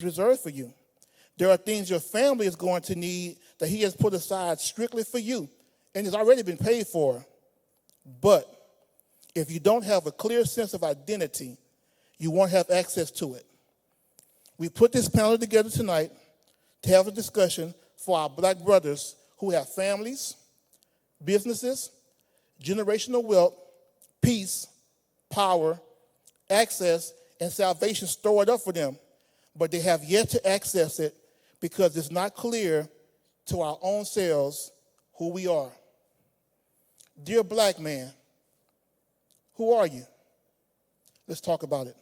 reserved for you. There are things your family is going to need that he has put aside strictly for you, and it's already been paid for. But if you don't have a clear sense of identity, you won't have access to it. We put this panel together tonight to have a discussion for our black brothers who have families, businesses, generational wealth, peace, power, access, and salvation stored up for them, but they have yet to access it because it's not clear to our own selves who we are. Dear black man, who are you? Let's talk about it.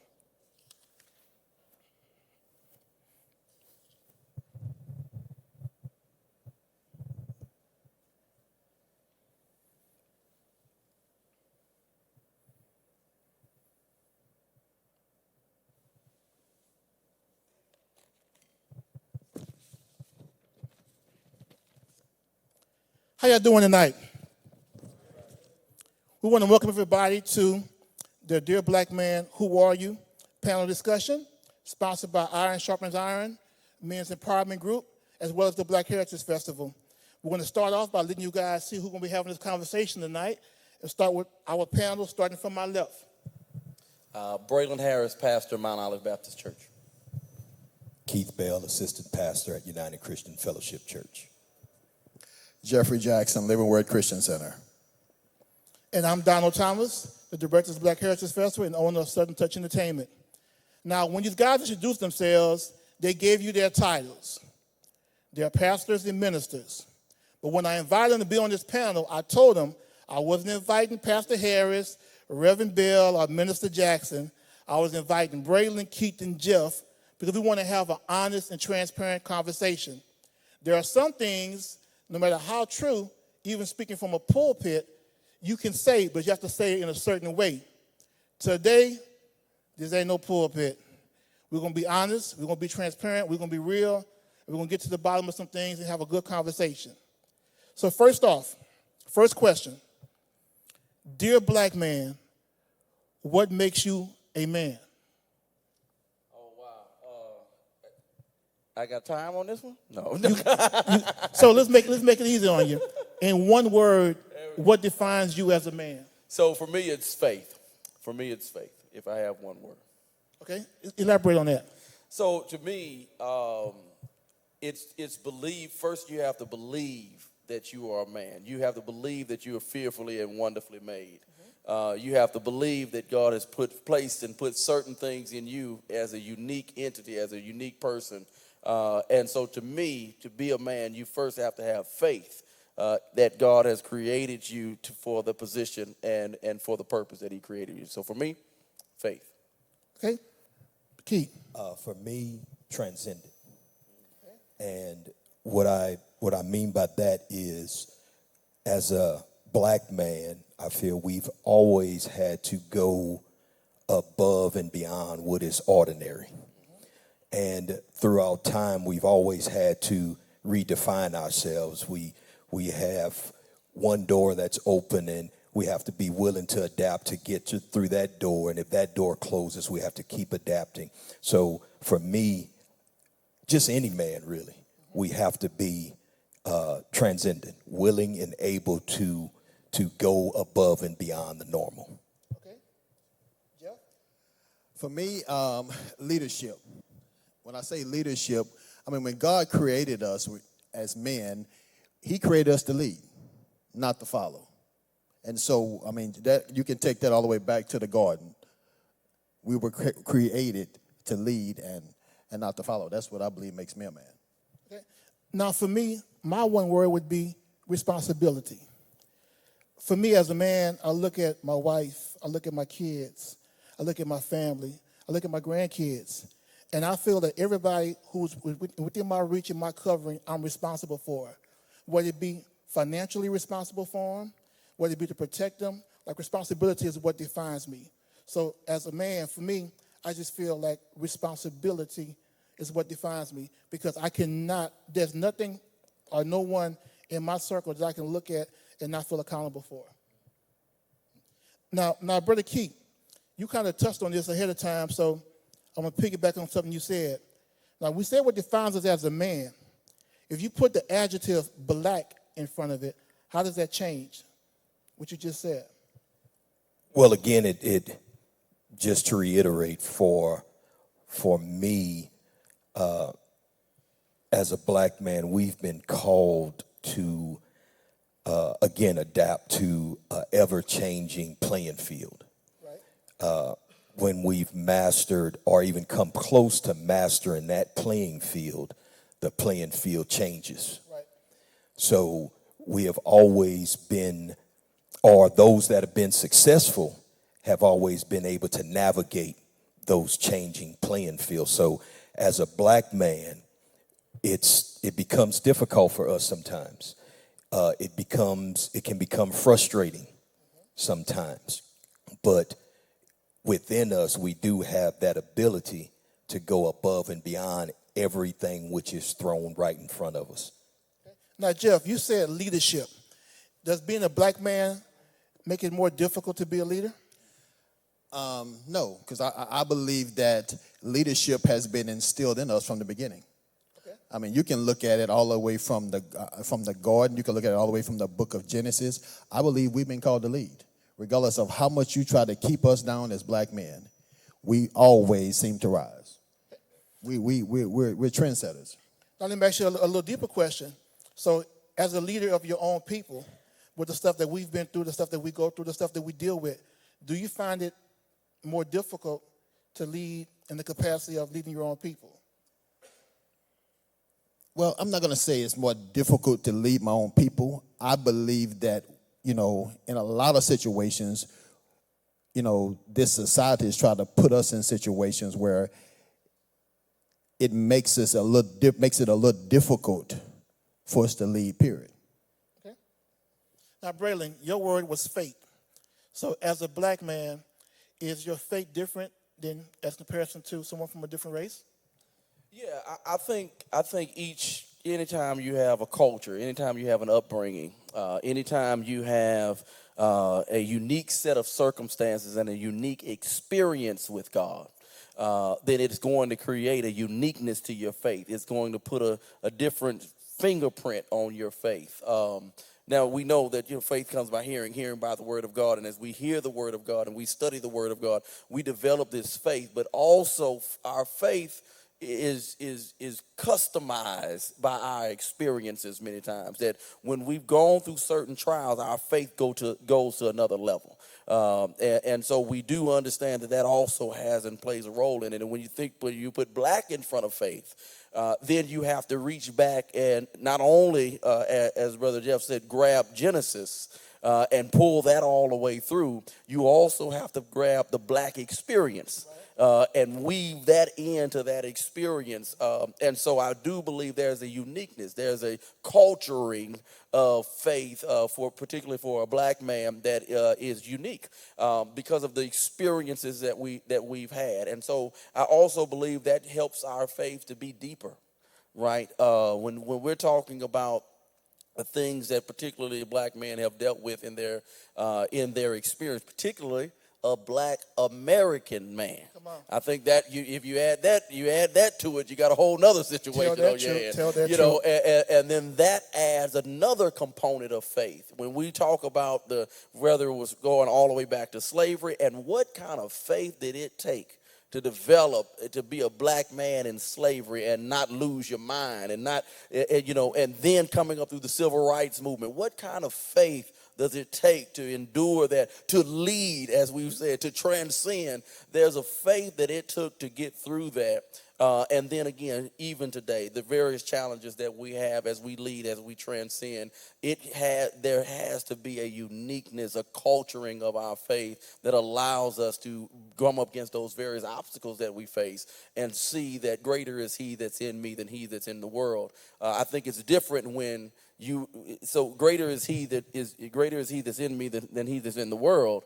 How y'all doing tonight? We want to welcome everybody to the Dear Black Man, Who Are You? Panel discussion, sponsored by Iron Sharpens Iron, Men's Empowerment Group, as well as the Black Heritage Festival. We're going to start off by letting you guys see who's going to be having this conversation tonight, and start with our panel, starting from my left. Braylon Harris, pastor, Mount Olive Baptist Church. Keith Bell, assistant pastor at United Christian Fellowship Church. Jeffrey Jackson, Living Word Christian Center. And I'm Donald Thomas, the director of the Black Heritage Festival and owner of Southern Touch Entertainment. Now, when these guys introduced themselves, they gave you their titles. They're pastors and ministers. But when I invited them to be on this panel, I told them I wasn't inviting Pastor Harris, Reverend Bell, or Minister Jackson. I was inviting Braylon, Keith, and Jeff because we want to have an honest and transparent conversation. There are some things, no matter how true, even speaking from a pulpit, you can say, but you have to say it in a certain way. Today, this ain't no pulpit. We're going to be honest, we're going to be transparent, we're going to be real, and we're going to get to the bottom of some things and have a good conversation. So first off, first question. Dear black man, what makes you a man? Oh, wow. I got time on this one? No. So let's make it easy on you. In one word, what defines you as a man? So for me, it's faith. For me, it's faith, if I have one word. Okay, elaborate on that. So to me, it's believe. First, you have to believe that you are a man. You have to believe that you are fearfully and wonderfully made. You have to believe that God has placed certain things in you as a unique entity, as a unique person. And so to me, to be a man, you first have to have faith that God has created you for the position and for the purpose that he created you. So for me, faith. Okay, Keith. For me, transcendent. And what I mean by that is, as a black man, I feel we've always had to go above and beyond what is ordinary. And throughout time, we've always had to redefine ourselves. We have one door that's open, and we have to be willing to adapt to get through that door. And if that door closes, we have to keep adapting. So for me, just any man really, we have to be transcendent, willing and able to go above and beyond the normal. Okay, Jeff? For me, leadership. When I say leadership, I mean, when God created us as men, he created us to lead, not to follow. And so, I mean, that you can take that all the way back to the garden. We were created to lead and not to follow. That's what I believe makes me a man. Okay. Now, for me, my one word would be responsibility. For me as a man, I look at my wife, I look at my kids, I look at my family, I look at my grandkids, and I feel that everybody who's within my reach and my covering, I'm responsible for. Whether it be financially responsible for them, whether it be to protect them, like responsibility is what defines me. So as a man, for me, I just feel like responsibility is what defines me because there's nothing or no one in my circle that I can look at and not feel accountable for. Now, Brother Keith, you kind of touched on this ahead of time, so I'm going to piggyback on something you said. Now, we say what defines us as a man. If you put the adjective black in front of it, how does that change what you just said? Well, again, it just to reiterate, for me, as a black man, we've been called to, again, adapt to an ever-changing playing field. Right. When we've mastered or even come close to mastering that playing field, the playing field changes. Right. So we have always been, or those that have been successful have always been able to navigate those changing playing fields. So as a black man, it becomes difficult for us sometimes. It can become frustrating sometimes. But within us, we do have that ability to go above and beyond everything which is thrown right in front of us. Now, Jeff, you said leadership. Does being a black man make it more difficult to be a leader? No, because I believe that leadership has been instilled in us from the beginning. Okay. I mean, you can look at it all the way from the garden. You can look at it all the way from the book of Genesis. I believe we've been called to lead. Regardless of how much you try to keep us down as black men, we always seem to rise. We're trendsetters. Now, let me ask you a little deeper question. So, as a leader of your own people, with the stuff that we've been through, the stuff that we go through, the stuff that we deal with, do you find it more difficult to lead in the capacity of leading your own people? Well, I'm not going to say it's more difficult to lead my own people. I believe that, in a lot of situations, this society has tried to put us in situations where it makes it a little difficult for us to lead, period. Okay. Now, Braylon, your word was faith. So as a black man, is your faith different than as comparison to someone from a different race? Yeah, I think anytime you have a culture, anytime you have an upbringing, anytime you have a unique set of circumstances and a unique experience with God, then it's going to create a uniqueness to your faith. It's going to put a different fingerprint on your faith. Now, we know that faith comes by hearing by the word of God. And as we hear the word of God and we study the word of God, we develop this faith. But also our faith is customized by our experiences many times. That when we've gone through certain trials, our faith goes to another level. And so we do understand that also has and plays a role in it. And when you put black in front of faith, then you have to reach back and not only, as Brother Jeff said, grab Genesis and pull that all the way through. You also have to grab the black experience and weave that into that experience. And so I do believe there's a uniqueness. There's a culturing of faith, particularly for a black man, that is unique because of the experiences that we've had. And so I also believe that helps our faith to be deeper, right? When we're talking about the things that particularly black men have dealt with in their experience, particularly a black American man. I think that if you add that to it, you got a whole nother situation on your hands. And then that adds another component of faith. When we talk about whether it was going all the way back to slavery, and what kind of faith did it take to develop to be a black man in slavery and not lose your mind and then coming up through the civil rights movement, what kind of faith does it take to endure that, to lead, as we've said, to transcend? There's a faith that it took to get through that. And then again, even today, the various challenges that we have as we lead, as we transcend, there has to be a uniqueness, a culturing of our faith that allows us to come up against those various obstacles that we face and see that greater is he that's in me than he that's in the world. I think it's different when greater is he that's in me than he that's in the world.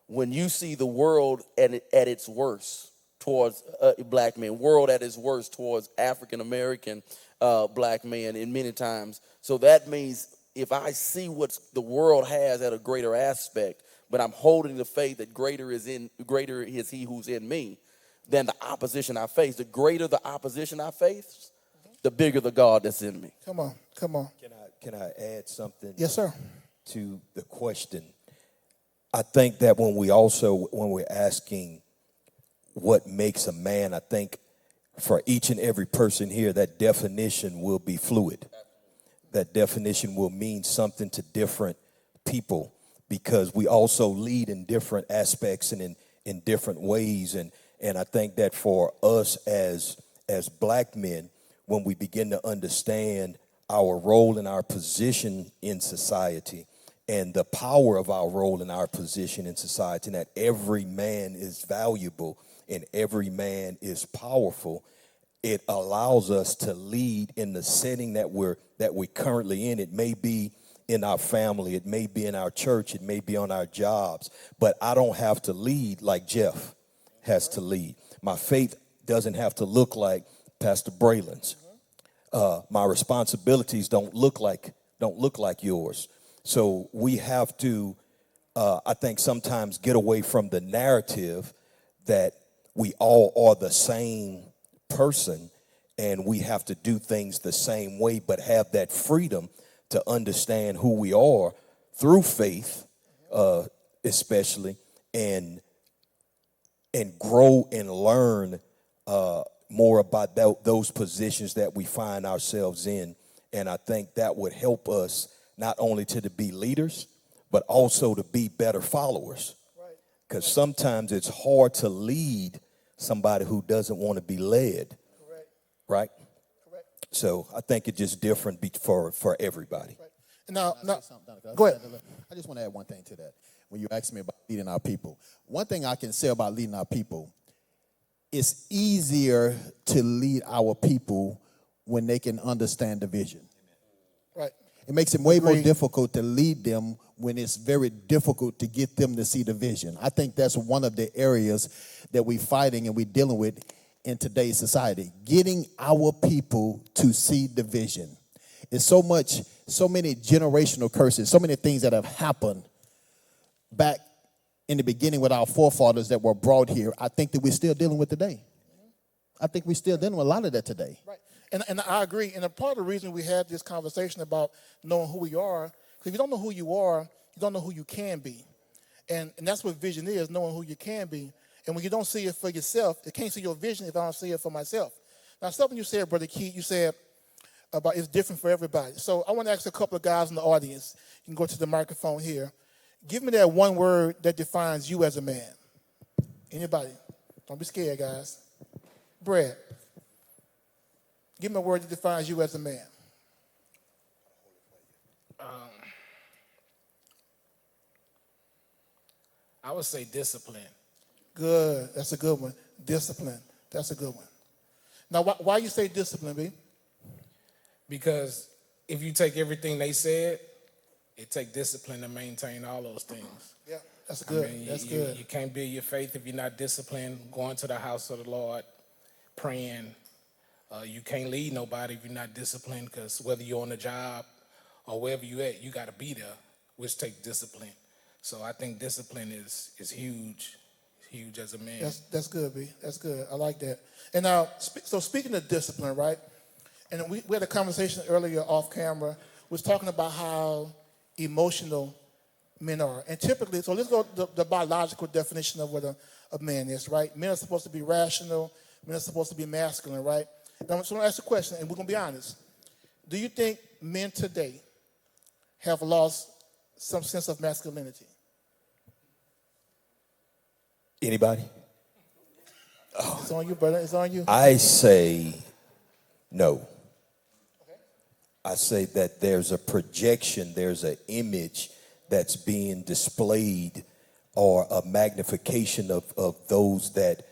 When you see the world at its worst towards black men, world at its worst towards African American black men in many times. So that means if I see what the world has at a greater aspect, but I'm holding the faith that greater is he who's in me, than the opposition I face. The greater the opposition I face, the bigger the God that's in me. Come on, come on. Can I add something? Yes, sir. To the question? I think that when we're asking what makes a man, I think for each and every person here, that definition will be fluid. That definition will mean something to different people, because we also lead in different aspects and in different ways. And I think that for us as black men, when we begin to understand our role and our position in society and the power of our role and our position in society, and that every man is valuable and every man is powerful, it allows us to lead in the setting that we're currently in. It may be in our family, it may be in our church, it may be on our jobs, but I don't have to lead like Jeff has to lead. My faith doesn't have to look like Pastor Braylon's. My responsibilities don't look like yours. So we have to, I think, sometimes get away from the narrative that we all are the same person and we have to do things the same way, but have that freedom to understand who we are through faith, especially, and grow and learn more about those positions that we find ourselves in. And I think that would help us not only to be leaders, but also to be better followers. Because sometimes it's hard to lead somebody who doesn't want to be led. Correct. Right? Correct. So I think it's just different for everybody. Right. Now, Go ahead. I just want to add one thing to that. When you ask me about leading our people, one thing I can say about leading our people, it's easier to lead our people when they can understand the vision. right. It makes it way more Agreed. difficult to lead them when it's very difficult to get them to see the vision. I think that's one of the areas that we're fighting and we're dealing with in today's society. Getting our people to see the vision. It's so many generational curses, so many things that have happened back in the beginning with our forefathers that were brought here. I think that we're still dealing with today. I think we're still dealing with a lot of that today. Right. And I agree. And a part of the reason we had this conversation about knowing who we are, because if you don't know who you are, you don't know who you can be. And that's what vision is, knowing who you can be. And when you don't see it for yourself, I can't see your vision if I don't see it for myself. Now, something you said, Brother Keith, you said about it's different for everybody. So I want to ask a couple of guys in the audience. You can go to the microphone here. Give me that one word that defines you as a man. Anybody? Don't be scared, guys. Brad. Give me a word that defines you as a man. I would say discipline. Good. That's a good one. Discipline. That's a good one. Now, why you say discipline, B? Because if you take everything they said, it takes discipline to maintain all those things. Yeah, that's good. I mean, That's you, good. You can't build your faith if you're not disciplined, going to the house of the Lord, praying. You can't lead nobody if you're not disciplined, because whether you're on the job or wherever you at, you got to be there, which takes discipline. So I think discipline is huge as a man. That's good, B. That's good. I like that. And now, so speaking of discipline, right? And we had a conversation earlier off camera. We was talking about how emotional men are. And typically, so let's go to the biological definition of what a man is, right? Men are supposed to be rational. Men are supposed to be masculine, right? Now, so I'm going to ask a question, and we're going to be honest. Do you think men today have lost some sense of masculinity? Anybody? It's on you, brother. It's on you. I say no. I say that there's a projection, there's an image that's being displayed, or a magnification of those that,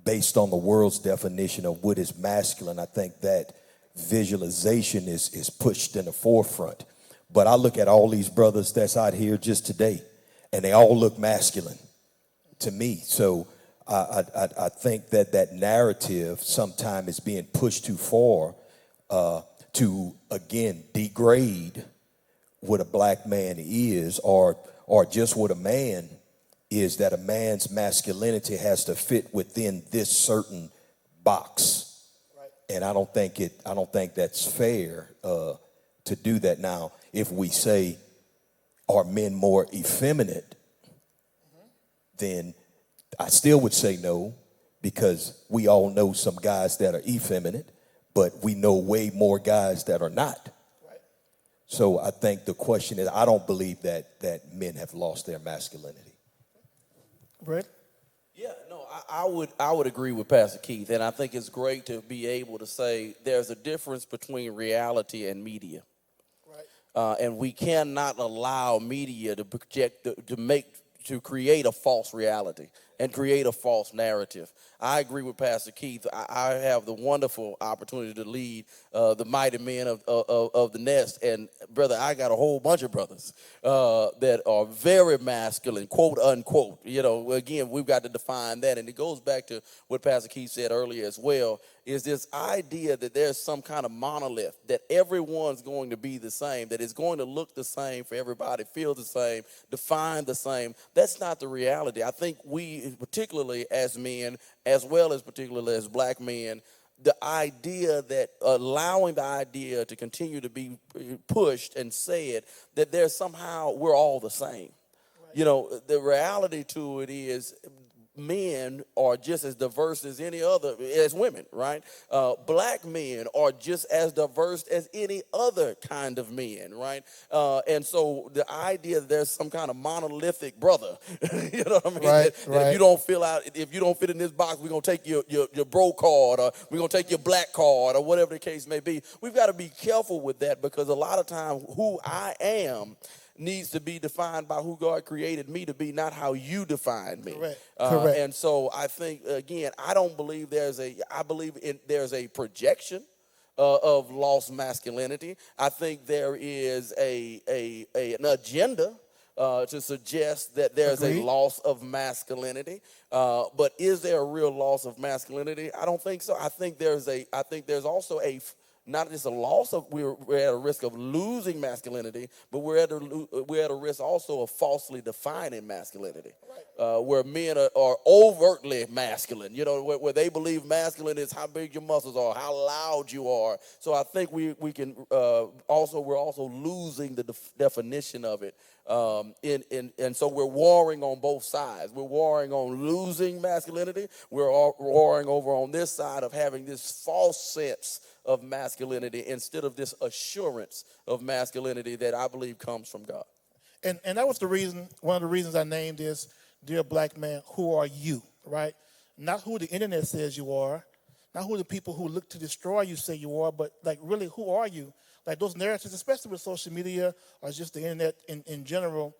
based on the world's definition of what is masculine, I think that visualization is pushed in the forefront. But I look at all these brothers that's out here just today, and they all look masculine to me. So I think that narrative sometimes is being pushed too far to, again, degrade what a black man is, or just what a man is that a man's masculinity has to fit within this certain box. Right. And I don't think that's fair to do that. Now, if we say, are men more effeminate, then I still would say no, because we all know some guys that are effeminate, but we know way more guys that are not. Right. So I think the question is, I don't believe that men have lost their masculinity. Brett? Yeah, no, I would agree with Pastor Keith, and I think it's great to be able to say there's a difference between reality and media. Right. And we cannot allow media to project, to create a false reality and create a false narrative. I agree with Pastor Keith. I have the wonderful opportunity to lead the mighty men of the nest. And, brother, I got a whole bunch of brothers that are very masculine, quote, unquote. You know, again, we've got to define that. And it goes back to what Pastor Keith said earlier as well, is this idea that there's some kind of monolith, that everyone's going to be the same, that it's going to look the same for everybody, feel the same, define the same. That's not the reality. I think we, particularly as men, as well as particularly as black men, the idea that allowing the idea to continue to be pushed and said that there's somehow we're all the same. Right. You know, the reality to it is men are just as diverse as any other, as women, right? Black men are just as diverse as any other kind of men, right? And so the idea that there's some kind of monolithic brother, you know what I mean? Right, that if you don't fit in this box, we're gonna take your bro card, or we're gonna take your black card, or whatever the case may be. We've got to be careful with that, because a lot of times who I am needs to be defined by who God created me to be, not how you define me. Correct. Correct. And so I think, again, I believe there's a projection of lost masculinity. I think there is an agenda to suggest that there's Agreed. a loss of masculinity. But is there a real loss of masculinity? I don't think so. I think there's also not just a loss of, we're at a risk of losing masculinity, but we're at a risk also of falsely defining masculinity, where men are overtly masculine, you know, where they believe masculine is how big your muscles are, how loud you are. So I think we're also losing the definition of it. And so we're warring on both sides. We're warring on losing masculinity. We're warring over on this side of having this false sense of masculinity instead of this assurance of masculinity that I believe comes from God. And that was one of the reasons I named this, Dear Black Man, Who Are You, right? Not who the internet says you are, not who the people who look to destroy you say you are, but like really, who are you? Like those narratives, especially with social media or just the internet in general,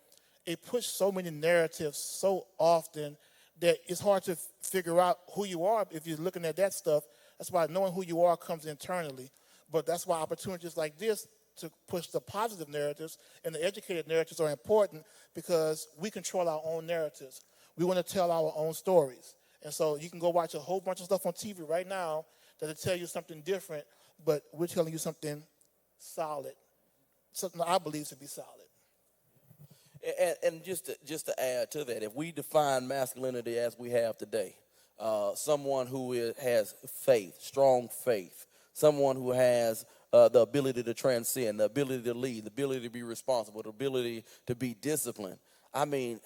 it pushes so many narratives so often that it's hard to figure out who you are if you're looking at that stuff. That's why knowing who you are comes internally. But that's why opportunities like this to push the positive narratives and the educated narratives are important, because we control our own narratives. We want to tell our own stories. And so you can go watch a whole bunch of stuff on TV right now that'll tell you something different, but we're telling you something solid, something I believe to be solid. And just to add to that, if we define masculinity as we have today, someone who has faith, strong faith, someone who has the ability to transcend, the ability to lead, the ability to be responsible, the ability to be disciplined. I mean,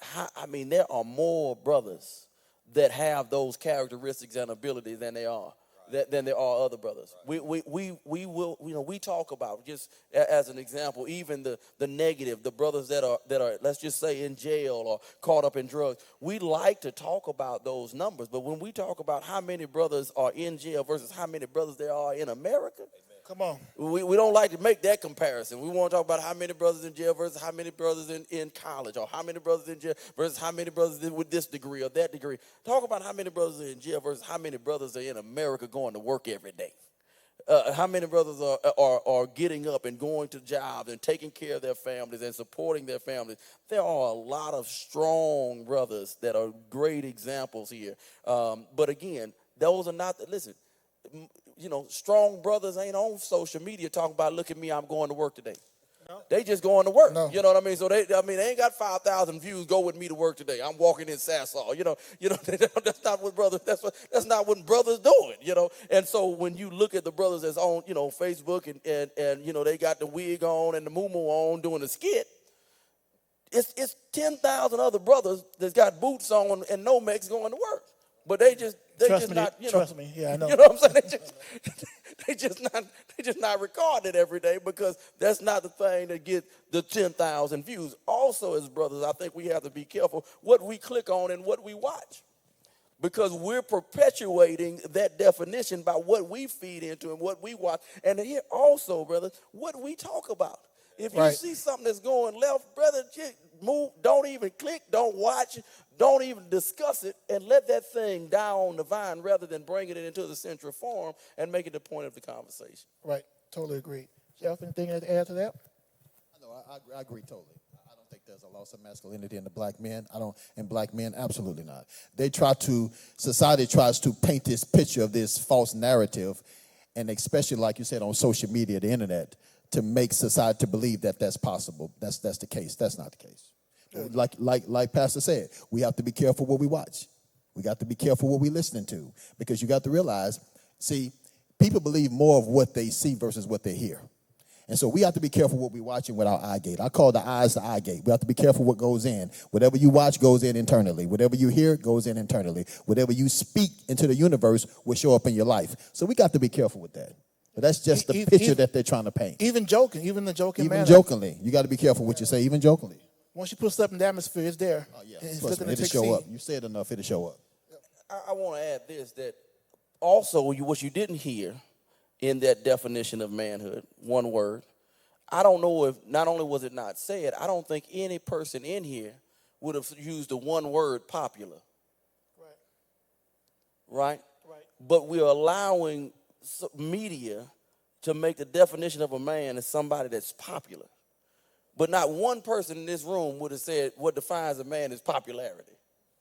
there are more brothers that have those characteristics and abilities than there are other brothers. We will, you know, we talk about, just as an example, even the negative, the brothers that are let's just say in jail or caught up in drugs. We like to talk about those numbers, but when we talk about how many brothers are in jail versus how many brothers there are in America, come on, we don't like to make that comparison. We want to talk about how many brothers in jail versus how many brothers in college, or how many brothers in jail versus how many brothers with this degree or that degree. Talk about how many brothers are in jail versus how many brothers are in America going to work every day. How many brothers are getting up and going to jobs and taking care of their families and supporting their families. There are a lot of strong brothers that are great examples here. But again, those are not, listen, you know, strong brothers ain't on social media talking about, look at me, I'm going to work today. They just going to work. No. You know what I mean? So they ain't got 5,000 views. Go with me to work today. I'm walking in Sassaw. You know, that's not what brothers. That's not what brothers doing. You know, and so when you look at the brothers that's on, Facebook and they got the wig on and the muumuu on doing the skit. It's 10,000 other brothers that's got boots on and Nomex going to work, but they just not. Trust me. Yeah, I know. You know what I'm saying? They just not recording it every day because that's not the thing that get the 10,000 views. Also, as brothers, I think we have to be careful what we click on and what we watch, because we're perpetuating that definition by what we feed into and what we watch. And here also, brother, what we talk about. If you Right. see something that's going left, brother, just move. Don't even click. Don't watch. Don't even discuss it, and let that thing die on the vine rather than bringing it into the central form and make it the point of the conversation. Right. Totally agree. Jeff, anything to add to that? No, I agree totally. I don't think there's a loss of masculinity in the black men. In black men, absolutely not. Society tries to paint this picture of this false narrative, and especially like you said on social media, the internet, to make society believe that that's possible. That's the case. That's not the case. Like Pastor said, we have to be careful what we watch. We got to be careful what we're listening to, because you got to realize, see, people believe more of what they see versus what they hear. And so we have to be careful what we're watching with our eye gate. I call the eyes the eye gate. We have to be careful what goes in. Whatever you watch goes in internally. Whatever you hear goes in internally. Whatever you speak into the universe will show up in your life. So we got to be careful with that. But that's just the picture that they're trying to paint. Even joking, even the joking Even manner. jokingly. You got to be careful what you say, even jokingly. Once you put stuff in the atmosphere, it's there. Oh, yeah. It's Trust looking me, to it'll take show seed. up. You say it enough, it'll show up. I want to add this, that also what you didn't hear in that definition of manhood, one word, I don't know if not only was it not said, I don't think any person in here would have used the one word popular. Right? Right. But we're allowing media to make the definition of a man as somebody that's popular. But not one person in this room would have said what defines a man is popularity.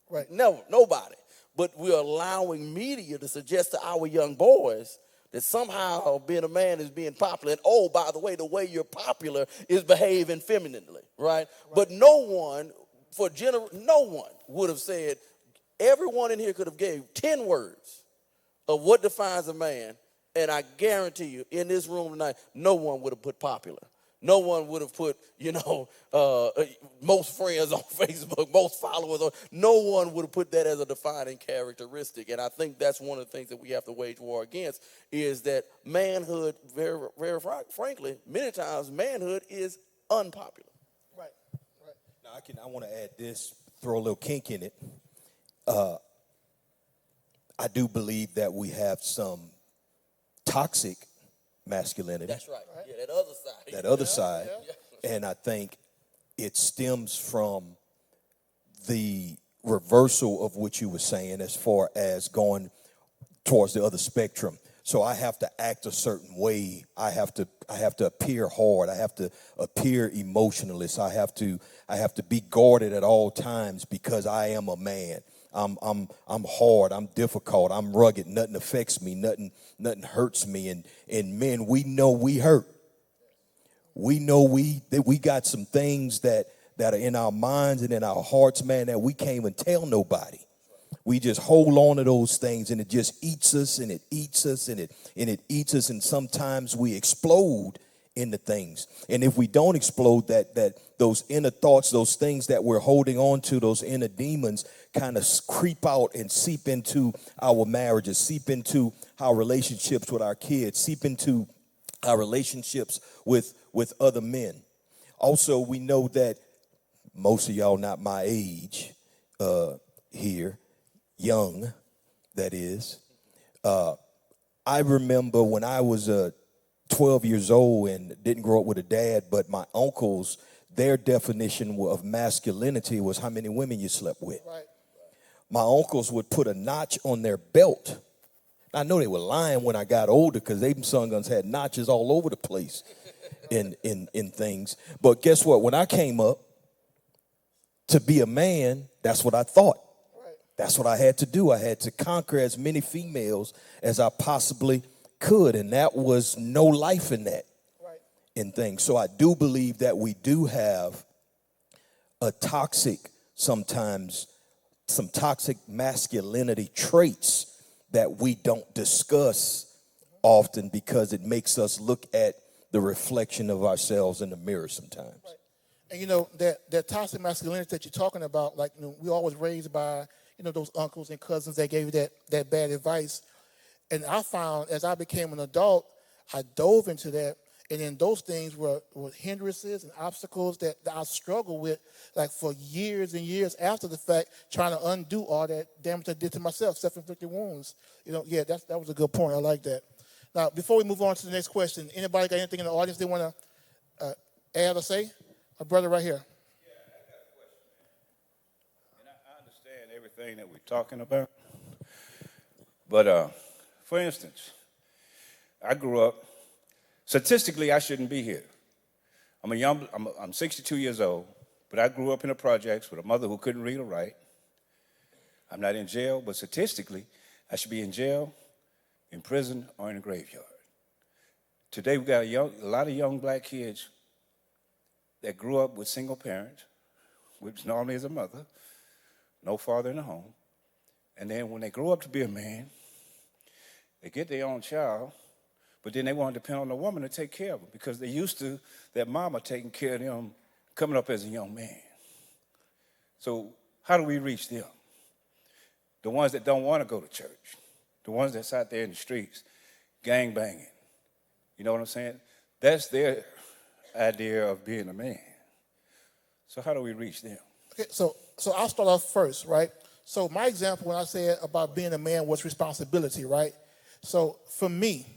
Right. No, nobody. But we're allowing media to suggest to our young boys that somehow being a man is being popular. And oh, by the way you're popular is behaving femininely, right? But no one would have said, everyone in here could have gave 10 words of what defines a man, and I guarantee you, in this room tonight, no one would have put popular. No one would have put, most friends on Facebook, most followers on. No one would have put that as a defining characteristic. And I think that's one of the things that we have to wage war against, is that manhood, very, very frankly, many times manhood is unpopular. Right. Now I want to add this, throw a little kink in it. I do believe that we have some toxic masculinity. That's right. Yeah, that other side. That other side. And I think it stems from the reversal of what you were saying as far as going towards the other spectrum. So I have to act a certain way. I have to appear hard. I have to appear emotionless. I have to be guarded at all times because I am a man. I'm hard. I'm difficult. I'm rugged. Nothing affects me. Nothing hurts me. And men, we know we hurt. We know that we got some things that are in our minds and in our hearts, man, that we can't even tell nobody. We just hold on to those things, and it just eats us, and it eats us, and it eats us, and sometimes we explode into things. And if we don't explode, that those inner thoughts, those things that we're holding on to, those inner demons kind of creep out and seep into our marriages, seep into our relationships with our kids, seep into our relationships with other men. Also, we know that most of y'all not my age here, young, that is. I remember when I was 12 years old and didn't grow up with a dad, but my uncles, their definition of masculinity was how many women you slept with. Right. My uncles would put a notch on their belt. I know they were lying when I got older, because they son guns had notches all over the place in things. But guess what? When I came up to be a man, that's what I thought. Right. That's what I had to do. I had to conquer as many females as I possibly could, and that was no life in that. Right. in things. So I do believe that we do have a toxic, sometimes some toxic masculinity traits that we don't discuss often because it makes us look at the reflection of ourselves in the mirror sometimes. Right. And that toxic masculinity that you're talking about, like we always raised by those uncles and cousins that gave you that bad advice. And I found as I became an adult, I dove into that, and then those things were hindrances and obstacles that I struggled with like for years and years after the fact, trying to undo all that damage I did to myself, self-inflicted wounds. That was a good point. I like that. Now, before we move on to the next question, anybody got anything in the audience they want to add or say? My brother right here. Yeah, I got a question, man. And I understand everything that we're talking about. But for instance, I grew up, statistically, I shouldn't be here. I'm 62 years old, but I grew up in the projects with a mother who couldn't read or write. I'm not in jail, but statistically, I should be in jail, in prison, or in a graveyard. Today, we got a lot of young black kids that grew up with single parents, which normally is a mother, no father in the home. And then when they grow up to be a man, they get their own child, but then they want to depend on a woman to take care of them because they're used to that mama taking care of them coming up as a young man. So how do we reach them? The ones that don't want to go to church, the ones that's out there in the streets, gang banging. You know what I'm saying? That's their idea of being a man. So how do we reach them? Okay, so I'll start off first, right? So my example when I said about being a man was responsibility, right? So for me,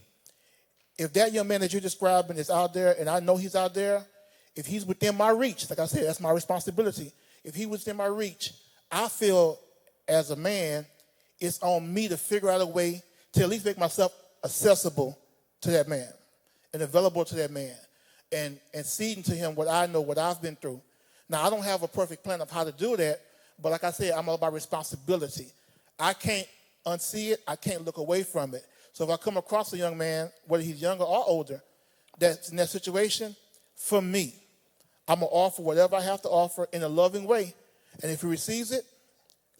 if that young man that you're describing is out there and I know he's out there, if he's within my reach, like I said, that's my responsibility. If he was within my reach, I feel as a man, it's on me to figure out a way to at least make myself accessible to that man and available to that man and ceding to him what I know, what I've been through. Now, I don't have a perfect plan of how to do that, but like I said, I'm all about responsibility. I can't unsee it. I can't look away from it. So if I come across a young man, whether he's younger or older, that's in that situation, for me, I'm going to offer whatever I have to offer in a loving way. And if he receives it,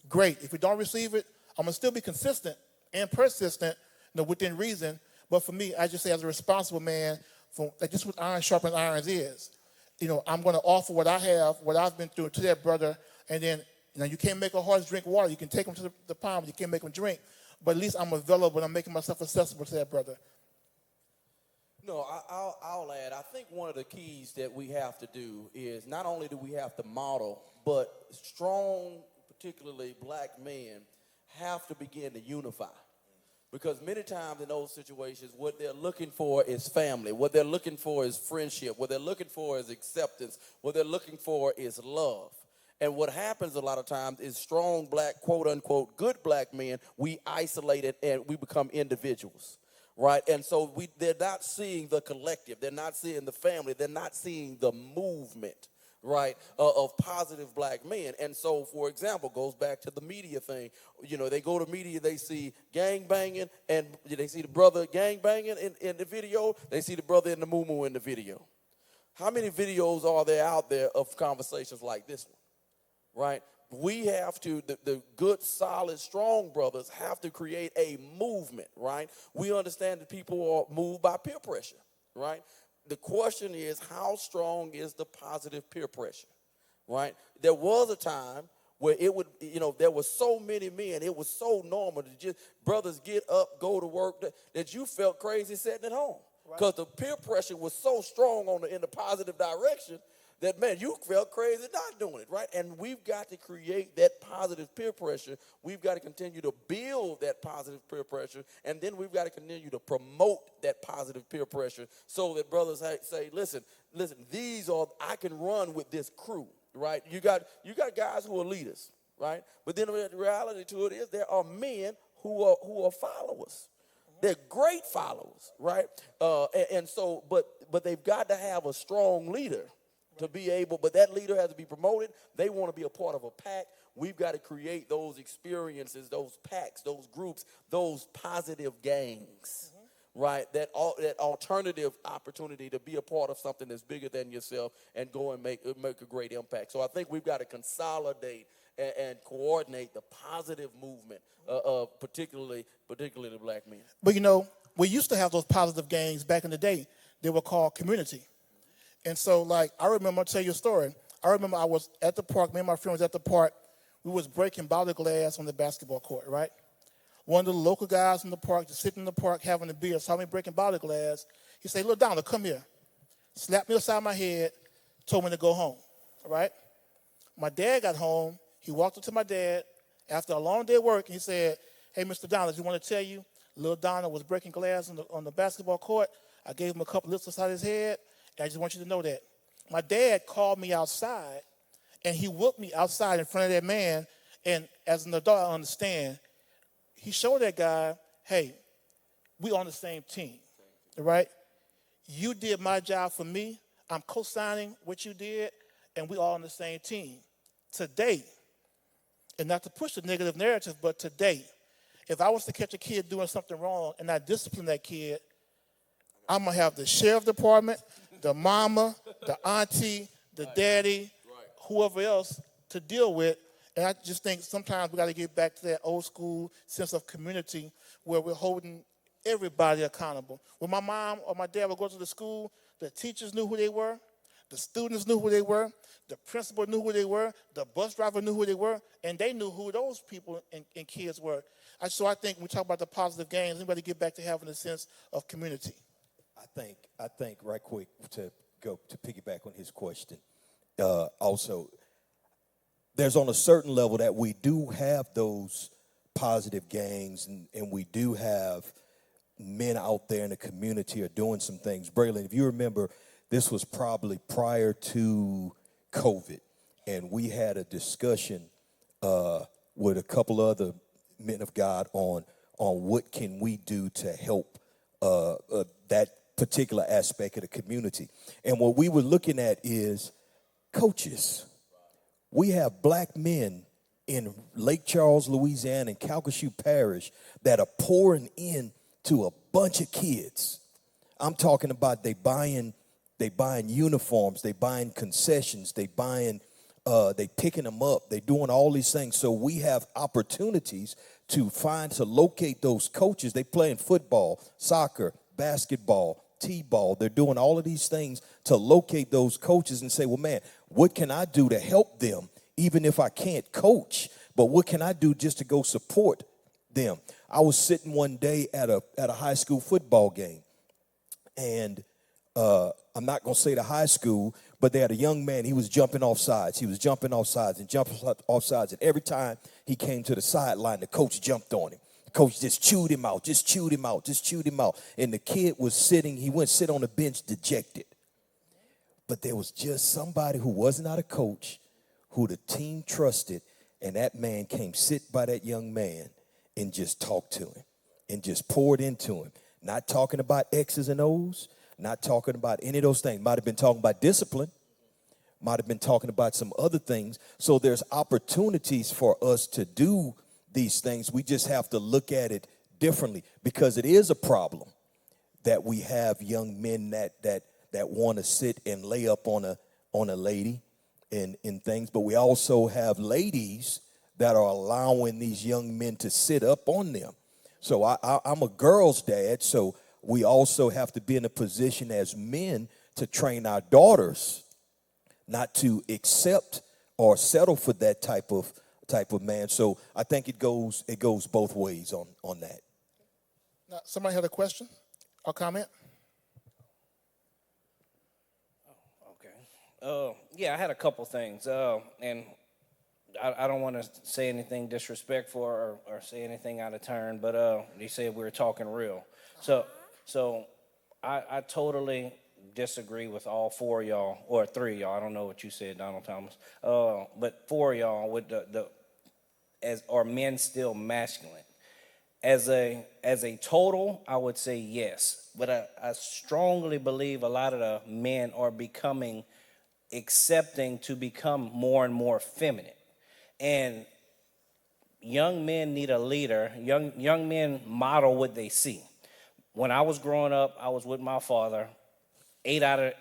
great. If he don't receive it, I'm going to still be consistent and persistent, within reason. But for me, I just say as a responsible man, like just what iron sharpens irons is. I'm going to offer what I have, what I've been through to that brother. And then, you can't make a horse drink water. You can take him to the pond, but you can't make him drink. But at least I'm available and I'm making myself accessible to that brother. No, I'll add. I think one of the keys that we have to do is not only do we have to model, but strong, particularly black men, have to begin to unify. Because many times in those situations, what they're looking for is family. What they're looking for is friendship. What they're looking for is acceptance. What they're looking for is love. And what happens a lot of times is strong black, quote unquote, good black men, we isolate it and we become individuals, right? And so they're not seeing the collective. They're not seeing the family. They're not seeing the movement, right, of positive black men. And so, for example, goes back to the media thing. They go to media, they see gang banging, and they see the brother gang banging in the video. They see the brother in the moo-moo in the video. How many videos are there out there of conversations like this one? Right? We have to, the good, solid, strong brothers have to create a movement, right? We understand that people are moved by peer pressure, right? The question is, how strong is the positive peer pressure, right? There was a time where it would, there were so many men, it was so normal to just, brothers get up, go to work, that you felt crazy sitting at home. Because the peer pressure was so strong in the positive direction that, man, you felt crazy not doing it, right? And we've got to create that positive peer pressure. We've got to continue to build that positive peer pressure, and then we've got to continue to promote that positive peer pressure so that brothers say, listen, I can run with this crew, right? You got guys who are leaders, right? But then the reality to it is there are men who are followers. They're great followers, right? And so, but they've got to have a strong leader to be able, but that leader has to be promoted. They want to be a part of a pack. We've got to create those experiences, those packs, those groups, those positive gangs, right? That alternative opportunity to be a part of something that's bigger than yourself and go and make a great impact. So I think we've got to consolidate and coordinate the positive movement of particularly the black men. But we used to have those positive games back in the day. They were called community. And so, like, I remember, I'll tell you a story. I remember I was at the park, me and my friend was at the park. We was breaking bottle glass on the basketball court, right? One of the local guys in the park, just sitting in the park having a beer, saw me breaking bottle glass. He said, "Little Donald, come here." Slapped me upside my head, told me to go home, right? My dad got home. He walked up to my dad after a long day of work, and he said, "Hey, Mr. Donald, you want to tell you, little Donald was breaking glass on the basketball court. I gave him a couple lifts upside his head, and I just want you to know that." My dad called me outside, and he whooped me outside in front of that man. And as an adult, I understand. He showed that guy, hey, we on the same team, right? You did my job for me. I'm co-signing what you did, and we all on the same team. Today, and not to push the negative narrative, but today, if I was to catch a kid doing something wrong and I discipline that kid, I'm going to have the sheriff department, the mama, the auntie, the daddy, whoever else to deal with. And I just think sometimes we got to get back to that old school sense of community where we're holding everybody accountable. When my mom or my dad would go to the school, the teachers knew who they were, the students knew who they were, the principal knew who they were, the bus driver knew who they were, and they knew who those people and kids were. So I think when we talk about the positive gains, we got to get back to having a sense of community. I think right quick to piggyback on his question. Also, there's on a certain level that we do have those positive gains, and we do have men out there in the community are doing some things. Braylon, if you remember, this was probably prior to COVID, and we had a discussion with a couple other men of God on what can we do to help that particular aspect of the community. And what we were looking at is coaches. We have black men in Lake Charles, Louisiana, and Calcasieu Parish that are pouring in to a bunch of kids. I'm talking about they buying uniforms, they buying concessions, they picking them up, they doing all these things. So we have opportunities to locate those coaches. They playing football, soccer, basketball, t-ball. They're doing all of these things to locate those coaches and say, well, man, what can I do to help them, even if I can't coach? But what can I do just to go support them? I was sitting one day at a high school football game, and I'm not going to say the high school, but they had a young man. He was jumping off sides. He was jumping off sides and jumping off sides. And every time he came to the sideline, the coach jumped on him. The coach just chewed him out, just chewed him out, just chewed him out. And the kid was sitting, he went sit on the bench dejected. But there was just somebody who was not a coach, who the team trusted, and that man came sit by that young man and just talked to him and just poured into him. Not talking about X's and O's, not talking about any of those things. Might have been talking about discipline, might have been talking about some other things. So there's opportunities for us to do these things. We just have to look at it differently, because it is a problem that we have young men that want to sit and lay up on a lady and things. But we also have ladies that are allowing these young men to sit up on them. So I'm a girl's dad, so we also have to be in a position as men to train our daughters not to accept or settle for that type of man. So I think it goes both ways on that. Now, somebody had a question or comment? Okay. Yeah, I had a couple things. And I don't want to say anything disrespectful or say anything out of turn, but you said we were talking real. So I totally disagree with all four of y'all, or three of y'all. I don't know what you said, Donald Thomas. But four of y'all with are men still masculine? As a total, I would say yes. But I strongly believe a lot of the men are accepting to become more and more feminine. And young men need a leader. Young men model what they see. when I was growing up, I was with my father 80%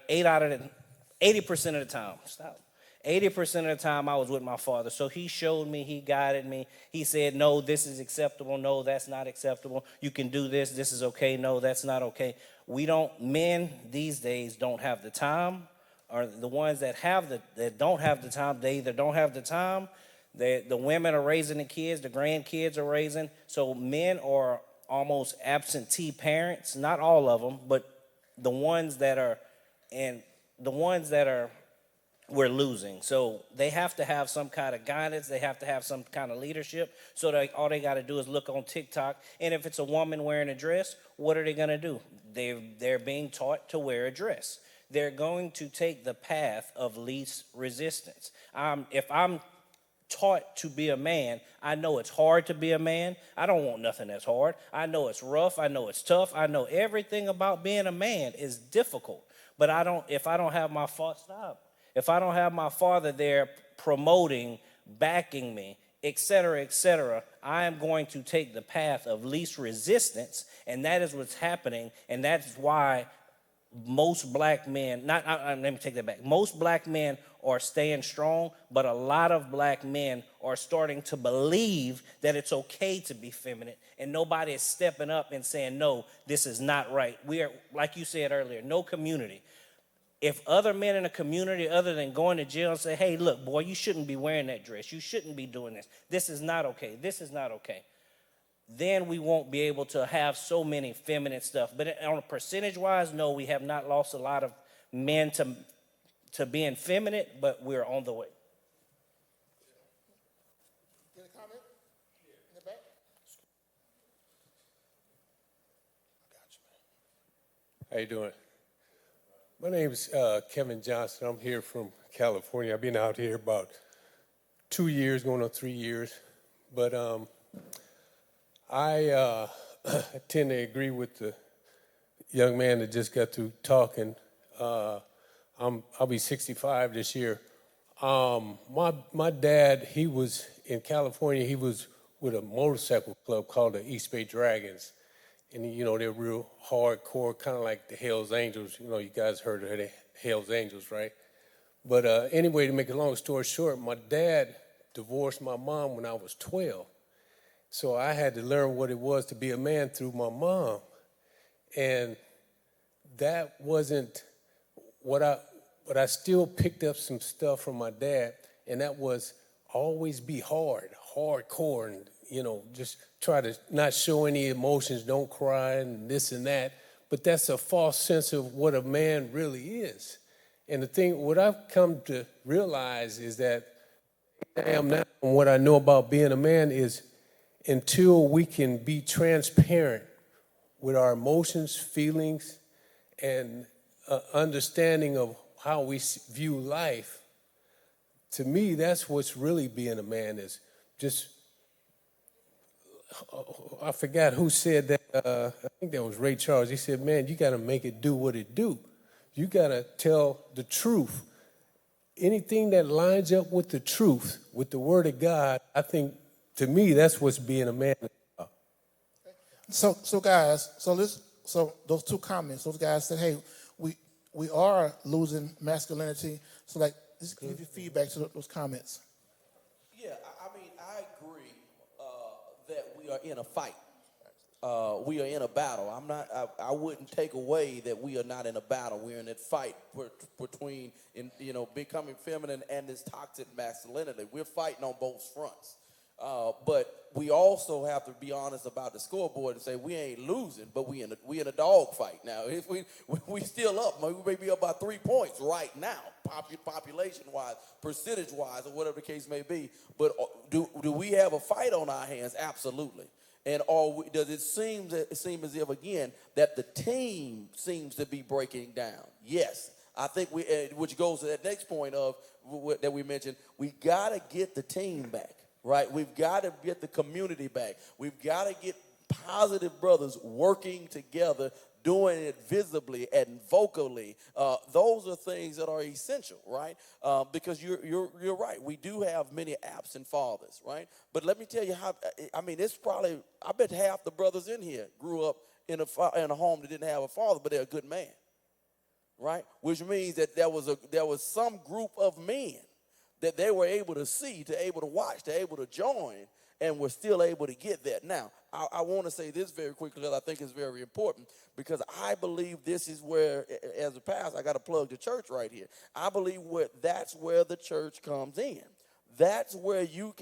of the time. Stop. 80% of the time I was with my father. So he showed me, he guided me. He said, no, this is acceptable. No, that's not acceptable. You can do this. This is okay. No, that's not okay. Men these days don't have the time, or the ones that don't have the time, they either don't have the time, the women are raising the kids, the grandkids are raising. So men are almost absentee parents, not all of them, but the ones that are, we're losing. So they have to have some kind of guidance. They have to have some kind of leadership. So all they got to do is look on TikTok. And if it's a woman wearing a dress, what are they going to do? They're being taught to wear a dress. They're going to take the path of least resistance. If I'm taught to be a man, I know it's hard to be a man. I don't want nothing that's hard. I know it's rough. I know it's tough. I know everything about being a man is difficult. But if I don't have my father there promoting, backing me, et cetera, I am going to take the path of least resistance, and that is what's happening, and that's why most black men, let me take that back. Most black men are staying strong, but a lot of black men are starting to believe that it's okay to be feminine, and nobody is stepping up and saying, no, this is not right. We are, like you said earlier, no community. If other men in a community, other than going to jail and say, hey, look, boy, you shouldn't be wearing that dress. You shouldn't be doing this. This is not okay. This is not okay. Then we won't be able to have so many feminine stuff. But on a percentage-wise, no, we have not lost a lot of men to being feminine, but we're on the way. Get a comment? In the back? How you doing? My name's Kevin Johnson. I'm here from California. I've been out here about 2 years, going on 3 years. But I tend to agree with the young man that just got through talking. I'll be 65 this year. My dad, he was in California. He was with a motorcycle club called the East Bay Dragons. And, they're real hardcore, kind of like the Hells Angels. You guys heard of the Hells Angels, right? But anyway, to make a long story short, my dad divorced my mom when I was 12. So I had to learn what it was to be a man through my mom. And that wasn't but I still picked up some stuff from my dad, and that was always be hardcore, and, just try to not show any emotions, don't cry, and this and that. But that's a false sense of what a man really is. And what I've come to realize is that I am now, and what I know about being a man is until we can be transparent with our emotions, feelings, and understanding of how we view life, to me, that's what's really being a man is just, I forgot who said that, I think that was Ray Charles. He said, man, you got to make it do what it do. You got to tell the truth. Anything that lines up with the truth, with the word of God, I think, to me, that's what's being a man. So guys, so those two comments, those guys said, hey, we are losing masculinity. So let's give you feedback to those comments. Yeah, I mean, I agree that we are in a fight. We are in a battle. I wouldn't take away that we are not in a battle. We're in that fight between, becoming feminine and this toxic masculinity. We're fighting on both fronts. But we also have to be honest about the scoreboard and say we ain't losing, but we in a dog fight now. If we still up, we may be up by 3 points right now, population wise, percentage wise, or whatever the case may be. But do we have a fight on our hands? Absolutely. And does it seem as if again that the team seems to be breaking down? Yes. I think which goes to that next point that we mentioned. We got to get the team back. Right, we've got to get the community back. We've got to get positive brothers working together, doing it visibly and vocally. Those are things that are essential, right? Because you're right. We do have many absent fathers, right? But let me tell you how. I mean, it's probably, I bet half the brothers in here grew up in a home that didn't have a father, but they're a good man, right? Which means that there was some group of men that they were able to see, to able to watch, to able to join, and were still able to get that. Now, I want to say this very quickly because I think it's very important, because I believe this is where, as a pastor, I got to plug the church right here. I believe that's where the church comes in. That's where you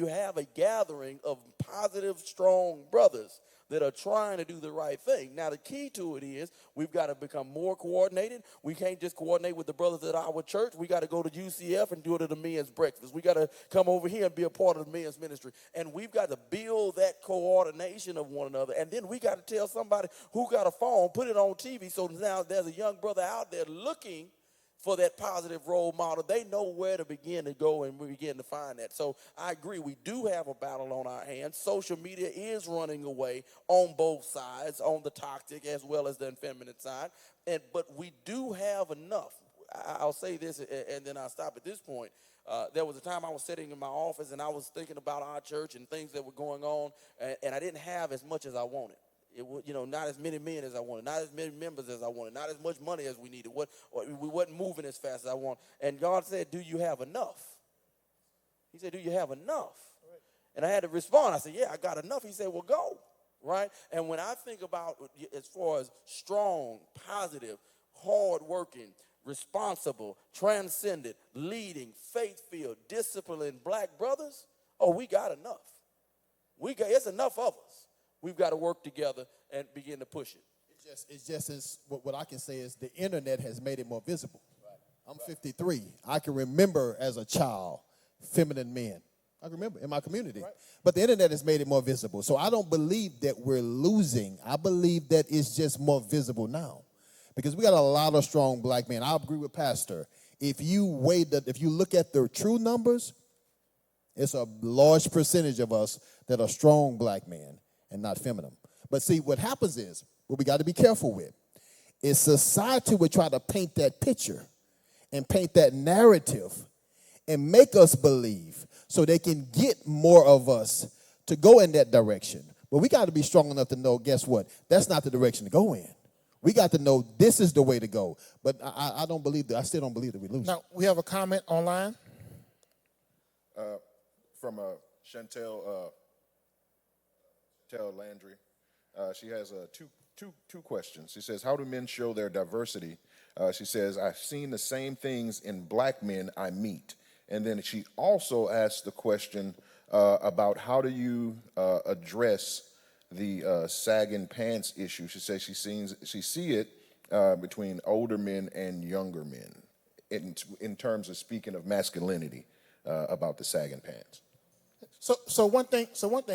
have a gathering of positive, strong brothers that are trying to do the right thing. Now, the key to it is we've got to become more coordinated. We can't just coordinate with the brothers at our church. We got to go to UCF and do it at the men's breakfast. We got to come over here and be a part of the men's ministry. And we've got to build that coordination of one another. And then we got to tell somebody who got a phone, put it on TV, so now there's a young brother out there looking for that positive role model. They know where to begin to go, and we begin to find that. So I agree, we do have a battle on our hands. Social media is running away on both sides, on the toxic as well as the effeminate side. But we do have enough. I'll say this, and then I'll stop at this point. There was a time I was sitting in my office, and I was thinking about our church and things that were going on, and I didn't have as much as I wanted. It was, not as many men as I wanted, not as many members as I wanted, not as much money as we needed. We wasn't moving as fast as I wanted. And God said, do you have enough? He said, do you have enough? Right. And I had to respond. I said, yeah, I got enough. He said, well, go. Right? And when I think about as far as strong, positive, hardworking, responsible, transcendent, leading, faith-filled, disciplined black brothers, we got enough. It's enough of us. We've got to work together and begin to push it. It's just as what I can say is the internet has made it more visible. Right. I'm 53. I can remember as a child feminine men. I can remember in my community. Right. But the internet has made it more visible. So I don't believe that we're losing. I believe that it's just more visible now. Because we got a lot of strong black men. I agree with Pastor. If you look at the true numbers, it's a large percentage of us that are strong black men and not feminine. But see, what happens is, what we got to be careful with, is society would try to paint that picture and paint that narrative and make us believe so they can get more of us to go in that direction. But we got to be strong enough to know, guess what? That's not the direction to go in. We got to know this is the way to go. But I don't believe that. I still don't believe that we lose. Now, we have a comment online. From Chantel Landry. She has two questions. She says, how do men show their diversity? She says, I've seen the same things in black men I meet. And then she also asked the question about how do you address the sagging pants issue. She says she see it between older men and younger men in terms of speaking of masculinity about the sagging pants. So one thing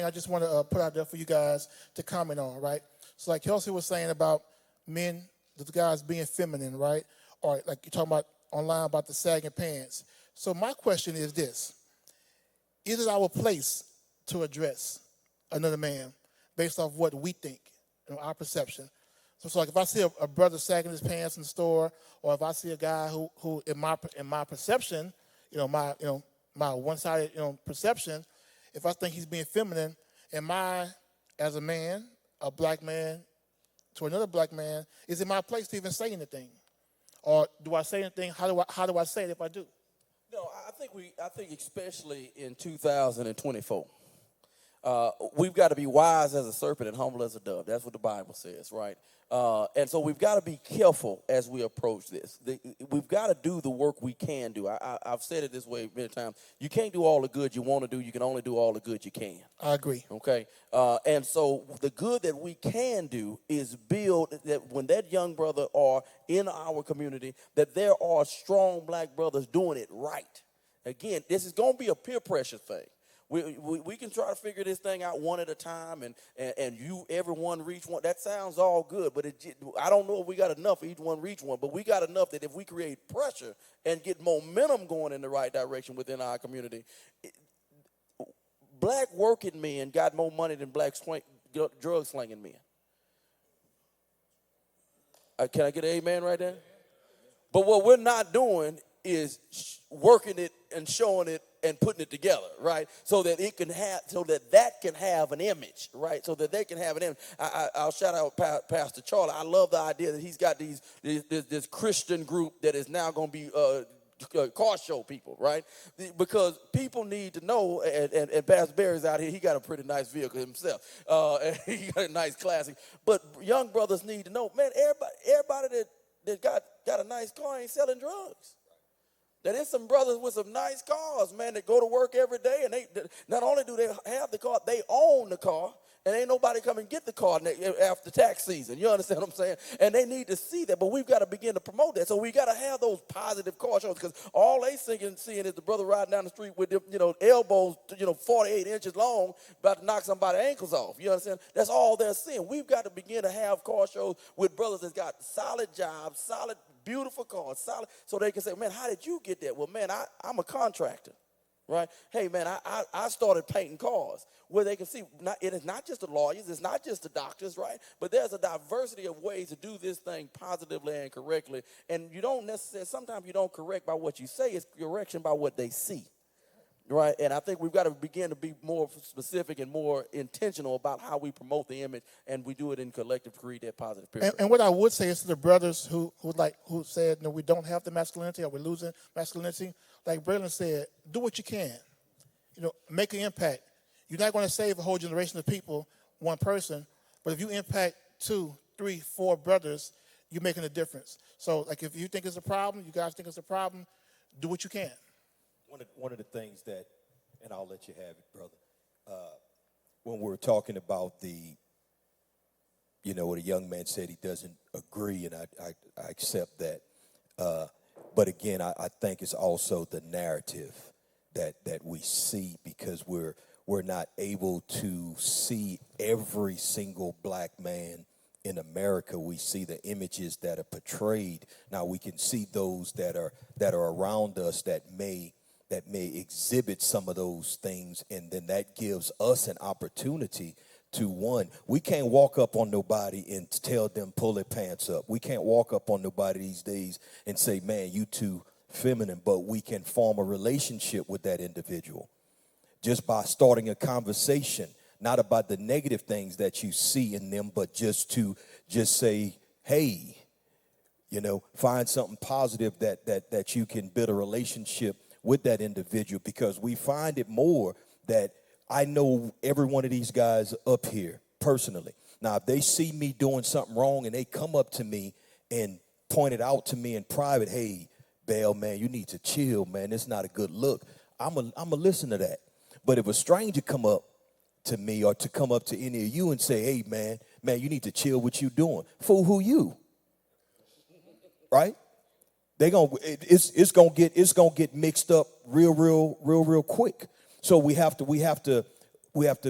I just want to put out there for you guys to comment on, right? So like Kelsey was saying about men, the guys being feminine, right? Or like you're talking about online about the sagging pants. So my question is this: is it our place to address another man based off what we think, our perception? So like if I see a brother sagging his pants in the store, or if I see a guy who in my perception, my one-sided perception, if I think he's being feminine, am I, as a man, a black man, to another black man, is it my place to even say anything? Or do I say anything? How do I say it if I do? No, I think especially in 2024, we've got to be wise as a serpent and humble as a dove. That's what the Bible says, right? And so we've got to be careful as we approach this. We've got to do the work we can do. I've said it this way many times. You can't do all the good you want to do. You can only do all the good you can. I agree. Okay? And so the good that we can do is build that when that young brother are in our community, that there are strong black brothers doing it right. Again, this is going to be a peer pressure thing. We can try to figure this thing out one at a time, and everyone reach one. That sounds all good, but I don't know if we got enough for each one reach one, but we got enough that if we create pressure and get momentum going in the right direction within our community, black working men got more money than black drug slinging men. Can I get an amen right there? But what we're not doing is working it and showing it and putting it together, right? So that it can have, so that can have an image, right? So that they can have an image. I'll shout out Pastor Charlie. I love the idea that he's got this Christian group that is now going to be car show people, right? Because people need to know, and Pastor Barry's out here, he got a pretty nice vehicle himself. And he got a nice classic. But young brothers need to know, man, everybody that got a nice car ain't selling drugs. That is some brothers with some nice cars, man, that go to work every day, and they not only do they have the car, they own the car, and ain't nobody come and get the car after tax season. You understand what I'm saying? And they need to see that, but we've got to begin to promote that. So we got to have those positive car shows, because all they seeing is the brother riding down the street with the, elbows, 48 inches long, about to knock somebody's ankles off. You understand? That's all they're seeing. We've got to begin to have car shows with brothers that's got solid jobs, solid, beautiful cars, solid, so they can say, man, how did you get that? Well, man, I'm a contractor. Right? Hey, man, I started painting cars, where they can see it is not just the lawyers, it's not just the doctors, right? But there's a diversity of ways to do this thing positively and correctly. And you don't necessarily, sometimes you don't correct by what you say, it's correction by what they see. Right? And I think we've got to begin to be more specific and more intentional about how we promote the image, and we do it in collective to create that positive picture. And what I would say is to the brothers who said, no, we don't have the masculinity, or we're losing masculinity, like Braylon said, do what you can. Make an impact. You're not going to save a whole generation of people, one person, but if you impact 2, 3, 4 brothers, you're making a difference. So, like, if you think it's a problem, you guys think it's a problem, do what you can. One of the things that, and I'll let you have it, brother, when we're talking about what a young man said, he doesn't agree, and I accept that. But again, I think it's also the narrative that we see, because we're not able to see every single black man in America. We see the images that are portrayed. Now we can see those that are around us that may exhibit some of those things, and then that gives us an opportunity to, one, we can't walk up on nobody and tell them pull their pants up. We can't walk up on nobody these days and say, man, you too feminine, but we can form a relationship with that individual just by starting a conversation, not about the negative things that you see in them, but just say, hey, find something positive that you can build a relationship with that individual, because we find it more that I know every one of these guys up here personally. Now, if they see me doing something wrong and they come up to me and point it out to me in private, hey, Bell, man, you need to chill, man. It's not a good look. I'm a listen to that. But if a stranger come up to me, or to come up to any of you and say, hey, man, you need to chill what you doing. Fool, who you? Right? It's gonna get mixed up real quick. So we have to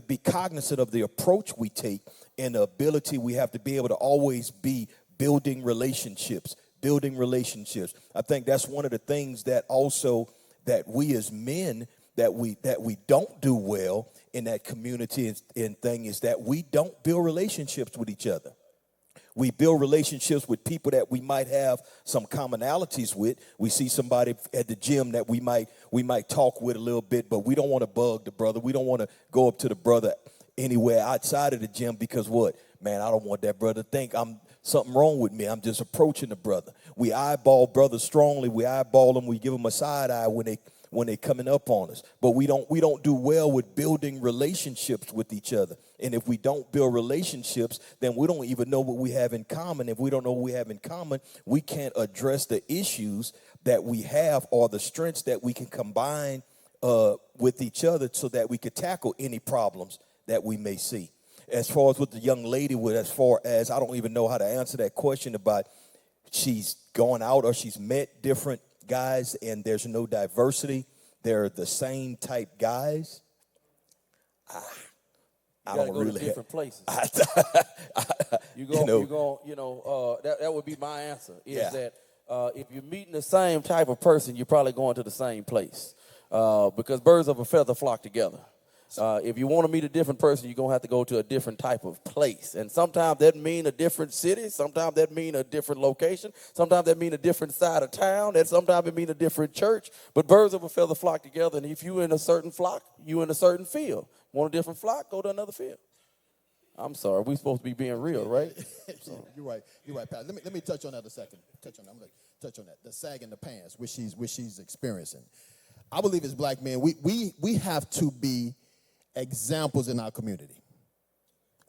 be cognizant of the approach we take, and the ability we have to be able to always be building relationships. I think that's one of the things that also that we as men that we don't do well in that community and thing is that we don't build relationships with each other. We build relationships with people that we might have some commonalities with. We see somebody at the gym that we might talk with a little bit, but we don't want to bug the brother. We don't want to go up to the brother anywhere outside of the gym, because what? Man, I don't want that brother to think I'm something wrong with me. I'm just approaching the brother. We eyeball brothers strongly. We eyeball them. We give them a side eye when they coming up on us. But we don't do well with building relationships with each other. And if we don't build relationships, then we don't even know what we have in common. If we don't know what we have in common, we can't address the issues that we have or the strengths that we can combine with each other so that we could tackle any problems that we may see. As far as with the young lady, I don't even know how to answer that question about she's gone out or she's met different guys and there's no diversity. They're the same type guys. I don't go really to different places. that would be my answer. Yeah. That if you're meeting the same type of person, you're probably going to the same place because birds of a feather flock together. If you want to meet a different person, you're going to have to go to a different type of place. And sometimes that mean a different city. Sometimes that mean a different location. Sometimes that mean a different side of town. And sometimes it mean a different church. But birds of a feather flock together. And if you in a certain flock, you in a certain field. Want a different flock, go to another field. I'm sorry. We're supposed to be being real, right? So. You're right, Pat. Let me touch on that a second. I'm gonna touch on that. The sag in the pants, which she's experiencing. I believe as black men, we have to be examples in our community.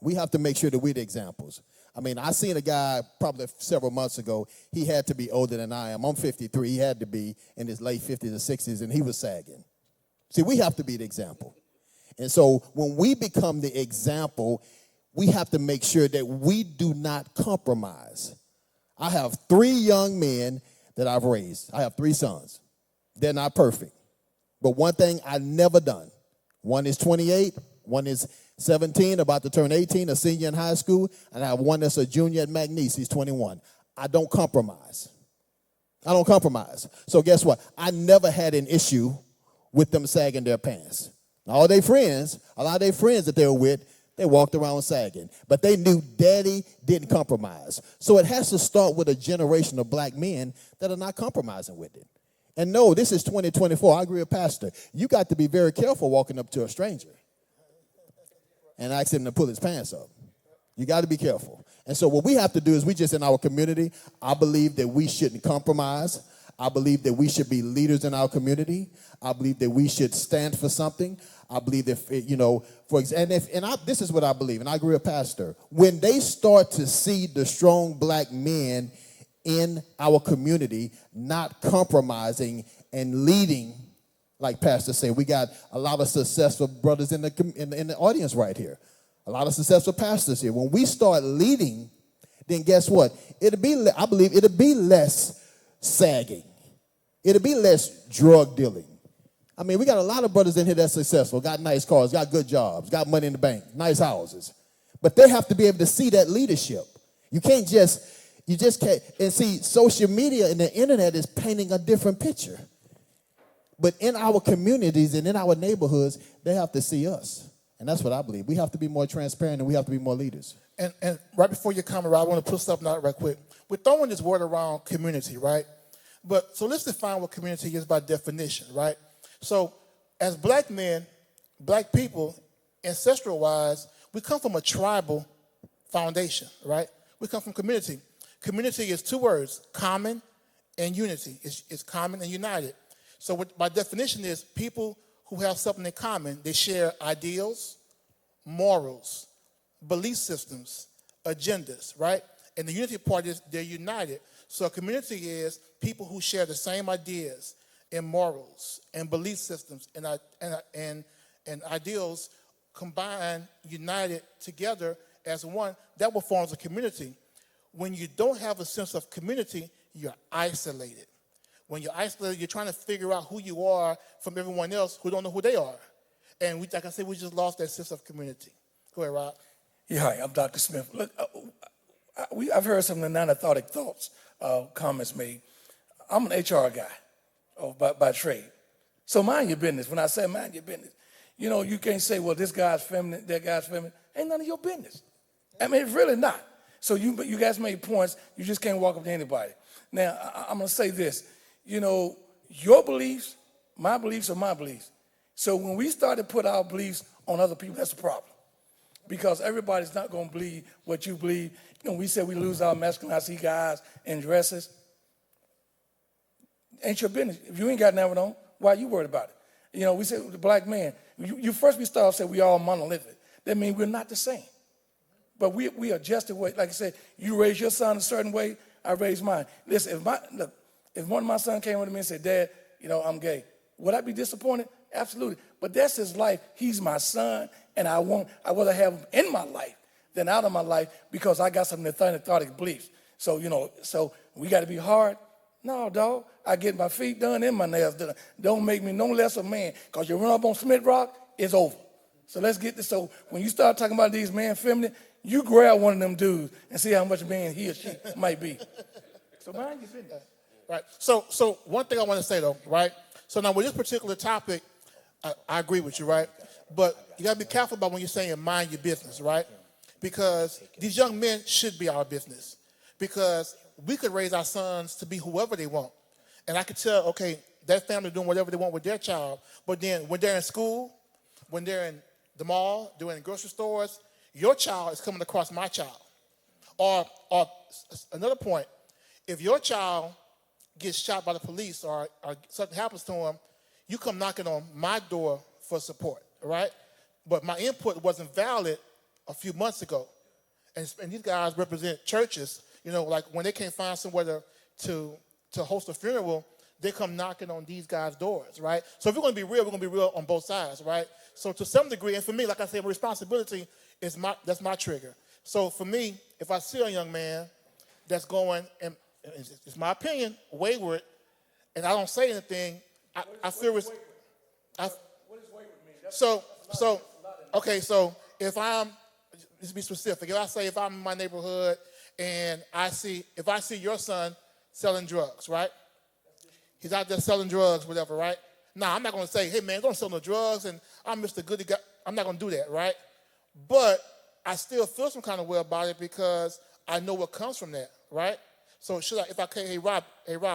We have to make sure that we're the examples. I mean, I seen a guy probably several months ago. He had to be older than I am. I'm 53. He had to be in his late 50s or 60s, and he was sagging. See, we have to be the example. And so when we become the example, we have to make sure that we do not compromise. I have 3 young men that I've raised. I have 3 sons. They're not perfect. But one thing I've never done, one is 28, one is 17, about to turn 18, a senior in high school, and I have one that's a junior at McNeese, he's 21. I don't compromise. I don't compromise. So guess what? I never had an issue with them sagging their pants. All their friends, a lot of their friends that they were with, they walked around sagging. But they knew daddy didn't compromise. So it has to start with a generation of black men that are not compromising with it. And no, this is 2024. I agree with Pastor. You got to be very careful walking up to a stranger and ask him to pull his pants up. You got to be careful. And so what we have to do is we just in our community, I believe that we shouldn't compromise. I believe that we should be leaders in our community. I believe that we should stand for something. I believe that, for example, this is what I believe, and I agree with Pastor. When they start to see the strong black men in our community not compromising and leading, like Pastor said, we got a lot of successful brothers in the audience right here, a lot of successful pastors here. When we start leading, then guess what? I believe it'll be less sagging. It'll be less drug dealing. I mean, we got a lot of brothers in here that's successful, got nice cars, got good jobs, got money in the bank, nice houses. But they have to be able to see that leadership. You just can't. And see, social media and the internet is painting a different picture. But in our communities and in our neighborhoods, they have to see us. And that's what I believe. We have to be more transparent and we have to be more leaders. And right before you comment, I want to put something out right quick. We're throwing this word around community, right? But so let's define what community is by definition, right? So as black men, black people, ancestral-wise, we come from a tribal foundation, right? We come from community. Community is 2 words, common and unity. It's common and united. So what by definition is people who have something in common. They share ideals, morals, belief systems, agendas, right? And the unity part is they're united. So a community is people who share the same ideas and morals and belief systems and ideals combined, united together as one. That what forms a community. When you don't have a sense of community, you're isolated. When you're isolated, you're trying to figure out who you are from everyone else who don't know who they are. And like I said, we just lost that sense of community. Go ahead, Rob. Yeah, hi, I'm Dr. Smith. Look, I've heard some of the non-orthodox thoughts, comments made. I'm an HR guy by trade. So mind your business. When I say mind your business, you can't say, well, this guy's feminine, that guy's feminine. Ain't none of your business. I mean, it's really not. So you guys made points. You just can't walk up to anybody. Now, I'm going to say this. Your beliefs, my beliefs are my beliefs. So when we start to put our beliefs on other people, that's a problem. Because everybody's not going to believe what you believe. We said we lose our masculine. I see guys in dresses. Ain't your business. If you ain't got nothing on, why are you worried about it? We said the black man. We start off saying we all monolithic. That means we're not the same. But we adjust the way. Like I said, you raise your son a certain way, I raise mine. Listen, if one of my sons came to me and said, Dad, I'm gay, would I be disappointed? Absolutely. But that's his life. He's my son, and I rather have him in my life than out of my life because I got some orthodox beliefs. So, so we got to be hard. No, dog. I get my feet done and my nails done. Don't make me no less a man because you run up on Smith Rock, it's over. So let's get this. So when you start talking about these men feminine, you grab one of them dudes and see how much man he or she might be. So mind your business. Right. So one thing I want to say though, right? So now with this particular topic, I agree with you, right? But you got to be careful about when you're saying mind your business, right? Because these young men should be our business. Because we could raise our sons to be whoever they want. And I could tell, okay, that family doing whatever they want with their child. But then when they're in school, when they're in the mall, they're in grocery stores, your child is coming across my child. Or another point, if your child gets shot by the police or something happens to him, you come knocking on my door for support, right? But my input wasn't valid a few months ago. And these guys represent churches, you know, like when they can't find somewhere to host a funeral, they come knocking on these guys' doors, right? So if we're going to be real, we're going to be real on both sides, right? So to some degree, and for me, like I said, responsibility that's my trigger. So for me, if I see a young man that's going, and it's my opinion, wayward, and I don't say anything, I feel What does wayward mean? So if let's be specific. If I'm in my neighborhood and if I see your son selling drugs, right? He's out there selling drugs, whatever, right? Now, I'm not going to say, hey, man, don't sell no drugs, and I'm Mr. Goody Guy. I'm not going to do that, right? But I still feel some kind of way about it because I know what comes from that, right? So if I say, hey, Rob,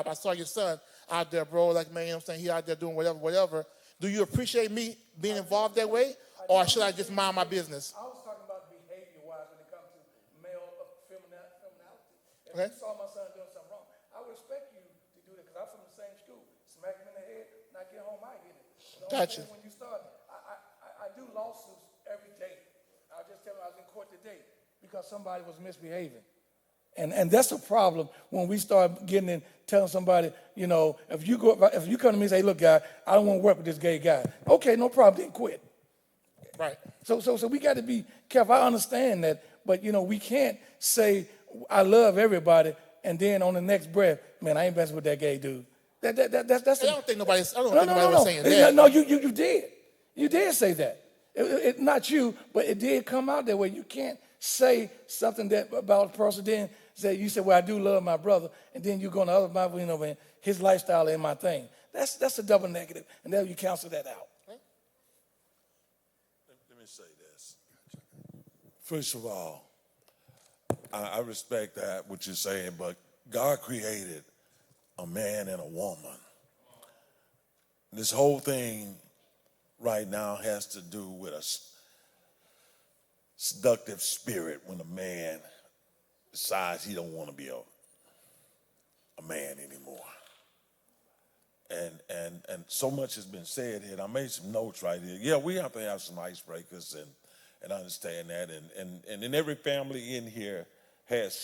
I saw your son out there, bro, like, man, you know what I'm saying, he out there doing whatever. Do you appreciate me being involved that way, or should I just mind my business? I was talking about behavior-wise when it comes to male femininity. If Okay. you saw my son doing something wrong, I would expect you to do that because I'm from the same school. Smack him in the head, not get home, I get it. You know what I'm Gotcha. saying? When you start, I do lawsuits every day. I was just telling you I was in court today because somebody was misbehaving. And that's a problem when we start getting in, telling somebody, you know, if you come to me and say, look, guy, I don't want to work with this gay guy. Okay, no problem, then quit. Right. So we got to be careful. I understand that, but you know, we can't say I love everybody and then on the next breath, man, I ain't messing with that gay dude. That's. I don't think nobody was saying that. No, you did. You did say that. It not you, but it did come out that way. You can't say something that about a person then you say, well, I do love my brother, and then you go on the other Bible, you know, man, his lifestyle ain't my thing. That's a double negative, and then you cancel that out. Let me say this. First of all, I respect that, what you're saying, but God created a man and a woman. This whole thing right now has to do with a seductive spirit when a man decides he don't want to be a man anymore. And so much has been said here. And I made some notes right here. Yeah, we have to have some icebreakers and understand that. And in every family in here has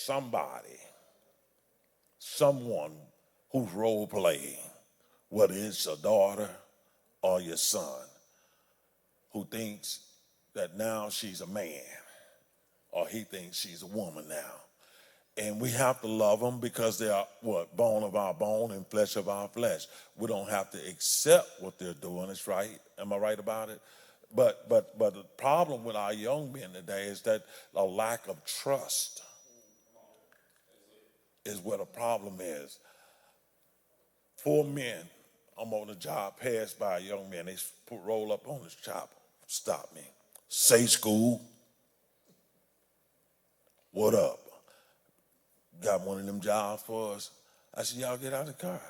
someone who's role playing, whether it's a daughter or your son, who thinks that now she's a man or he thinks she's a woman now. And we have to love them because they are, bone of our bone and flesh of our flesh. We don't have to accept what they're doing. It's right. Am I right about it? But the problem with our young men today is that a lack of trust is what a problem is. 4 men, I'm on the job, passed by a young man. They roll up on his chopper, stop me. Say, school, what up? Got one of them jobs for us. I said, y'all get out of the car.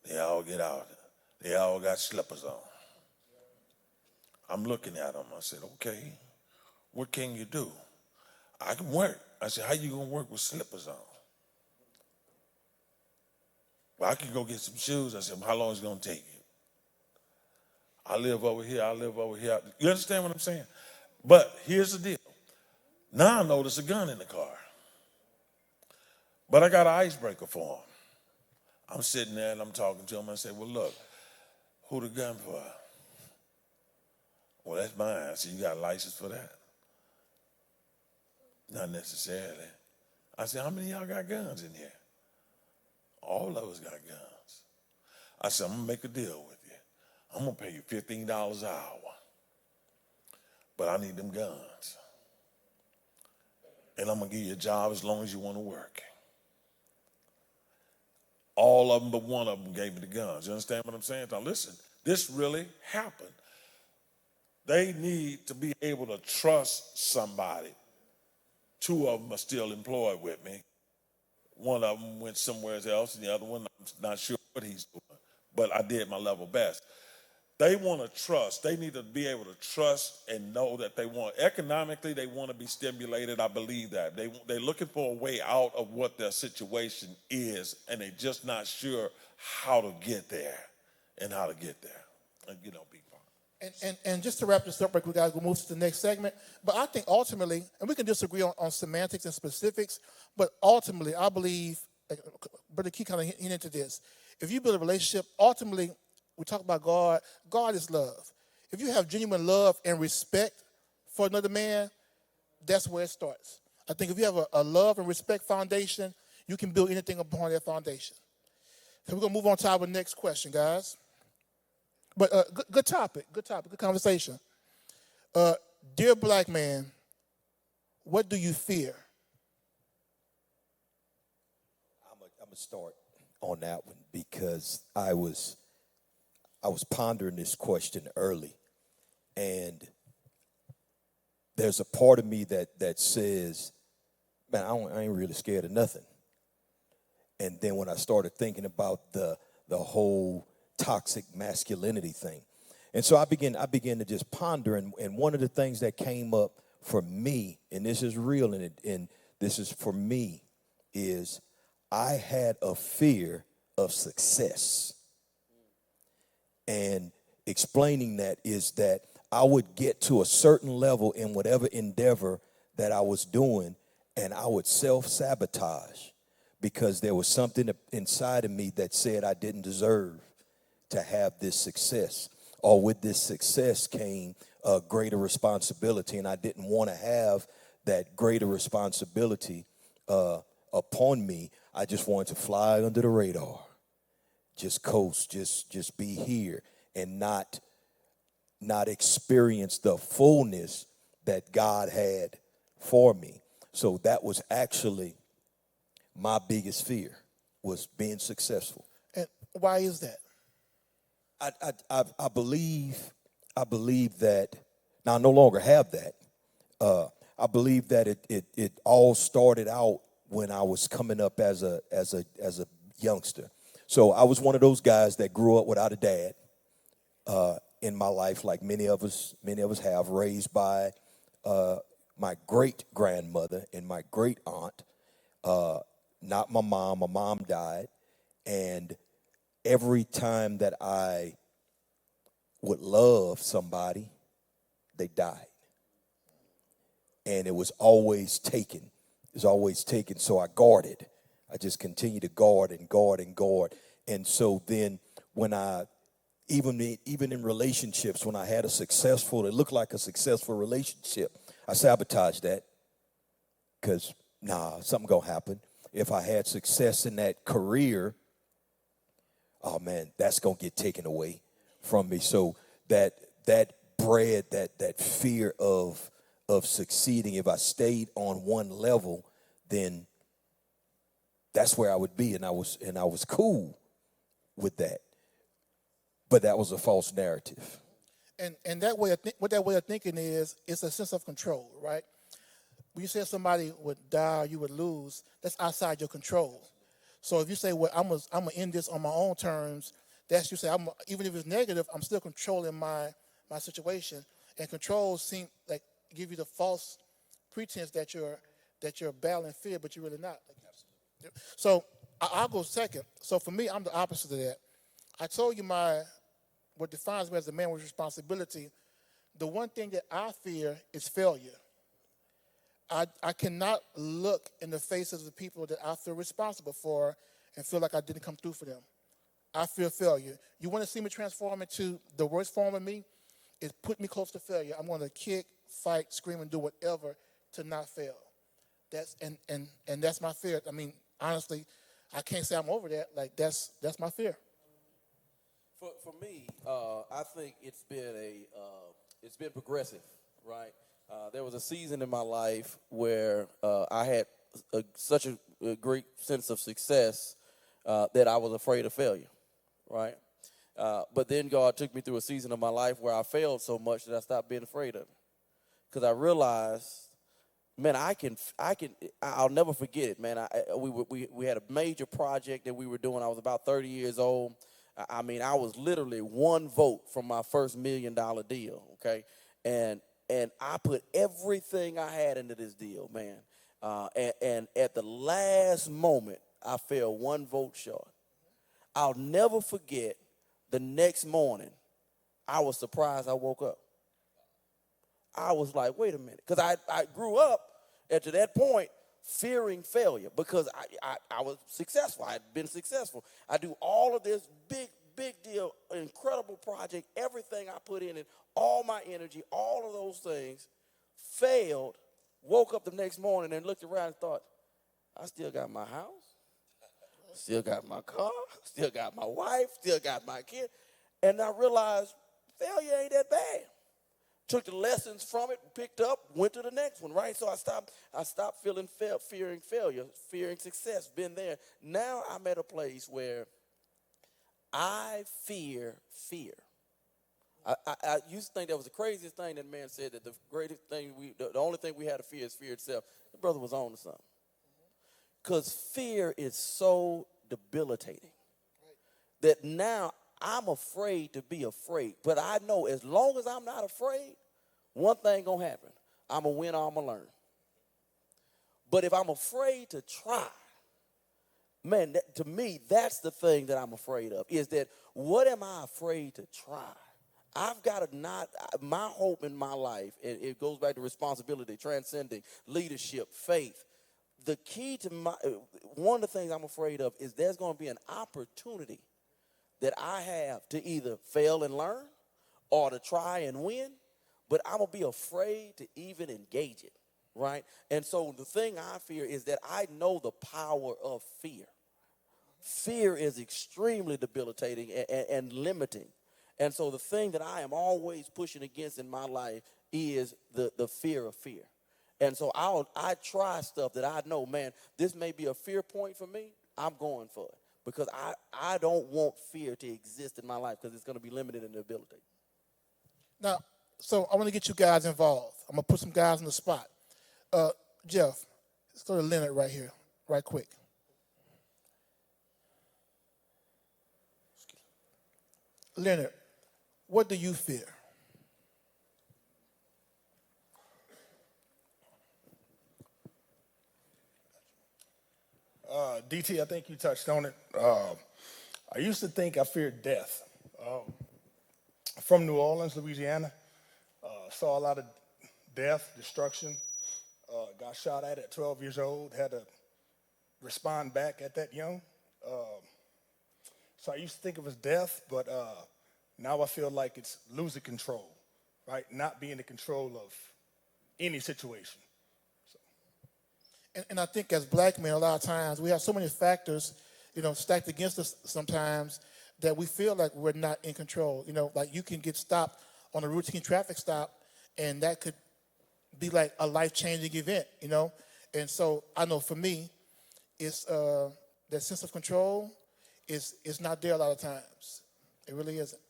They all get out. They all got slippers on. I'm looking at them. I said, okay, what can you do? I can work. I said, how you gonna work with slippers on? Well, I can go get some shoes. I said, how long is it gonna take you? I live over here. You understand what I'm saying? But here's the deal. Now I know there's a gun in the car. But I got an icebreaker for him. I'm sitting there and I'm talking to him. I say, well, look, who the gun for? Well, that's mine. I said, you got a license for that? Not necessarily. I said, how many of y'all got guns in here? All of us got guns. I said, I'm going to make a deal with you. I'm going to pay you $15 an hour. But I need them guns. And I'm going to give you a job as long as you want to work. All of them but one of them gave me the guns. You understand what I'm saying? Now listen, this really happened. They need to be able to trust somebody. 2 of them are still employed with me. One of them went somewhere else, and the other one, I'm not sure what he's doing. But I did my level best. They want to trust. They need to be able to trust and know that they want. Economically, they want to be stimulated. I believe that. They're looking for a way out of what their situation is, and they're just not sure how to get there and how to get there. And, be fine. And just to wrap this up, we got to move to the next segment. But I think ultimately, and we can disagree on semantics and specifics, but ultimately, I believe, Brother Key kind of hit into this. If you build a relationship, ultimately, we talk about God. God is love. If you have genuine love and respect for another man, that's where it starts. I think if you have a love and respect foundation, you can build anything upon that foundation. So we're going to move on to our next question, guys. But good topic, good conversation. Dear black man, what do you fear? I'm going to start on that one because I was pondering this question early, and there's a part of me that says, man, I ain't really scared of nothing. And then when I started thinking about the whole toxic masculinity thing, and so I began to just ponder, and one of the things that came up for me, and this is real, and this is for me, is I had a fear of success. And explaining that is that I would get to a certain level in whatever endeavor that I was doing, and I would self-sabotage because there was something inside of me that said I didn't deserve to have this success. Or with this success came a greater responsibility, and I didn't want to have that greater responsibility upon me. I just wanted to fly under the radar. Just coast, just be here and not experience the fullness that God had for me. So that was actually my biggest fear, was being successful. And why is that? I believe that now I no longer have that. I believe that it all started out when I was coming up as a youngster. So I was one of those guys that grew up without a dad in my life, like many of us have, raised by my great grandmother and my great aunt. Not my mom. My mom died, and every time that I would love somebody, they died, and it was always taken. It was always taken. So I guarded. I just continued to guard and guard and guard. And so then when even in relationships, when I had it looked like a successful relationship, I sabotaged that because, something gonna happen. If I had success in that career, oh man, that's gonna get taken away from me. So that bred that fear of succeeding. If I stayed on one level, then that's where I would be, and I was cool with that. But that was a false narrative. And that way what that way of thinking is, it's a sense of control, right? When you say somebody would die or you would lose, that's outside your control. So if you say, well, I'm gonna end this on my own terms, that's you say, even if it's negative, I'm still controlling my situation. And control seem like give you the false pretense that you're battling fear, but you're really not. So I'll go second. So for me, I'm the opposite of that. I told you what defines me as a man with responsibility. The one thing that I fear is failure. I cannot look in the faces of the people that I feel responsible for and feel like I didn't come through for them. I fear failure. You want to see me transform into the worst form of me? It put me close to failure. I'm going to kick, fight, scream, and do whatever to not fail. That's my fear. I mean, honestly, I can't say I'm over that. Like that's my fear. For me, I think it's been progressive, right? There was a season in my life where I had such a great sense of success that I was afraid of failure, right? But then God took me through a season of my life where I failed so much that I stopped being afraid of it. Because I realized, man, I'll never forget it, man. We had a major project that we were doing. I was about 30 years old. I mean, I was literally one vote from my first $1 million deal, okay? And I put everything I had into this deal, man. And at the last moment, I fell one vote short. I'll never forget the next morning, I was surprised I woke up. I was like, wait a minute. Because I grew up, and to that point, fearing failure because I was successful. I had been successful. I do all of this big deal, incredible project, everything I put in it, all my energy, all of those things, failed, woke up the next morning and looked around and thought, I still got my house, still got my car, still got my wife, still got my kid. And I realized failure ain't that bad. Took the lessons from it, picked up, went to the next one, right? So I stopped fearing failure, fearing success, been there. Now I'm at a place where I fear fear. I used to think that was the craziest thing that man said, that the greatest thing, the only thing we had to fear is fear itself. The brother was on to something. Because fear is so debilitating that now I'm afraid to be afraid. But I know as long as I'm not afraid, one thing going to happen. I'm going to win or I'm going to learn. But if I'm afraid to try, man, to me, that's the thing that I'm afraid of, is that what am I afraid to try? I've got to my hope in my life, it goes back to responsibility, transcending, leadership, faith. The key to one of the things I'm afraid of is there's going to be an opportunity that I have to either fail and learn or to try and win, but I'm going to be afraid to even engage it, right? And so the thing I fear is that I know the power of fear. Fear is extremely debilitating and limiting. And so the thing that I am always pushing against in my life is the fear of fear. And so I try stuff that I know, man, this may be a fear point for me. I'm going for it because I don't want fear to exist in my life because it's going to be limited in the ability. Now, so I want to get you guys involved. I'm going to put some guys on the spot. Jeff, let's go to Leonard right here, right quick. Leonard, what do you fear? DT, I think you touched on it. I used to think I feared death. From New Orleans, Louisiana, saw a lot of death, destruction. Got shot at 12 years old, had to respond back at that young. So I used to think it was death, but now I feel like it's losing control, right? Not being in control of any situation. And I think as black men, a lot of times, we have so many factors, stacked against us sometimes that we feel like we're not in control. Like you can get stopped on a routine traffic stop, and that could be like a life-changing event, And so I know for me, it's that sense of control is not there a lot of times. It really isn't.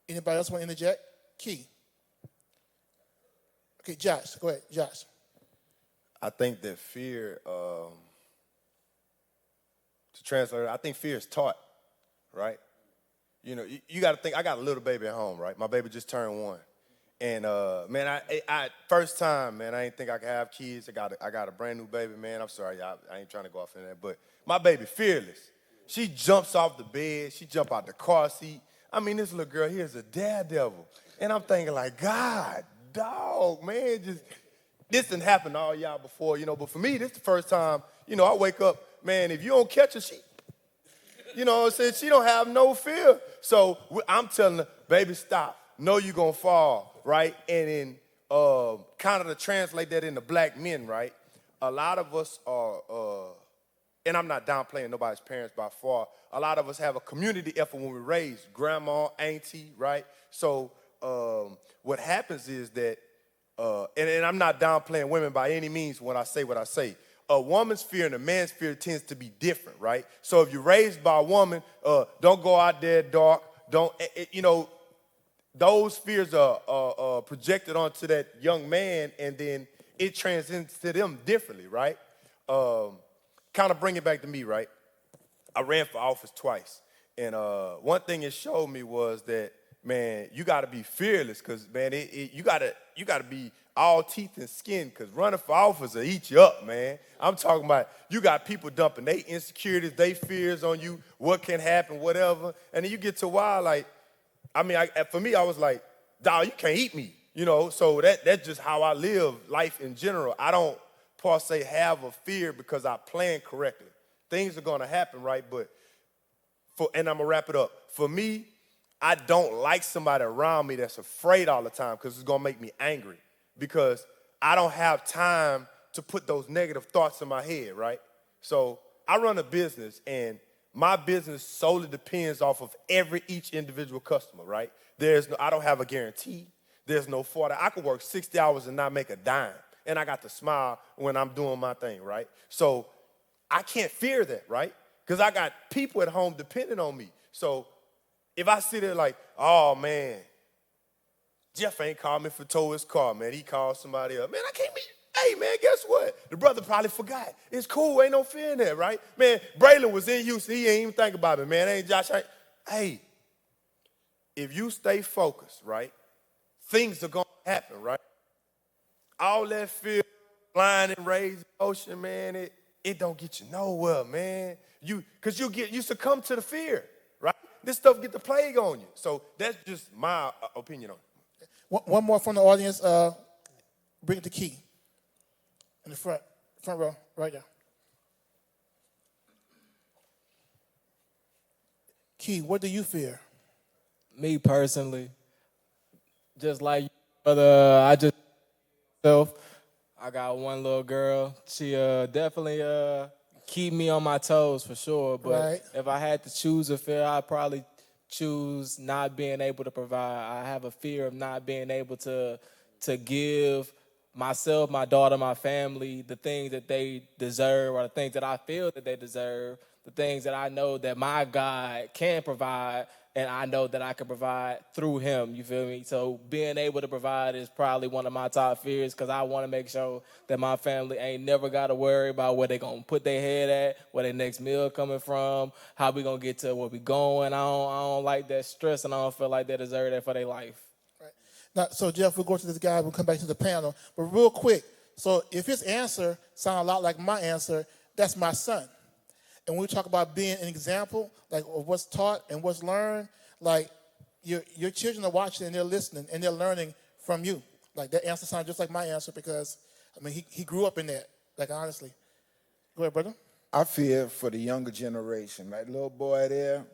Anybody else want to interject? Key. Okay, Josh, go ahead, Josh. I think that fear, to translate it, I think fear is taught, right? You got to think, I got a little baby at home, right? My baby just turned 1. And, man, I first time, man, I didn't think I could have kids. I got a brand new baby, man. I'm sorry, I ain't trying to go off in that. But my baby, fearless. She jumps off the bed. She jump out the car seat. I mean, this little girl here is a daredevil. And I'm thinking like, God, dog, man, this didn't happen to all y'all before, but for me, this is the first time, I wake up, man, if you don't catch her, she don't have no fear. So I'm telling her, baby, stop. Know you're going to fall, right? And then kind of to translate that into black men, right? A lot of us are, and I'm not downplaying nobody's parents by far, a lot of us have a community effort when we're raised, grandma, auntie, right? So what happens is that, and I'm not downplaying women by any means when I say what I say. A woman's fear and a man's fear tends to be different, right? So if you're raised by a woman, don't go out there dark, those fears are projected onto that young man, and then it transcends to them differently, right? Kind of bring it back to me, right? I ran for office twice, and one thing it showed me was that, man, you got to be fearless, because, man, you got to be all teeth and skin, because running for office will eat you up, man. I'm talking about you got people dumping their insecurities, their fears on you, what can happen, whatever, and then you get to a while, like, for me, I was like, dawg, you can't eat me, so that's just how I live life in general. I don't, per se, have a fear because I plan correctly. Things are going to happen, right? But, and I'm going to wrap it up. For me, I don't like somebody around me that's afraid all the time, because it's going to make me angry, because I don't have time to put those negative thoughts in my head, right? So I run a business, and my business solely depends off of each individual customer, right? I don't have a guarantee. There's no 40. I could work 60 hours and not make a dime, and I got to smile when I'm doing my thing, right? So I can't fear that, right? Because I got people at home depending on me. So if I sit there like, oh, man, Jeff ain't called me for tow his car, man. He called somebody up. Man, I can't meet. Hey, man, guess what? The brother probably forgot. It's cool. Ain't no fear in that, right? Man, Braylon was in Houston. He ain't even think about it, man. Hey, Josh, hey, if you stay focused, right, things are going to happen, right? All that fear, flying and raising ocean, man, it don't get you nowhere, man. Because you succumb to the fear, right? This stuff get the plague on you. So that's just my opinion on it. One more from the audience. Bring it to Key. In the front row, right there. Key, what do you fear? Me personally, just like you, brother, I got one little girl. She definitely keep me on my toes for sure. But if I had to choose a fear, I'd probably choose not being able to provide. I have a fear of not being able to give myself, my daughter, my family, the things that they deserve, or the things that I feel that they deserve, the things that I know that my God can provide, and I know that I can provide through him, you feel me? So being able to provide is probably one of my top fears, because I want to make sure that my family ain't never got to worry about where they going to put their head at, where their next meal coming from, how we going to get to where we going. I don't like that stress, and I don't feel like they deserve that for their life. Now, so, Jeff, we'll go to this guy. We'll come back to the panel. But real quick, so if his answer sounds a lot like my answer, that's my son. And when we talk about being an example, like of what's taught and what's learned, like your children are watching and they're listening and they're learning from you. Like that answer sounds just like my answer, because, I mean, he grew up in that, like honestly. Go ahead, brother. I fear for the younger generation. That little boy there,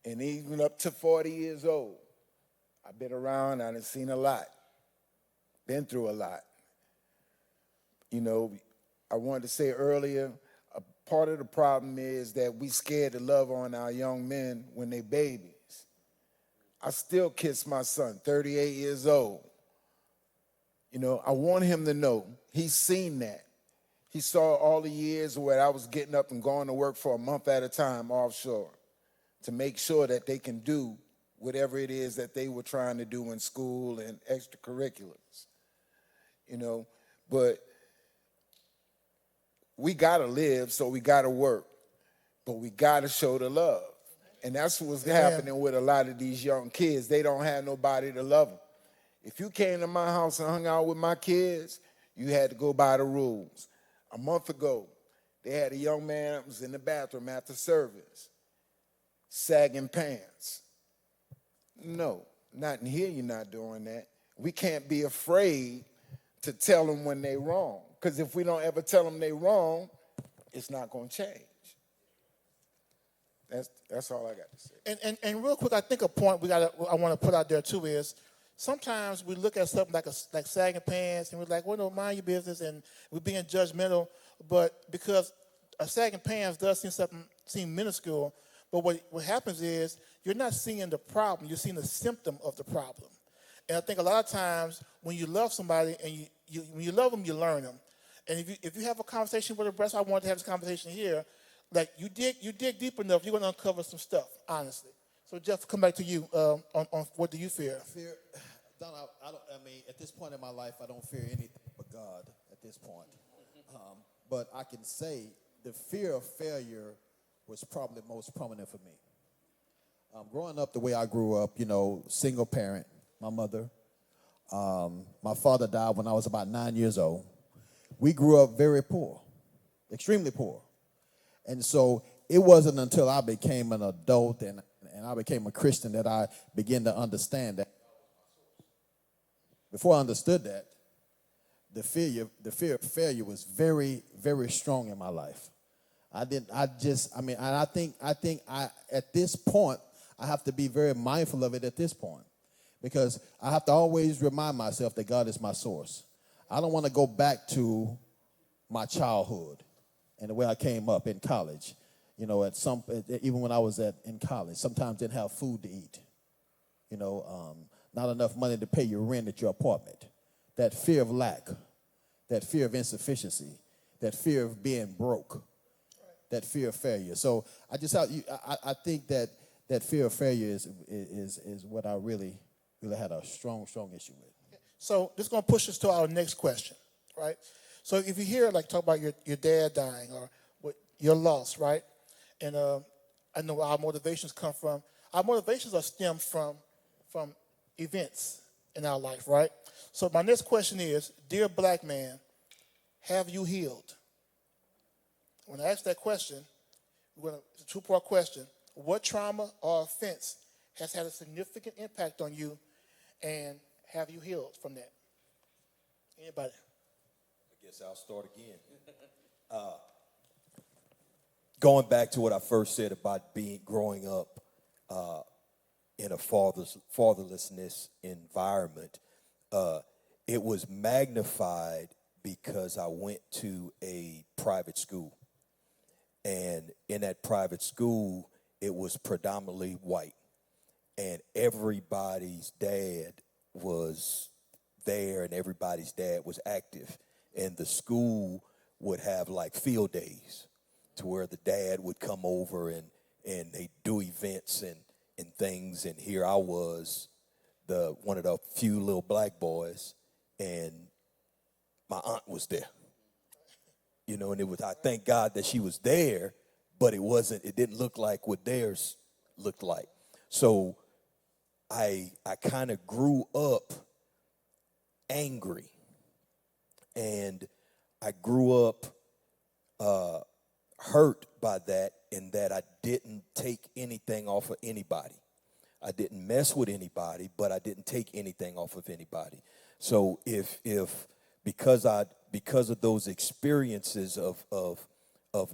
and even up to 40 years old. I've been around, I've seen a lot, been through a lot. I wanted to say earlier, a part of the problem is that we scared to love on our young men when they babies. I still kiss my son, 38 years old. I want him to know he's seen that. He saw all the years where I was getting up and going to work for a month at a time offshore to make sure that they can do whatever it is that they were trying to do in school and extracurriculars, but we got to live, so we got to work, but we got to show the love. And that's what's happening with a lot of these young kids. They don't have nobody to love them. If you came to my house and hung out with my kids, you had to go by the rules. A month ago, they had a young man that was in the bathroom after service, sagging pants. No, not in here, you're not doing that. We can't be afraid to tell them when they're wrong, because if we don't ever tell them they're wrong, it's not going to change. That's all I got to say. And real quick, I think a point I want to put out there too is sometimes we look at something like sagging pants and we're like, well, no, mind your business, and we're being judgmental. But because a sagging pants does seem minuscule, but what happens is you're not seeing the problem, you're seeing the symptom of the problem. And I think a lot of times when you love somebody and when you love them, you learn them. And if you have a conversation with a breast, I wanted to have this conversation here. Like you dig deep enough, you're gonna uncover some stuff, honestly. So Jeff, come back to you on what do you fear? Fear, Don, I mean, at this point in my life, I don't fear anything but God at this point. But I can say the fear of failure was probably most prominent for me. Growing up the way I grew up, single parent, my mother. My father died when I was about 9 years old. We grew up very poor, extremely poor. And so it wasn't until I became an adult and I became a Christian that I began to understand that. Before I understood that, the fear of failure was very, very strong in my life. At this point, I have to be very mindful of it at this point, because I have to always remind myself that God is my source. I don't want to go back to my childhood and the way I came up in college. Even when I was in college, sometimes didn't have food to eat. Not enough money to pay your rent at your apartment. That fear of lack, that fear of insufficiency, that fear of being broke, that fear of failure. So I think that fear of failure is what I really had a strong issue with. So this is going to push us to our next question, right? So if you hear talk about your dad dying or your loss, right? And I know our motivations come from, our motivations are stemmed from events in our life, right? So my next question is, dear black man, have you healed? When I ask that question, it's a two-part question. What trauma or offense has had a significant impact on you, and have you healed from that? Anybody? I guess I'll start again. Going back to what I first said about growing up in a fatherlessness environment, it was magnified because I went to a private school. And in that private school, it was predominantly white. And everybody's dad was there and everybody's dad was active. And the school would have field days to where the dad would come over and they do events and things. And here I was, one of the few little black boys, and my aunt was there. And I thank God that she was there, but it didn't look like what theirs looked like. So I kind of grew up angry, and I grew up hurt by that, in that I didn't take anything off of anybody. I didn't mess with anybody, but I didn't take anything off of anybody. So if because of those experiences of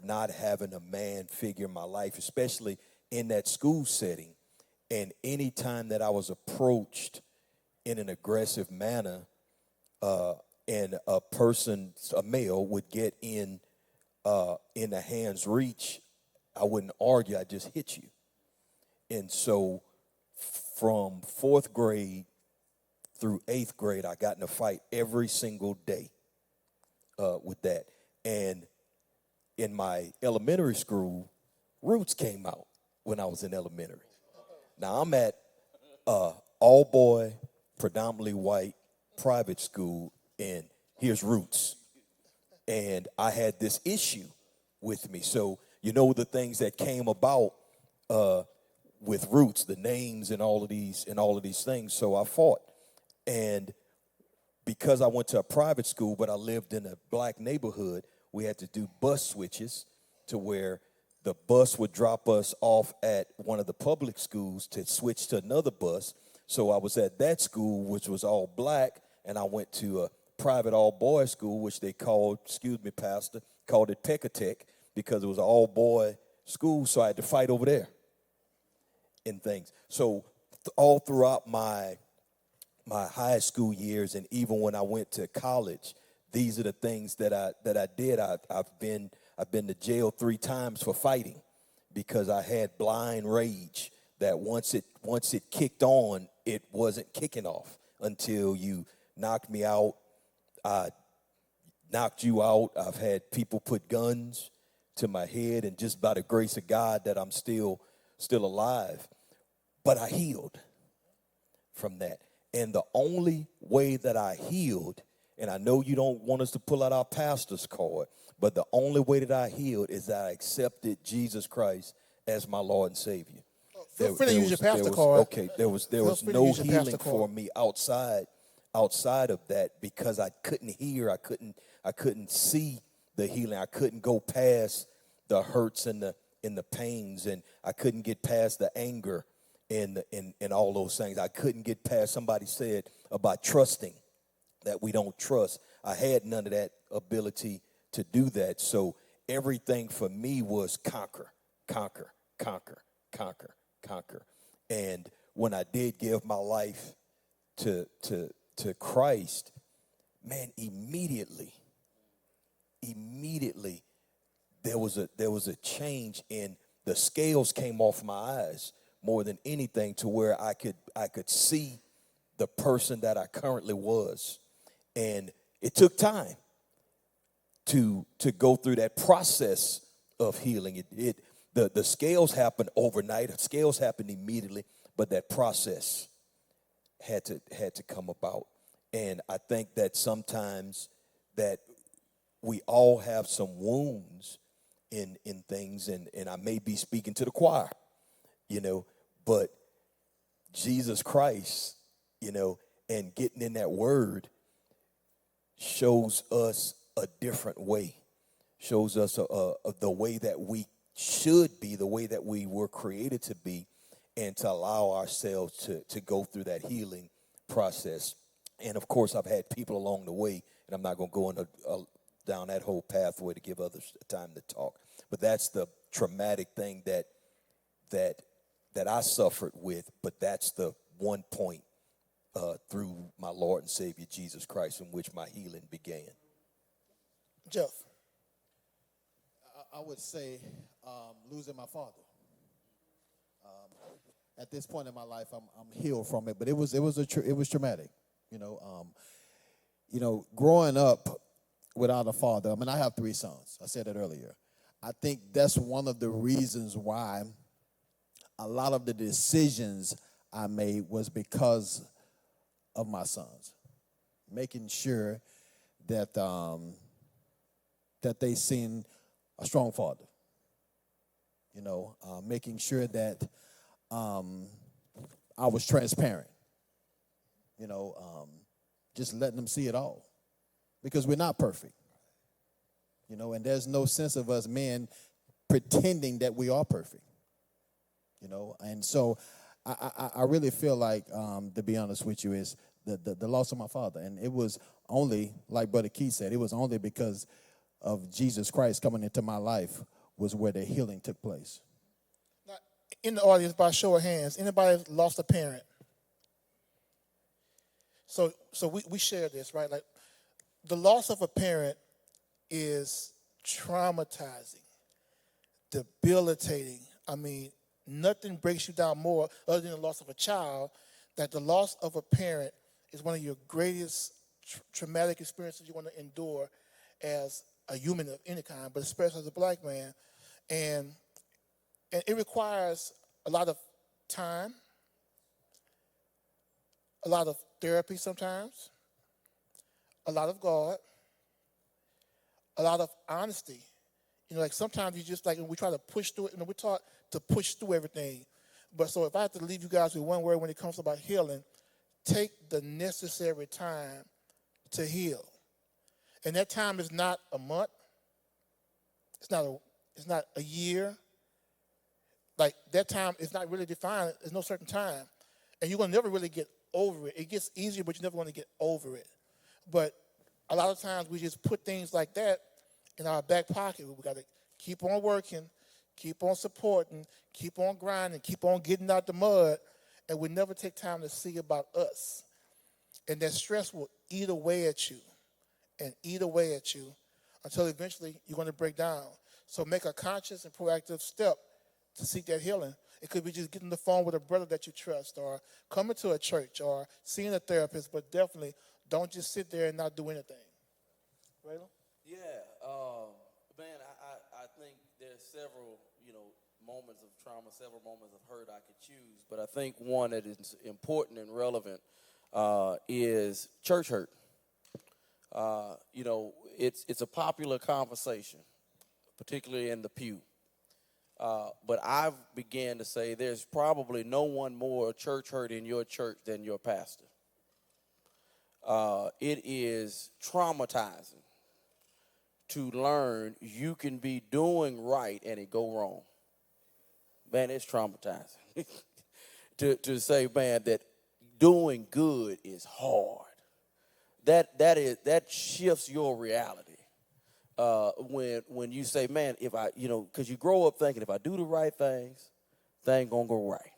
not having a man figure in my life, especially in that school setting, and any time that I was approached in an aggressive manner, and a male would get in the hand's reach, I wouldn't argue, I just hit you. And so from 4th grade through 8th grade, I got in a fight every single day with that. And in my elementary school, Roots came out when I was in elementary. Now I'm at all boy, predominantly white private school, and here's Roots. And I had this issue with me. So the things that came about with Roots, the names and all of these things. So I fought. And because I went to a private school, but I lived in a black neighborhood, we had to do bus switches to where the bus would drop us off at one of the public schools to switch to another bus. So I was at that school, which was all black, and I went to a private all-boys school, which they called, Pastor, called it Pecatech, because it was an all-boy school, so I had to fight over there and things. So all throughout my high school years, and even when I went to college, these are the things that I did. I've been to jail 3 times for fighting, because I had blind rage that once it kicked on, it wasn't kicking off until you knocked me out. I knocked you out. I've had people put guns to my head, and just by the grace of God that I'm still alive. But I healed from that. And the only way that I healed, and I know you don't want us to pull out our pastor's card, but the only way that I healed is that I accepted Jesus Christ as my Lord and Savior. Feel free to use your pastor card. Okay, there was no healing for me outside of that, because I couldn't hear, I couldn't see the healing. I couldn't go past the hurts and the pains, and I couldn't get past the anger and all those things. I couldn't get past, somebody said about trusting, that we don't trust. I had none of that ability to do that. So everything for me was conquer. And when I did give my life to Christ, man, immediately there was a change, in the scales came off my eyes more than anything, to where I could see the person that I currently was. And it took time to go through that process of healing. The scales happened overnight. The scales happened immediately, but that process had to come about. And I think that sometimes that we all have some wounds in things, and I may be speaking to the choir, but Jesus Christ, and getting in that word shows us a different way, shows us the way that we should be, the way that we were created to be, and to allow ourselves to go through that healing process. And of course, I've had people along the way, and I'm not going to go down that whole pathway to give others time to talk. But that's the traumatic thing that I suffered with. But that's the one point through my Lord and Savior Jesus Christ in which my healing began. Jeff. I would say losing my father. At this point in my life, I'm healed from it, but it was traumatic. Growing up without a father. I mean, I have 3 sons. I said it earlier. I think that's one of the reasons why a lot of the decisions I made was because of my sons, making sure that that they seen a strong father. Making sure that I was transparent. Just letting them see it all, because we're not perfect. And there's no sense of us men pretending that we are perfect. And so I really feel like, to be honest with you, is the loss of my father. And it was only, like Brother Keith said, it was only because of Jesus Christ coming into my life was where the healing took place. Now, in the audience, by show of hands, anybody lost a parent? So we share this, right? Like, the loss of a parent is traumatizing, debilitating. I mean, nothing breaks you down more other than the loss of a child. That the loss of a parent is one of your greatest traumatic experiences you want to endure as a human of any kind, but especially as a black man. And it requires a lot of time, a lot of therapy sometimes, a lot of God, a lot of honesty. Like sometimes you just we try to push through it, we're taught to push through everything. But so if I have to leave you guys with one word when it comes about healing, take the necessary time to heal. And that time is not a month. It's not a year. Like, that time is not really defined. There's no certain time. And you're going to never really get over it. It gets easier, but you're never going to get over it. But a lot of times we just put things like that in our back pocket. We got to keep on working, keep on supporting, keep on grinding, keep on getting out the mud, and we never take time to see about us. And that stress will eat away at you and eat away at you until eventually you're going to break down. So make a conscious and proactive step to seek that healing. It could be just getting on the phone with a brother that you trust, or coming to a church, or seeing a therapist, but definitely don't just sit there and not do anything. Rayla? Yeah, man, I think there's several, moments of trauma, several moments of hurt I could choose, but I think one that is important and relevant is church hurt. It's a popular conversation, particularly in the pew. But I've began to say there's probably no one more church hurt in your church than your pastor. It is traumatizing to learn you can be doing right and it go wrong. Man, it's traumatizing. to say, man, that doing good is hard. That shifts your reality. When you say, man, if I, because you grow up thinking if I do the right things, things gonna go right.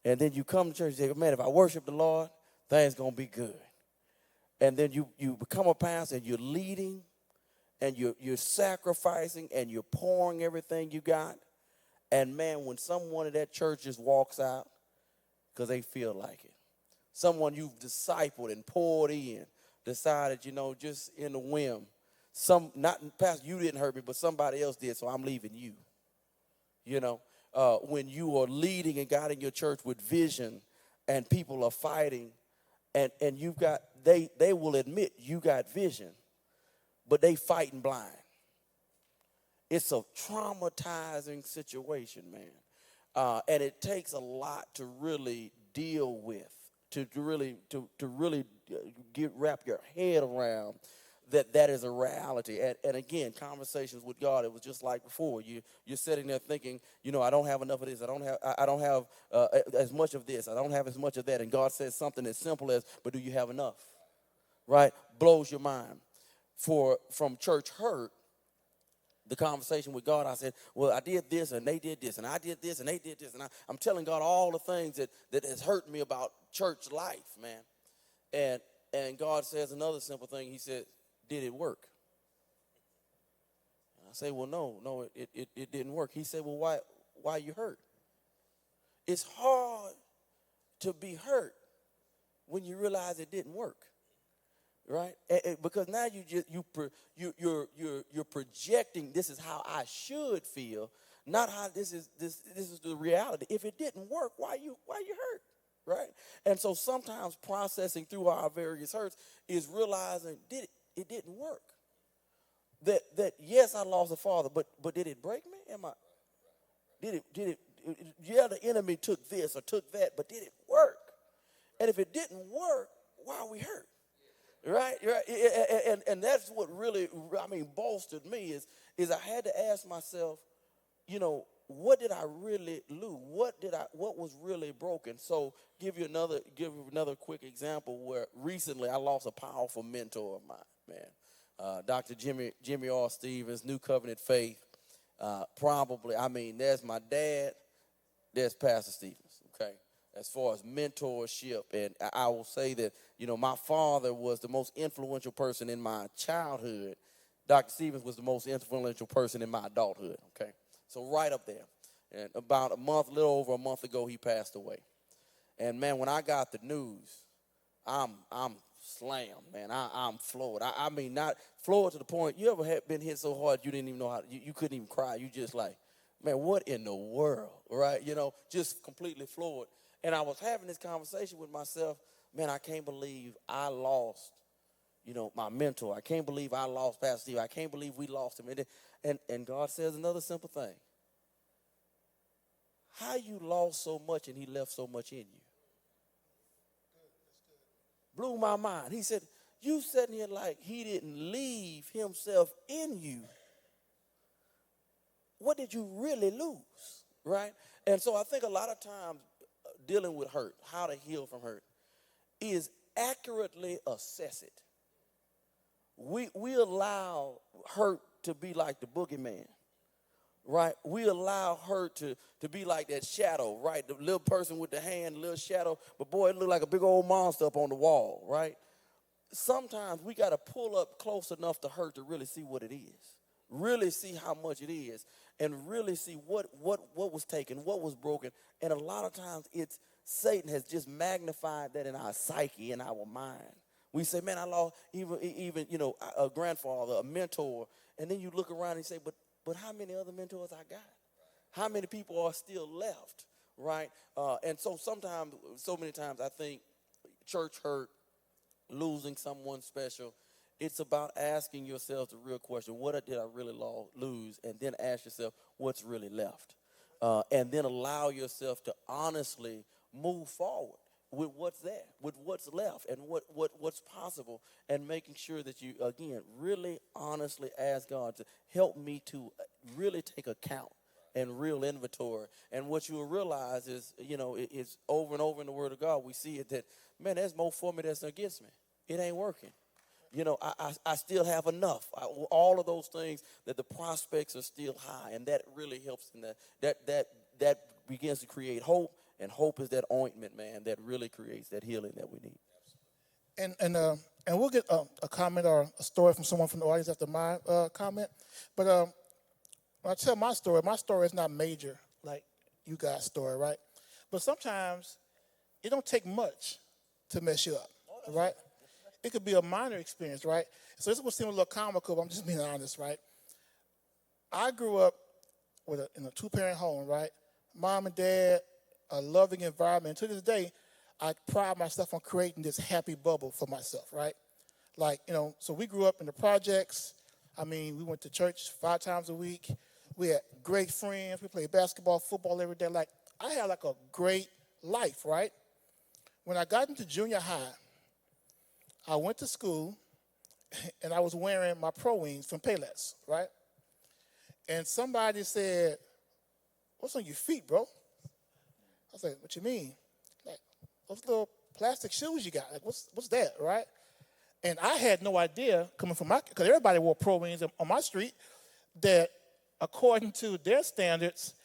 And then you come to church and say, man, if I worship the Lord, things gonna be good. And then you become a pastor and you're leading and you're sacrificing and you're pouring everything you got. And man, when someone at that church just walks out because they feel like it, someone you've discipled and poured in, decided, just in the whim, Pastor, you didn't hurt me, but somebody else did, so I'm leaving you. When you are leading and guiding your church with vision and people are fighting and you've got, they will admit you got vision, but they fighting blind. It's a traumatizing situation, man. And it takes a lot to really deal with, to really wrap your head around that is a reality. And again, conversations with God, it was just like before. You're sitting there thinking, I don't have enough of this. I don't have as much of this. I don't have as much of that. And God says something as simple as, but do you have enough? Right? Blows your mind. From church hurt, the conversation with God, I said, well, I did this and they did this and I did this and they did this. And I'm telling God all the things that has hurt me about church life, man. And God says another simple thing. He said, did it work? And I say, well, no, it didn't work. He said, well, why you hurt? It's hard to be hurt when you realize it didn't work. Right? Because now you're projecting this is how I should feel, not how this is the reality. If it didn't work, why you hurt? Right? And so sometimes processing through our various hurts is realizing it didn't work. That yes, I lost a father, but did it break me? Did it yeah, the enemy took this or took that, but did it work? And if it didn't work, why are we hurt? Right? And that's what really, bolstered me is I had to ask myself, what did I really lose? What was really broken? So give you another quick example where recently I lost a powerful mentor of mine, man. Dr. Jimmy R. Stevens, New Covenant Faith. There's my dad, there's Pastor Stevens, okay? As far as mentorship, and I will say that, my father was the most influential person in my childhood. Dr. Stevens was the most influential person in my adulthood, okay? So right up there. And about a little over a month ago, he passed away. And man, when I got the news, I'm slammed, man. I'm floored. Not floored to the point, you ever been hit so hard you didn't even know you couldn't even cry. You just like, man, what in the world, right? Just completely floored. And I was having this conversation with myself, man, I can't believe I lost, my mentor. I can't believe I lost Pastor Steve. I can't believe we lost him. And God says another simple thing. How you lost so much and he left so much in you? Blew my mind. He said, you sitting here like he didn't leave himself in you. What did you really lose, right? And so I think a lot of times dealing with hurt, how to heal from hurt, is accurately assess it. We allow hurt to be like the boogeyman, right? We allow hurt to be like that shadow, right? The little person with the hand, little shadow, but boy, it looked like a big old monster up on the wall, right? Sometimes we got to pull up close enough to hurt to really see what it is, really see how much it is, and really see what was taken, what was broken. And a lot of times it's Satan has just magnified that in our psyche, in our mind. We say, man, I lost even a grandfather, a mentor. And then you look around and say, but how many other mentors I got? how many people are still left, right? And so so many times I think church hurt, losing someone special, it's about asking yourself the real question, what did I really lose? And then ask yourself, what's really left? And then allow yourself to honestly move forward with what's there, with what's left, and what's possible, and making sure that you, again, really honestly ask God to help me to really take account and real inventory. And what you will realize is, it's over and over in the Word of God, we see it that, man, there's more for me than against me. It ain't working. I still have enough. All of those things, that the prospects are still high, and that really helps in that begins to create hope, and hope is that ointment, man, that really creates that healing that we need. And we'll get a comment or a story from someone from the audience after my comment. But when I tell my story is not major like you guys' story, right? But sometimes it don't take much to mess you up, right? It could be a minor experience, right? So this will seem a little comical, but I'm just being honest, right? I grew up in a two-parent home, right? Mom and dad, a loving environment. And to this day, I pride myself on creating this happy bubble for myself, right? Like, so we grew up in the projects. I mean, we went to church 5 times a week. We had great friends. We played basketball, football every day. Like, I had like a great life, right? When I got into junior high, I went to school, and I was wearing my Pro Wings from Payless, right? And somebody said, "What's on your feet, bro?" I said, "What you mean?" Like, those little plastic shoes you got. Like, what's that, right? And I had no idea, coming from because everybody wore Pro Wings on my street, that according to their standards,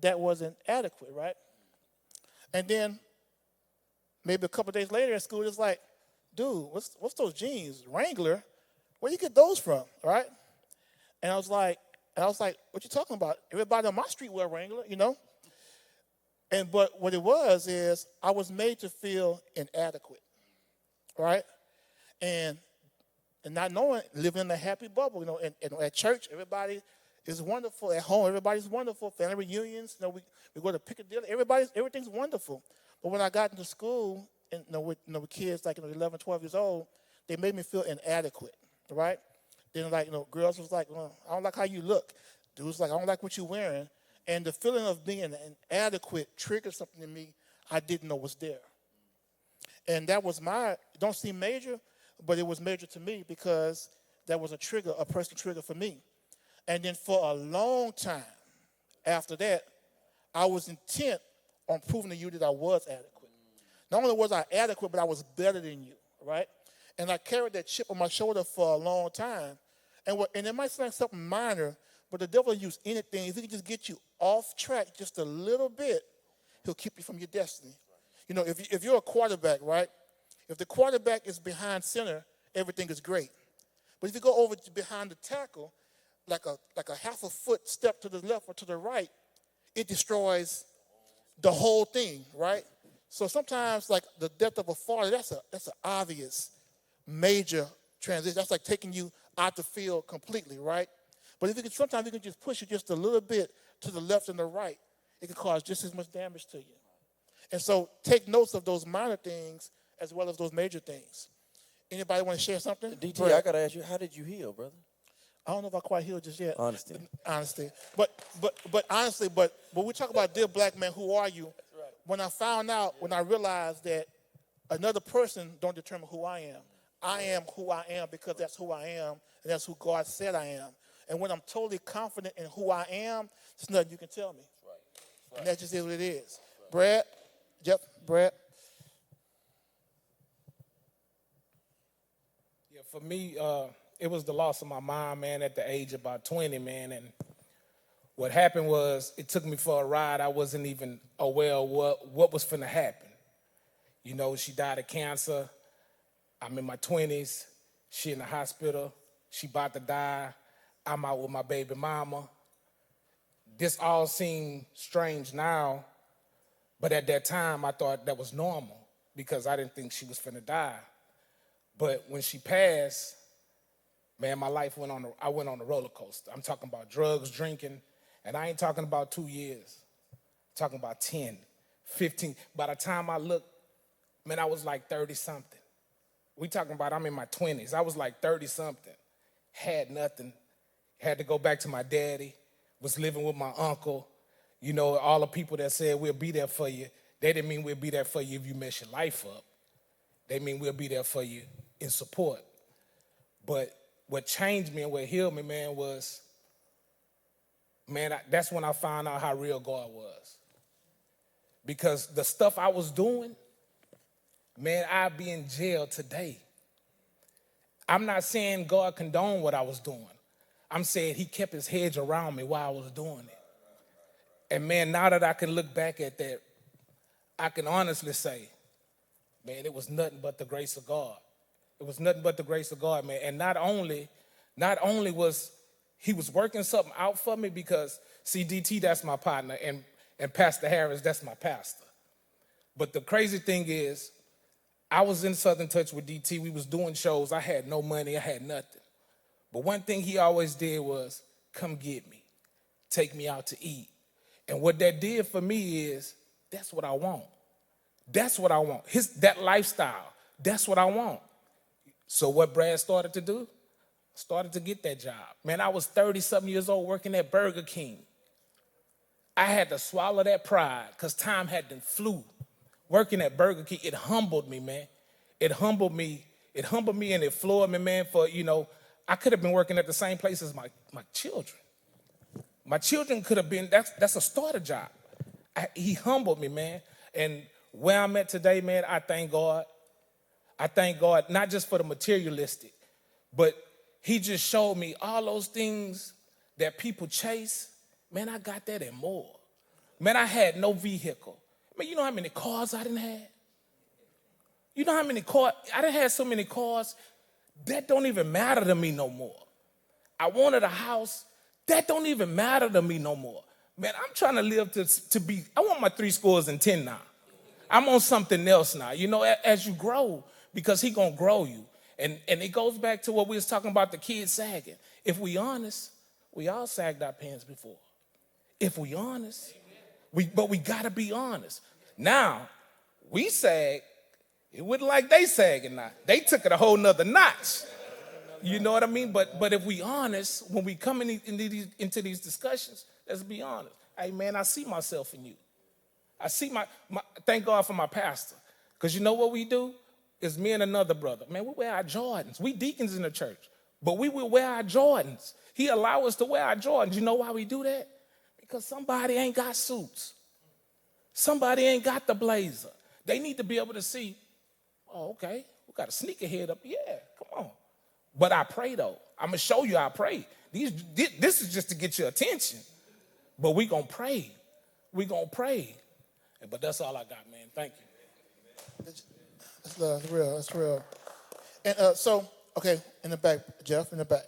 that wasn't adequate, right? And then maybe a couple of days later in school, it's like, "Dude, what's those jeans? Wrangler? Where you get those from?" Right? And I was like, "What you talking about? Everybody on my street wear Wrangler, But what it was is I was made to feel inadequate, right? And not knowing, living in a happy bubble, and at church, everybody is wonderful. At home, everybody's wonderful. Family reunions, we go to Piccadilly, everything's wonderful. But when I got into school, and with kids like 11, 12 years old, they made me feel inadequate, right? Then girls was like, "I don't like how you look." Dudes like, "I don't like what you're wearing." And the feeling of being inadequate triggered something in me I didn't know was there. And that was it don't seem major, but it was major to me because that was a personal trigger for me. And then for a long time after that, I was intent on proving to you that I was adequate. Not only was I adequate, but I was better than you, right? And I carried that chip on my shoulder for a long time. And it might sound like something minor, but the devil will use anything. If he can just get you off track just a little bit, he'll keep you from your destiny. If you're a quarterback, right? If the quarterback is behind center, everything is great. But if you go over behind the tackle, like a half a foot step to the left or to the right, it destroys the whole thing, right? So sometimes, like the death of a father, that's an obvious, major transition. That's like taking you out the field completely, right? But sometimes you can just push you just a little bit to the left and the right. It can cause just as much damage to you. And so take notes of those minor things as well as those major things. Anybody want to share something? DT, I got to ask you, how did you heal, brother? I don't know if I quite healed just yet. Honesty. But honestly, but we talk about, dear black man, who are you? When I realized that another person don't determine who I am who I am because that's who I am, and that's who God said I am. And when I'm totally confident in who I am, there's nothing you can tell me. Right. And that just is what it is. Right. Brad? Yeah, for me, it was the loss of my mom, man, at the age of about 20, man. And what happened was it took me for a ride. I wasn't even aware of what was finna happen. She died of cancer. I'm in my 20s. She in the hospital. She about to die. I'm out with my baby mama. This all seemed strange now, but at that time I thought that was normal because I didn't think she was finna die. But when she passed, man, my life I went on a roller coaster. I'm talking about drugs, drinking, And I ain't talking about 2 years. I'm talking about 10, 15. By the time I looked, man, I was like 30-something. We talking about I'm in my 20s. I was like 30-something. Had nothing. Had to go back to my daddy. Was living with my uncle. You know, all the people that said we'll be there for you, they didn't mean we'll be there for you if you mess your life up. They mean we'll be there for you in support. But what changed me and what healed me, man, was, man, that's when I found out how real God was. Because the stuff I was doing, man, I'd be in jail today. I'm not saying God condoned what I was doing. I'm saying he kept his hedge around me while I was doing it. And man, now that I can look back at that, I can honestly say, man, it was nothing but the grace of God. It was nothing but the grace of God, man. And not only was he was working something out for me, because see, DT, that's my partner, and Pastor Harris, that's my pastor. But the crazy thing is, I was in Southern Touch with DT. We was doing shows. I had no money. I had nothing. But one thing he always did was, come get me. Take me out to eat. And what that did for me is, that's what I want. That's what I want. That lifestyle, that's what I want. So what Brad started to do? Started to get that job. Man, I was 30-something years old working at Burger King. I had to swallow that pride because time had been flew. Working at Burger King, it humbled me, man. It humbled me. It humbled me and it floored me, man, for, you know, I could have been working at the same place as my children. My children could have been, that's a starter job. He humbled me, man. And where I'm at today, man, I thank God. I thank God, not just for the materialistic, but he just showed me all those things that people chase. Man, I got that and more. Man, I had no vehicle. Man, you know how many cars I done had? You know how many cars? I done had so many cars, that don't even matter to me no more. I wanted a house, that don't even matter to me no more. Man, I'm trying to live to be, I want my 10 now. I'm on something else now, you know, as you grow, because he gonna grow you. And it goes back to what we was talking about, the kids sagging. If we honest, we all sagged our pants before. If we honest, but we gotta be honest. Now, we sag, it wasn't like they sagging now. They took it a whole nother notch. You know what I mean? But if we honest, when we come into these discussions, let's be honest. Hey man, I see myself in you. I see thank God for my pastor. Because you know what we do? It's me and another brother. Man, we wear our Jordans. We deacons in the church. But we will wear our Jordans. He allow us to wear our Jordans. You know why we do that? Because somebody ain't got suits. Somebody ain't got the blazer. They need to be able to see, oh, okay, we got a sneakerhead up. Yeah, come on. But I pray, though. I'm going to show you I pray. This is just to get your attention. But we going to pray. We going to pray. But that's all I got, man. Thank you. That's real. That's real. And so, okay, in the back, Jeff, in the back.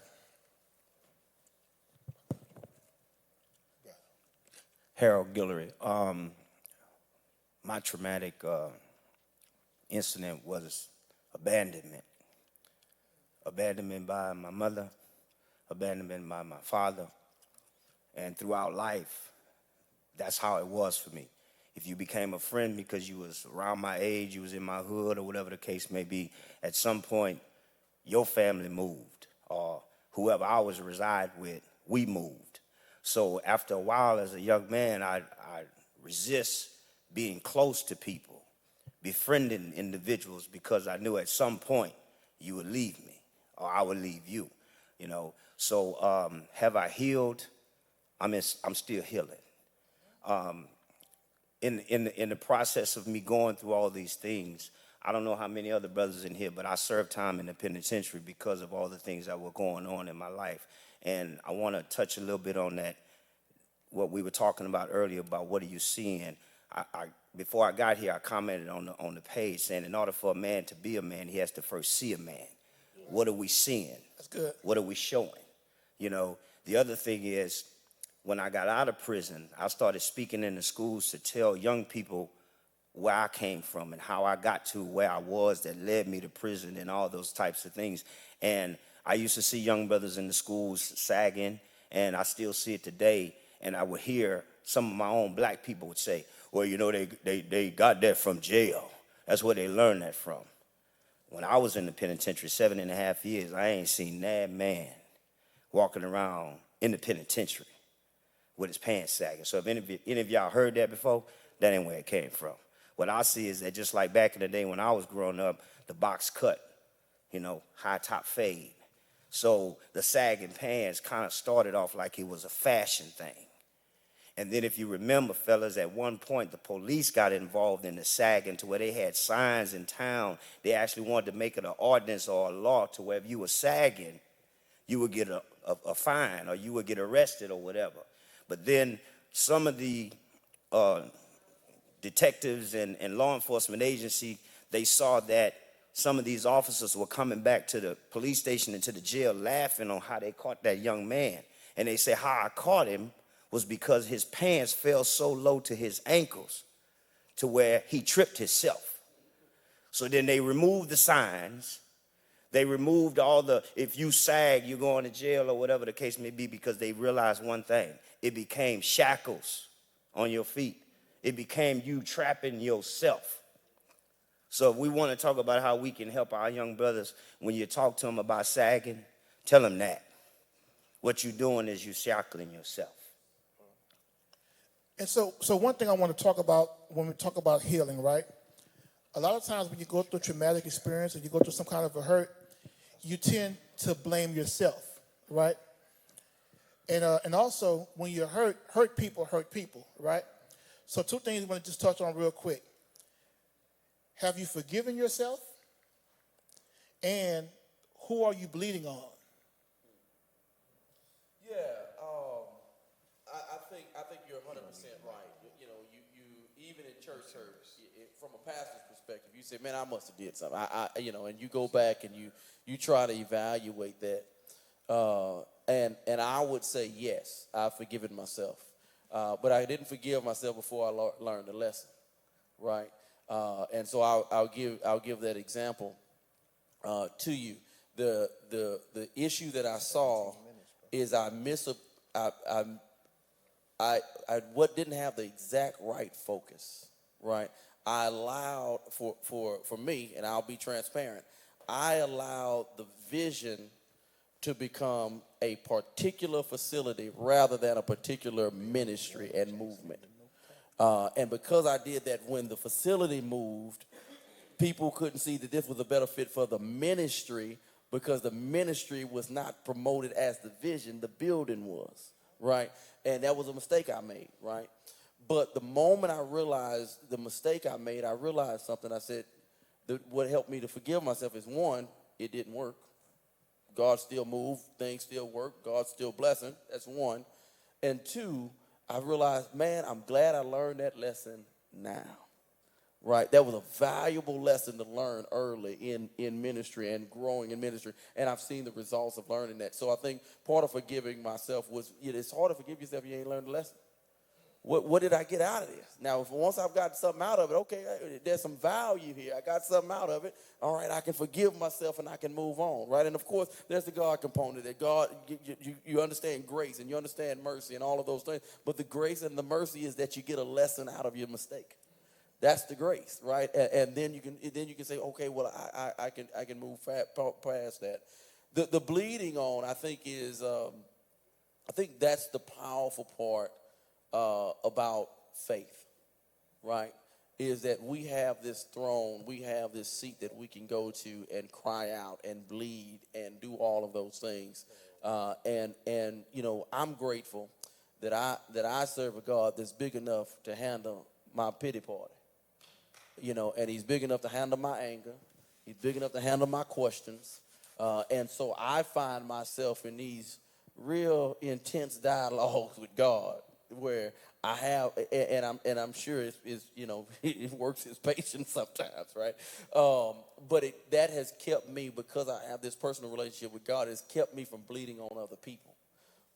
Harold Guillory. My traumatic incident was abandonment. Abandonment by my mother, abandonment by my father. And throughout life, that's how it was for me. If you became a friend because you was around my age, you was in my hood, or whatever the case may be, at some point, your family moved, or whoever I was reside with, we moved. So after a while, as a young man, I resist being close to people, befriending individuals, because I knew at some point you would leave me, or I would leave you, you know. So have I healed? I'm still healing. In the process of me going through all these things, I don't know how many other brothers in here, but I served time in the penitentiary because of all the things that were going on in my life. And I want to touch a little bit on that, what we were talking about earlier about what are you seeing. Before I got here, I commented on the page saying in order for a man to be a man, he has to first see a man. What are we seeing? That's good. What are we showing? You know, the other thing is, when I got out of prison, I started speaking in the schools to tell young people where I came from and how I got to where I was that led me to prison and all those types of things. And I used to see young brothers in the schools sagging, and I still see it today. And I would hear some of my own black people would say, well, you know, they got that from jail. That's where they learned that from. When I was in the penitentiary 7.5 years, I ain't seen that man walking around in the penitentiary with his pants sagging. So if any of y'all heard that before, that ain't where it came from. What I see is that just like back in the day when I was growing up, the box cut, you know, high top fade. So the sagging pants kind of started off like it was a fashion thing. And then if you remember, fellas, at one point the police got involved in the sagging to where they had signs in town. They actually wanted to make it an ordinance or a law to where if you were sagging, you would get a fine or you would get arrested or whatever. But then some of the detectives and law enforcement agency, they saw that some of these officers were coming back to the police station and to the jail laughing on how they caught that young man. And they said how I caught him was because his pants fell so low to his ankles to where he tripped himself. So then they removed the signs. They removed all the, if you sag, you're going to jail or whatever the case may be, because they realized one thing. It became shackles on your feet. It became you trapping yourself. So if we want to talk about how we can help our young brothers, when you talk to them about sagging, tell them that. What you're doing is you're shackling yourself. And so one thing I want to talk about when we talk about healing, right? A lot of times when you go through a traumatic experience or you go through some kind of a hurt, you tend to blame yourself, right? And also when you're hurt people, right? So two things I want to just touch on real quick. Have you forgiven yourself? And who are you bleeding on? Yeah, I think you're 100% right. You know, you even in church hurt, from a pastor's perspective, you say, man, I must have did something. You know, and you go back and you try to evaluate that. And I would say yes, I've forgiven myself, but I didn't forgive myself before I learned the lesson, right? And so I'll give that example to you. The issue that I saw is I what didn't have the exact right focus, right? I allowed for me, and I'll be transparent, I allowed the vision to become a particular facility rather than a particular ministry and movement. And because I did that, when the facility moved, people couldn't see that this was a better fit for the ministry because the ministry was not promoted as the vision, the building was, right? And that was a mistake I made, right? But the moment I realized the mistake I made, I realized something. I said, what helped me to forgive myself is, one, it didn't work. God still moved, things still work, God's still blessing. That's one. And two, I realized, man, I'm glad I learned that lesson now, right? That was a valuable lesson to learn early in ministry and growing in ministry, and I've seen the results of learning that. So I think part of forgiving myself was, it's hard to forgive yourself if you ain't learned the lesson. What did I get out of this? Now, once I've got something out of it, okay, there's some value here. I got something out of it. All right, I can forgive myself and I can move on, right? And, of course, there's the God component that God, you understand grace and you understand mercy and all of those things. But the grace and the mercy is that you get a lesson out of your mistake. That's the grace, right? And then you can say, okay, well, I can move past that. The bleeding on, I think, is I think that's the powerful part about faith, right? Is that we have this throne, we have this seat that we can go to and cry out and bleed and do all of those things. And you know, I'm grateful that I serve a God that's big enough to handle my pity party. You know, and he's big enough to handle my anger. He's big enough to handle my questions. And so I find myself in these real intense dialogues with God, where I have, and I'm sure it's you know, it works his patience sometimes, right? But that has kept me, because I have this personal relationship with God, has kept me from bleeding on other people,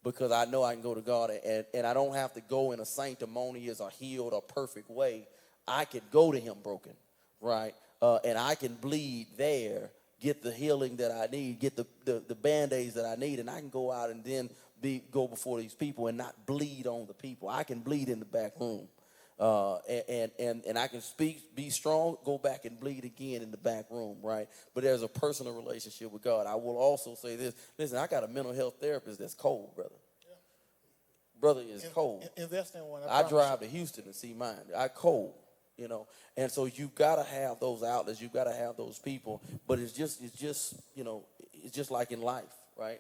because I know I can go to God and I don't have to go in a sanctimonious or healed or perfect way. I can go to him broken, right? And I can bleed there, get the healing that I need, get the Band-Aids that I need, and I can go out and then go before these people and not bleed on the people. I can bleed in the back room. And I can be strong, go back and bleed again in the back room, right? But there's a personal relationship with God. I will also say this. Listen, I got a mental health therapist that's cold, brother. Brother is cold. Invest in one. I drive to Houston to see mine. I cold, And so you've got to have those outlets. You've got to have those people. But it's just like in life, right?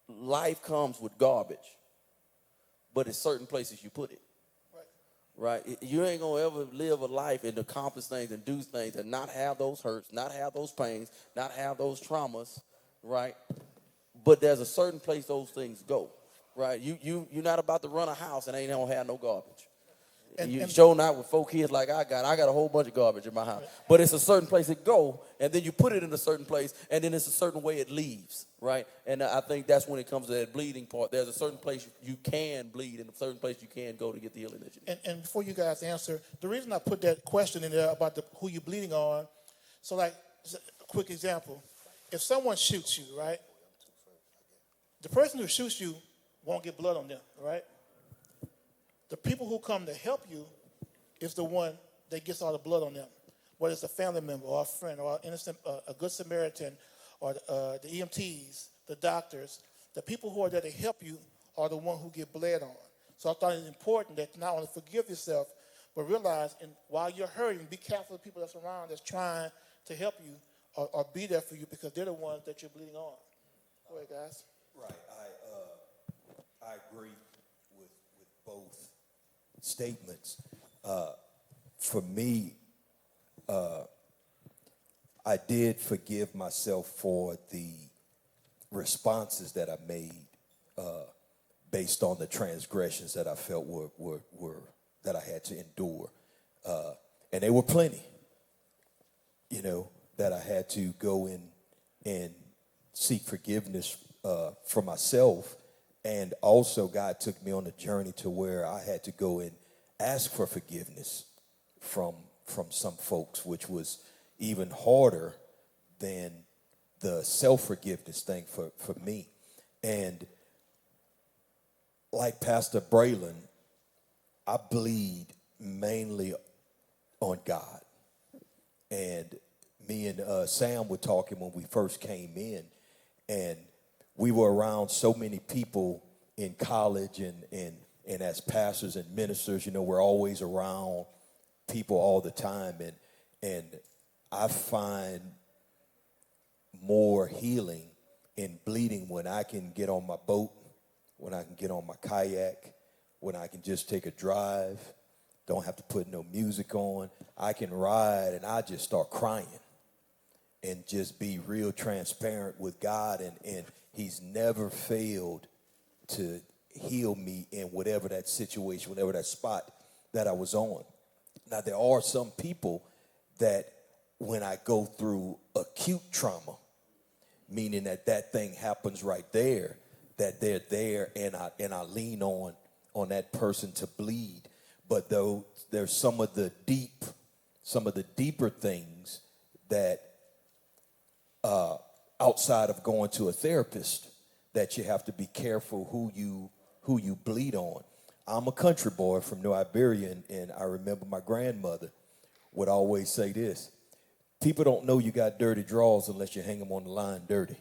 Life comes with garbage, but it's certain places you put it. Right? You ain't going to ever live a life and accomplish things and do things and not have those hurts, not have those pains, not have those traumas, right? But there's a certain place those things go, right? You're not about to run a house and ain't gonna have no garbage. You show not with 4 kids like I got a whole bunch of garbage in my house. But it's a certain place it go, and then you put it in a certain place, and then it's a certain way it leaves, right? And I think that's when it comes to that bleeding part. There's a certain place you can bleed, and a certain place you can go to get the healing that you need. And before you guys answer, the reason I put that question in there about who you're bleeding on, so like, a quick example. If someone shoots you, right? The person who shoots you won't get blood on them, right? The people who come to help you is the one that gets all the blood on them, whether it's a family member or a friend or a good Samaritan or the EMTs, the doctors. The people who are there to help you are the one who get bled on. So I thought it was important that not only forgive yourself, but realize while you're hurting, be careful of the people that's around that's trying to help you or be there for you because they're the ones that you're bleeding on. Go ahead, guys. Right. I agree with both statements. For me, I did forgive myself for the responses that I made based on the transgressions that I felt were that I had to endure, and they were plenty. That I had to go in and seek forgiveness for myself. And also God took me on a journey to where I had to go and ask for forgiveness from some folks, which was even harder than the self-forgiveness thing for me. And like Pastor Braylon, I bleed mainly on God. And me and Sam were talking when we first came in, and we were around so many people in college and as pastors and ministers, we're always around people all the time. And I find more healing in bleeding when I can get on my boat, when I can get on my kayak, when I can just take a drive, don't have to put no music on. I can ride and I just start crying and just be real transparent with God. And he's never failed to heal me in whatever that situation, whatever that spot that I was on. Now, there are some people that when I go through acute trauma, meaning that thing happens right there, that they're there and I lean on that person to bleed. But though there's some of the deeper things that outside of going to a therapist, that you have to be careful who you bleed on. I'm a country boy from New Iberia, and I remember my grandmother would always say this: people don't know you got dirty drawers unless you hang them on the line dirty.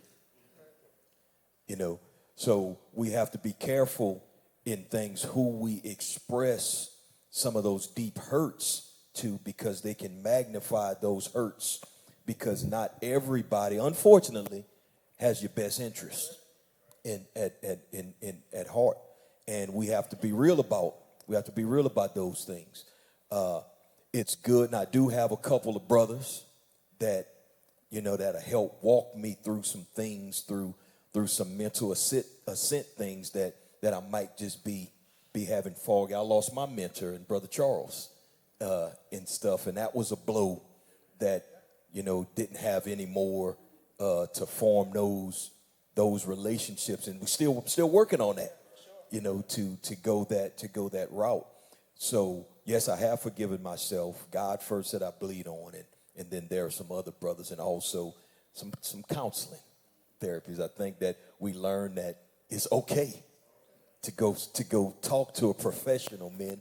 So we have to be careful in things who we express some of those deep hurts to, because they can magnify those hurts, because not everybody, unfortunately, has your best interest at heart. And we have to be real about those things. It's good, and I do have a couple of brothers that that'll help walk me through some things, through some mental ascent things that I might just be having foggy. I lost my mentor and Brother Charles and stuff, and that was a blow that didn't have any more to form those relationships, and we're still working on that, to go that route. So yes, I have forgiven myself. God first said I bleed on it, and then there are some other brothers, and also some counseling therapies. I think that we learn that it's okay to go talk to a professional, man.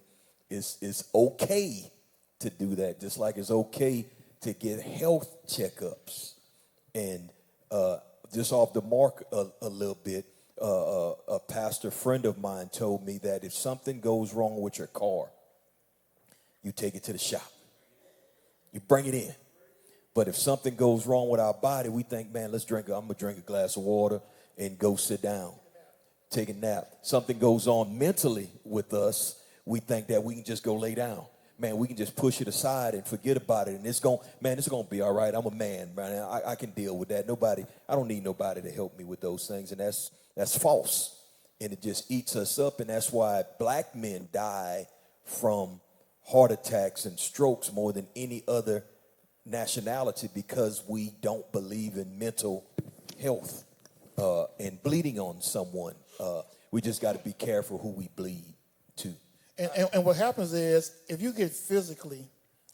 It's okay to do that, just like it's okay to get health checkups. And just off the mark a little bit, a pastor friend of mine told me that if something goes wrong with your car, you take it to the shop. You bring it in. But if something goes wrong with our body, we think, man, I'm going to drink a glass of water and go sit down, take a nap. Something goes on mentally with us, we think that we can just go lay down. Man, we can just push it aside and forget about it. And it's going to be all right. I'm a man, man. I can deal with that. I don't need nobody to help me with those things. And that's false. And it just eats us up. And that's why black men die from heart attacks and strokes more than any other nationality, because we don't believe in mental health and bleeding on someone. We just got to be careful who we bleed to. And what happens is, if you get physically,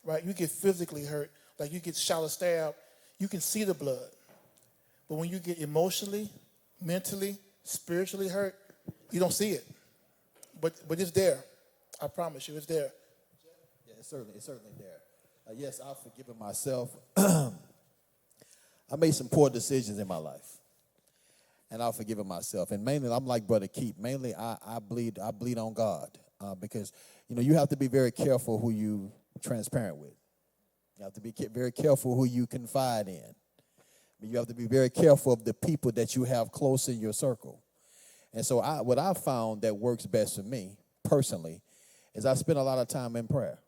right, you get physically hurt, like you get shot or stabbed, you can see the blood. But when you get emotionally, mentally, spiritually hurt, you don't see it. But it's there. I promise you, it's there. Yeah, it's certainly there. Yes, I've forgiven myself. I made some poor decisions in my life, and I've forgiven myself. And mainly, I'm like Brother Keith. Mainly, I bleed on God, because you have to be very careful who you transparent with. You have to be very careful who you confide in. You have to be very careful of the people that you have close in your circle. And so, what I found that works best for me personally is I spend a lot of time in prayer.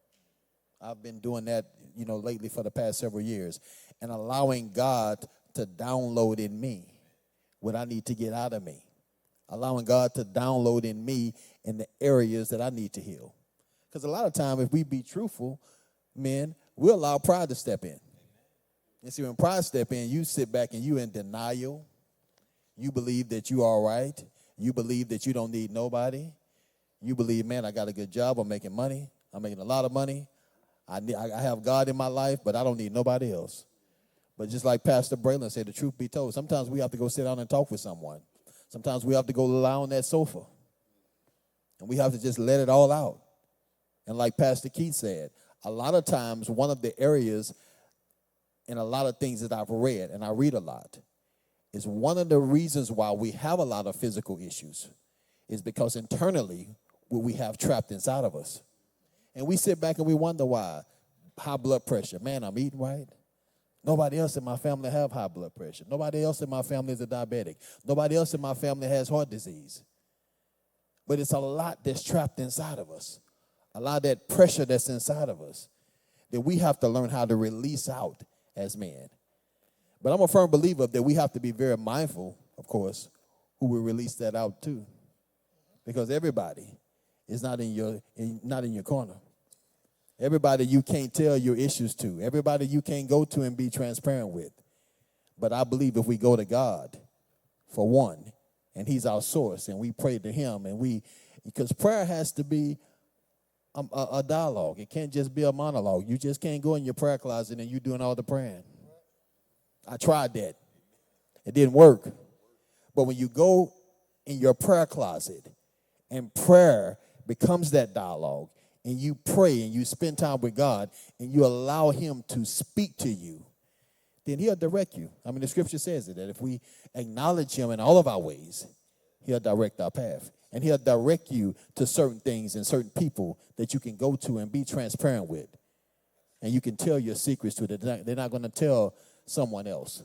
I've been doing that, lately for the past several years, and allowing God to download in me what I need to get out of me. Allowing God to download in me in the areas that I need to heal. Because a lot of time, if we be truthful, men, we'll allow pride to step in. And see, when pride step in, you sit back and you in denial. You believe that you all right. You believe that you don't need nobody. You believe, man, I got a good job. I'm making money. I'm making a lot of money. I have God in my life, but I don't need nobody else. But just like Pastor Braylon said, the truth be told, sometimes we have to go sit down and talk with someone. Sometimes we have to go lie on that sofa. And we have to just let it all out. And like Pastor Keith said, a lot of times one of the areas in a lot of things that I've read, and I read a lot, is one of the reasons why we have a lot of physical issues is because internally what we have trapped inside of us. And we sit back and we wonder why. High blood pressure. Man, I'm eating right. Nobody else in my family have high blood pressure. Nobody else in my family is a diabetic. Nobody else in my family has heart disease. But it's a lot that's trapped inside of us. A lot of that pressure that's inside of us that we have to learn how to release out as men. But I'm a firm believer that we have to be very mindful, of course, who we release that out to. Because everybody is not in your corner. Everybody you can't tell your issues to. Everybody you can't go to and be transparent with. But I believe if we go to God, for one, and he's our source, and we pray to him, and because prayer has to be a dialogue. It can't just be a monologue. You just can't go in your prayer closet and you doing all the praying. I tried that. It didn't work. But when you go in your prayer closet and prayer becomes that dialogue, and you pray and you spend time with God and you allow him to speak to you, then he'll direct you. I mean, the scripture says it, that if we acknowledge him in all of our ways, he'll direct our path. And he'll direct you to certain things and certain people that you can go to and be transparent with. And you can tell your secrets to them. They're not going to tell someone else,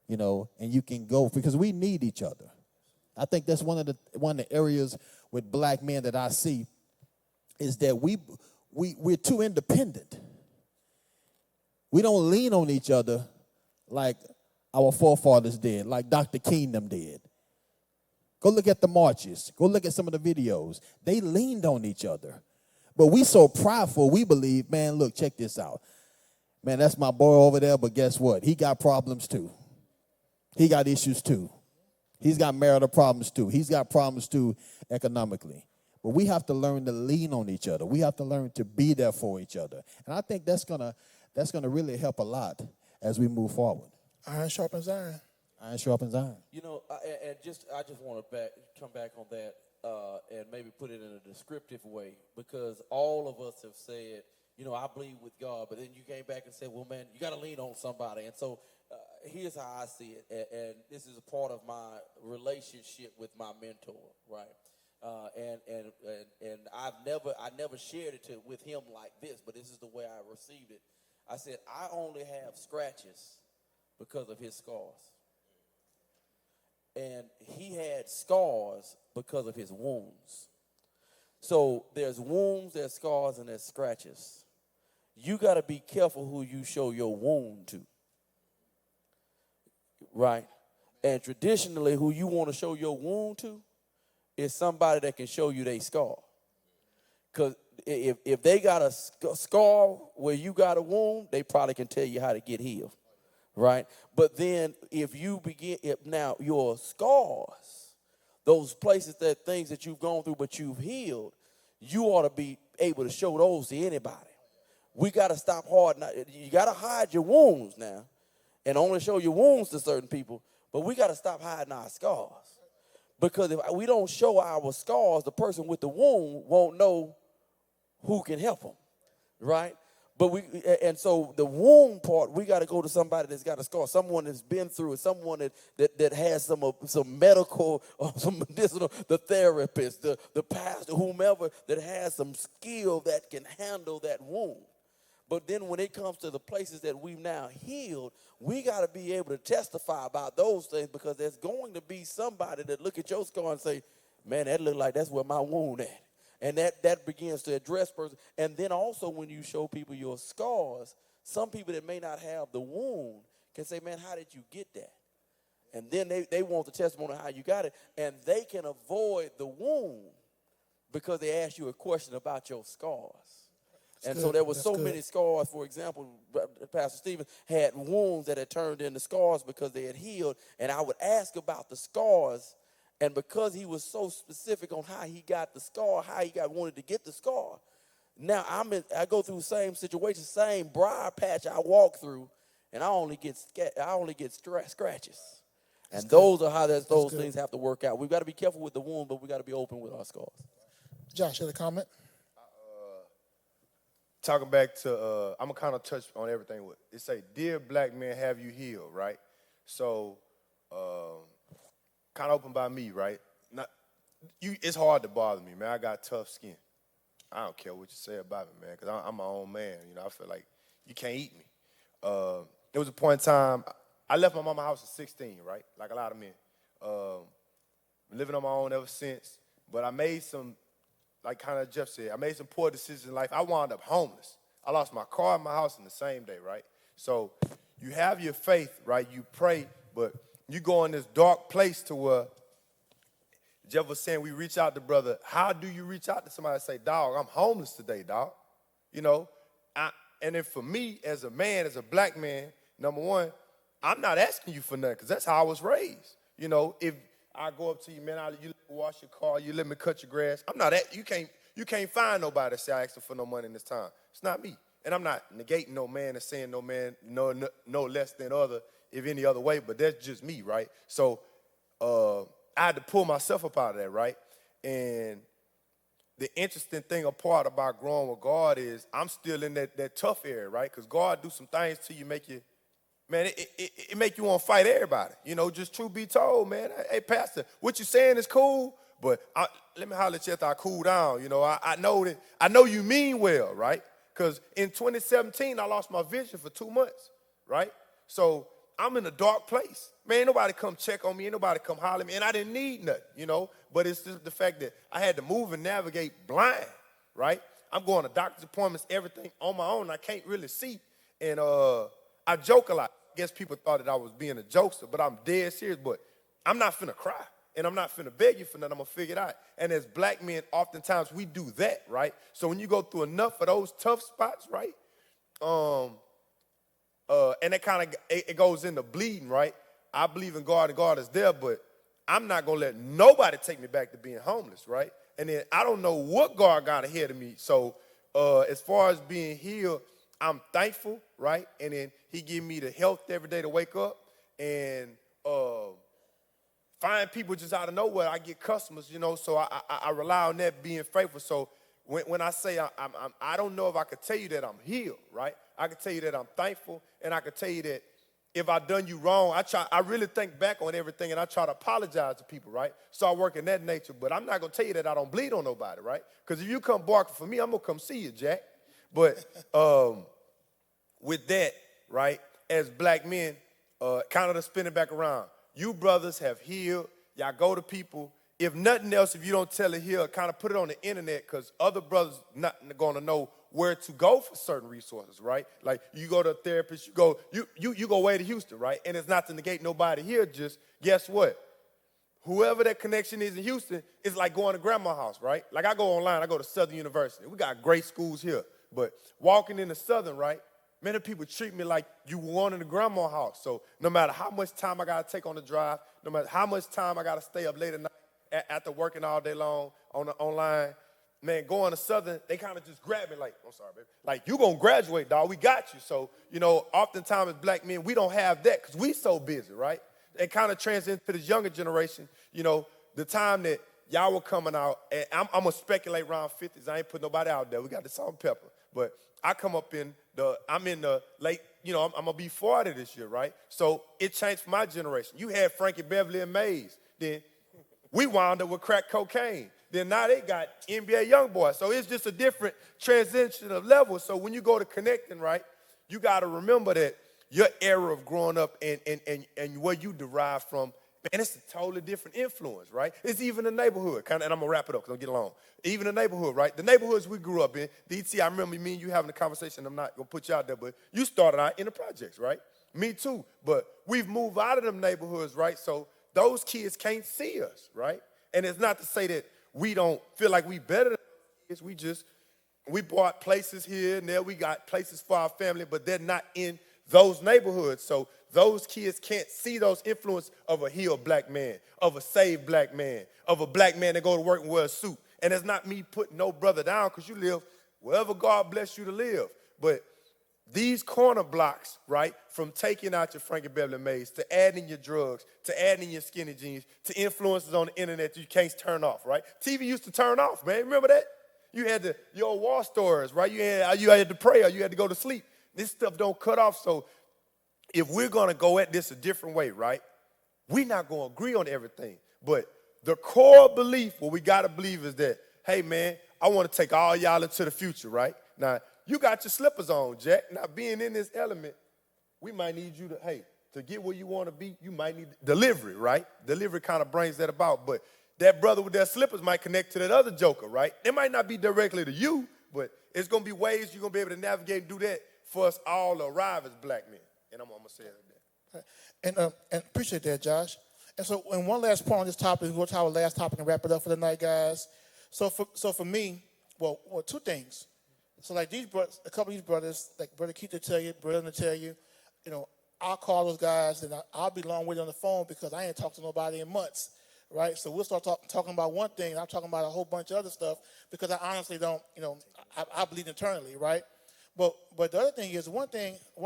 and you can go, because we need each other. I think that's one of the areas with black men that I see is that we're too independent. We don't lean on each other like our forefathers did, like Dr. King them did. Go look at the marches. Go look at some of the videos. They leaned on each other. But we so prideful, we believe, man, look, check this out. Man, that's my boy over there, but guess what? He got problems too. He got issues too. He's got marital problems too. He's got problems too economically. But we have to learn to lean on each other. We have to learn to be there for each other. And I think that's gonna really help a lot as we move forward. Iron sharpens iron. Iron sharpens iron. You know, I just want to come back on that and maybe put it in a descriptive way, because all of us have said, you know, I believe with God, but then you came back and said, well, man, you got to lean on somebody. And so here's how I see it, and this is a part of my relationship with my mentor, right? And I never shared it with him like this, but this is the way I received it. I said, I only have scratches because of his scars. And he had scars because of his wounds. So there's wounds, there's scars, and there's scratches. You got to be careful who you show your wound to. Right? And traditionally, who you want to show your wound to is somebody that can show you their scar. Because if they got a scar where you got a wound, they probably can tell you how to get healed. Right? But then if now your scars, those places, that things that you've gone through but you've healed, you ought to be able to show those to anybody. We got to stop hard. You got to hide your wounds now and only show your wounds to certain people, but we got to stop hiding our scars. Because if we don't show our scars, the person with the wound won't know who can help them, right? But so the wound part, we got to go to somebody that's got a scar, someone that's been through it, someone that has some medical or some medicinal, the therapist, the pastor, whomever that has some skill that can handle that wound. But then when it comes to the places that we've now healed, we got to be able to testify about those things, because there's going to be somebody that look at your scar and say, man, that look like that's where my wound at. And that begins to address person. And then also when you show people your scars, some people that may not have the wound can say, man, how did you get that? And then they want the testimony of how you got it. And they can avoid the wound because they ask you a question about your scars. And so there were so many scars. For example, Pastor Stephen had wounds that had turned into scars because they had healed. And I would ask about the scars. And because he was so specific on how he got the scar, how he wanted to get the scar, now I go through the same situation, same briar patch I walk through, and I only get scratches. And those are how those things have to work out. We've got to be careful with the wound, but we got to be open with our scars. Josh, you have a comment? Talking back to, I'm going to kind of touch on everything. It say, dear black men, have you healed, right? So, kind of open by me, right? It's hard to bother me, man. I got tough skin. I don't care what you say about me, man, because I'm my own man. You know, I feel like you can't eat me. There was a point in time, I left my mama's house at 16, right? Like a lot of men. Been living on my own ever since. But I made some, like kind of Jeff said, I made some poor decisions in life. I wound up homeless. I lost my car and my house in the same day, right? So you have your faith, right? You pray, but you go in this dark place to where Jeff was saying we reach out to brother. How do you reach out to somebody and say, dog, I'm homeless today, dog? You know, and then for me as a man, as a black man, number one, I'm not asking you for nothing because that's how I was raised. You know, if I go up to you, man, you let me wash your car, you let me cut your grass. I'm not you can't find nobody that say I asked for no money in this time. It's not me. And I'm not negating no man and saying no man no less than other if any other way, but that's just me, right? So I had to pull myself up out of that, right? And the interesting thing apart about growing with God is I'm still in that tough area, right? Because God do some things to you, make you, man, it make you want to fight everybody. You know, just truth be told, man. Hey, pastor, what you saying is cool, but let me holler at you after I cool down. You know, I know you mean well, right? Because in 2017, I lost my vision for 2 months, right? So I'm in a dark place. Man, ain't nobody come check on me. Ain't nobody come holler at me. And I didn't need nothing, you know. But it's just the fact that I had to move and navigate blind, right? I'm going to doctor's appointments, everything on my own. I can't really see. And I joke a lot. I guess people thought that I was being a jokester, but I'm dead serious. But I'm not finna cry. And I'm not finna beg you for nothing. I'm gonna figure it out. And as black men, oftentimes we do that, right? So when you go through enough of those tough spots, right? And it kind of it goes into bleeding, right? I believe in God and God is there, but I'm not gonna let nobody take me back to being homeless, right? And then I don't know what God got ahead of me. So as far as being healed, I'm thankful, right? And then he give me the health every day to wake up. And find people just out of nowhere. I get customers, you know, so I rely on that being faithful. So when I say I don't know if I could tell you that I'm healed, right? I can tell you that I'm thankful, and I can tell you that if I done you wrong, I really think back on everything, and I try to apologize to people, right? So I work in that nature, but I'm not gonna tell you that I don't bleed on nobody, right? Because if you come barking for me, I'm gonna come see you, Jack. But with that, right, as black men, kind of to spin it back around, you brothers have healed. Y'all go to people. If nothing else, if you don't tell it here, kind of put it on the internet, because other brothers not going to know where to go for certain resources, right? Like you go to a therapist, you go way to Houston, right? And it's not to negate nobody here, just guess what? Whoever that connection is in Houston, it's like going to grandma's house, right? Like I go online, I go to Southern University. We got great schools here, but walking into Southern, right? Many people treat me like you wanted a grandma's house. So no matter how much time I got to take on the drive, no matter how much time I got to stay up late at night after working all day long online, man, going to Southern, they kind of just grab me like, I'm sorry, baby. Like, you going to graduate, dog. We got you. So, you know, oftentimes as black men, we don't have that because we so busy, right? It kind of transcends to this younger generation. You know, the time that y'all were coming out, and I'm going to speculate around 50s. I ain't put nobody out there. We got the salt and pepper. But I come up I'm in the late, you know, I'm going to be 40 this year, right? So it changed for my generation. You had Frankie Beverly and Mays. Then we wound up with crack cocaine. Then now they got NBA YoungBoy. So it's just a different transition of levels. So when you go to connecting, right, you got to remember that your era of growing up and where you derive from, man, it's a totally different influence, right? It's even the neighborhood, and I'm going to wrap it up because I'm getting long. Even the neighborhood, right? The neighborhoods we grew up in, DT, I remember me and you having a conversation. I'm not going to put you out there, but you started out in the projects, right? Me too. But we've moved out of them neighborhoods, right? So those kids can't see us, right? And it's not to say that we don't feel like we better than those kids. We bought places here and there. We got places for our family, but they're not in those neighborhoods. So those kids can't see those influence of a healed black man, of a saved black man, of a black man that go to work and wear a suit. And it's not me putting no brother down because you live wherever God bless you to live. But these corner blocks, right, from taking out your Frankie Beverly Mays, to adding your drugs, to adding your skinny jeans, to influences on the internet that you can't turn off, right? TV used to turn off, man. Remember that? You had your old war stories, right? You had to pray or you had to go to sleep. This stuff don't cut off. So if we're going to go at this a different way, right, we're not going to agree on everything. But the core belief, what we got to believe is that, hey, man, I want to take all y'all into the future, right? Now, you got your slippers on, Jack. Now, being in this element, we might need you to get where you want to be, you might need delivery, right? Delivery kind of brings that about. But that brother with their slippers might connect to that other joker, right? It might not be directly to you, but it's going to be ways you're going to be able to navigate and do that for us all to arrive as black men. And I'm going to say that. And appreciate that, Josh. And so, and one last point on this topic, we'll go to our last topic and wrap it up for the night, guys. So for me, well, two things. So like these brothers, a couple of these brothers, like Brother Keith to tell you, Brother to tell you, you know, I'll call those guys and I'll be long with on the phone because I ain't talked to nobody in months, right? So we'll start talking about one thing and I'm talking about a whole bunch of other stuff because I honestly don't, you know, I believe internally, right? But the other thing is one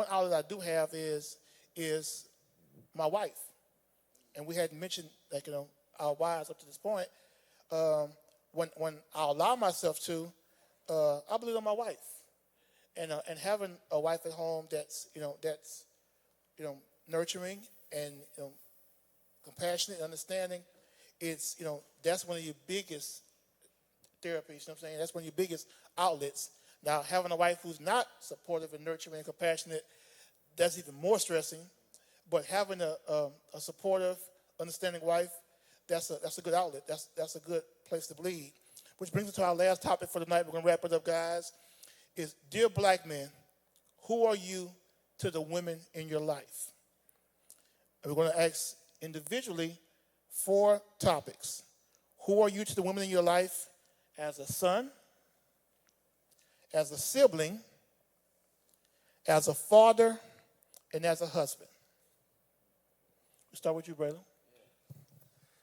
outlet I do have is my wife. And we hadn't mentioned, like, you know, our wives up to this point. When I allow myself to, I believe on my wife, and having a wife at home that's nurturing and compassionate, understanding, it's that's one of your biggest therapies. You know what I'm saying? That's one of your biggest outlets. Now, having a wife who's not supportive and nurturing and compassionate, that's even more stressing. But having a supportive, understanding wife, that's a good outlet. That's a good place to bleed. Which brings us to our last topic for the night. We're going to wrap it up, guys. Is, dear black men, who are you to the women in your life? And we're going to ask individually 4 topics. Who are you to the women in your life as a son, as a sibling, as a father, and as a husband? We'll start with you, brother.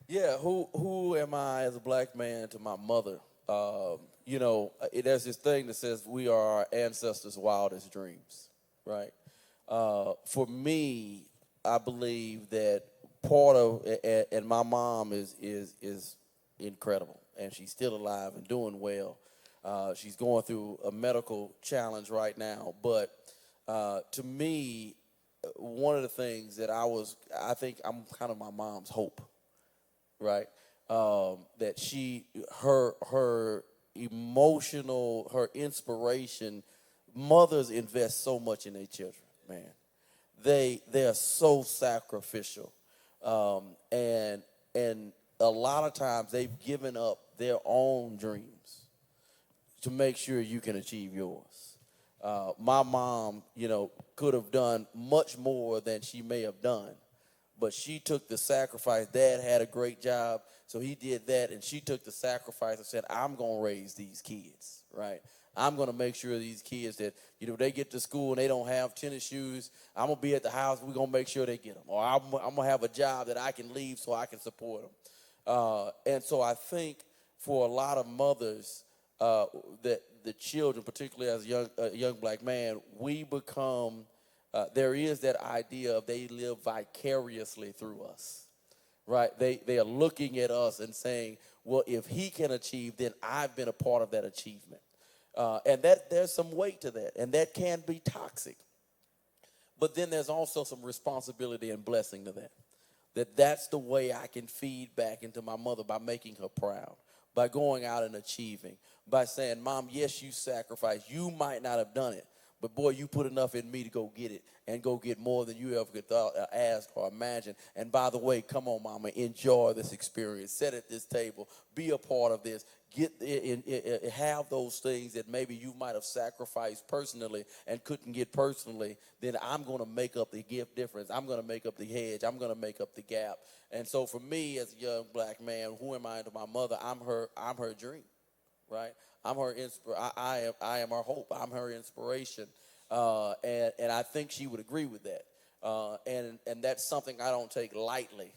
Yeah, who am I as a black man to my mother? There's this thing that says we are our ancestors' wildest dreams, right? For me, I believe that part of, and my mom is incredible, and she's still alive and doing well. She's going through a medical challenge right now, but to me, one of the things that I think I'm kind of my mom's hope, right? That her emotional, her inspiration, mothers invest so much in their children, man. They are so sacrificial, and a lot of times they've given up their own dreams to make sure you can achieve yours. My mom, could have done much more than she may have done, but she took the sacrifice. Dad had a great job, so he did that, and she took the sacrifice and said, I'm going to raise these kids, right? I'm going to make sure these kids that, they get to school and they don't have tennis shoes, I'm going to be at the house, we're going to make sure they get them. Or I'm going to have a job that I can leave so I can support them. And so I think for a lot of mothers, that the children, particularly as a young black man, we become, there is that idea of they live vicariously through us, right? They are looking at us and saying, well, if he can achieve, then I've been a part of that achievement. And that there's some weight to that, and that can be toxic. But then there's also some responsibility and blessing to that. That's the way I can feed back into my mother, by making her proud, by going out and achieving, by saying, Mom, yes, you sacrificed. You might not have done it, but boy, you put enough in me to go get it and go get more than you ever could ask or imagine. And by the way, come on, Mama, enjoy this experience. Sit at this table. Be a part of this. Have those things that maybe you might have sacrificed personally and couldn't get personally. Then I'm going to make up the difference. I'm going to make up the hedge. I'm going to make up the gap. And so for me, as a young black man, who am I to my mother? I'm her dream, right? I'm her I am her hope. I'm her inspiration, and I think she would agree with that. And that's something I don't take lightly.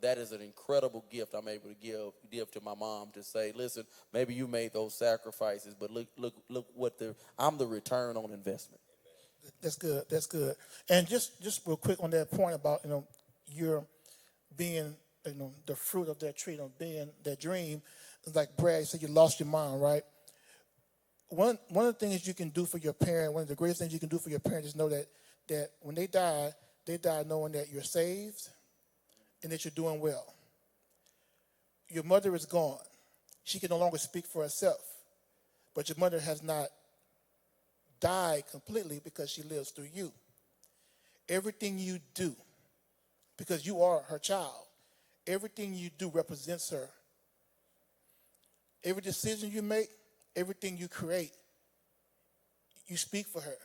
That is an incredible gift I'm able to give to my mom, to say, listen, maybe you made those sacrifices, but look what I'm the return on investment. That's good. That's good. And just real quick on that point about you're being the fruit of that tree, being that dream. It's like Brad said, you lost your mom, right? One of the things you can do for your parent, one of the greatest things you can do for your parent is know that when they die knowing that you're saved and that you're doing well. Your mother is gone. She can no longer speak for herself, but your mother has not died completely because she lives through you. Everything you do, because you are her child, everything you do represents her. Every decision you make, everything you create, you speak for her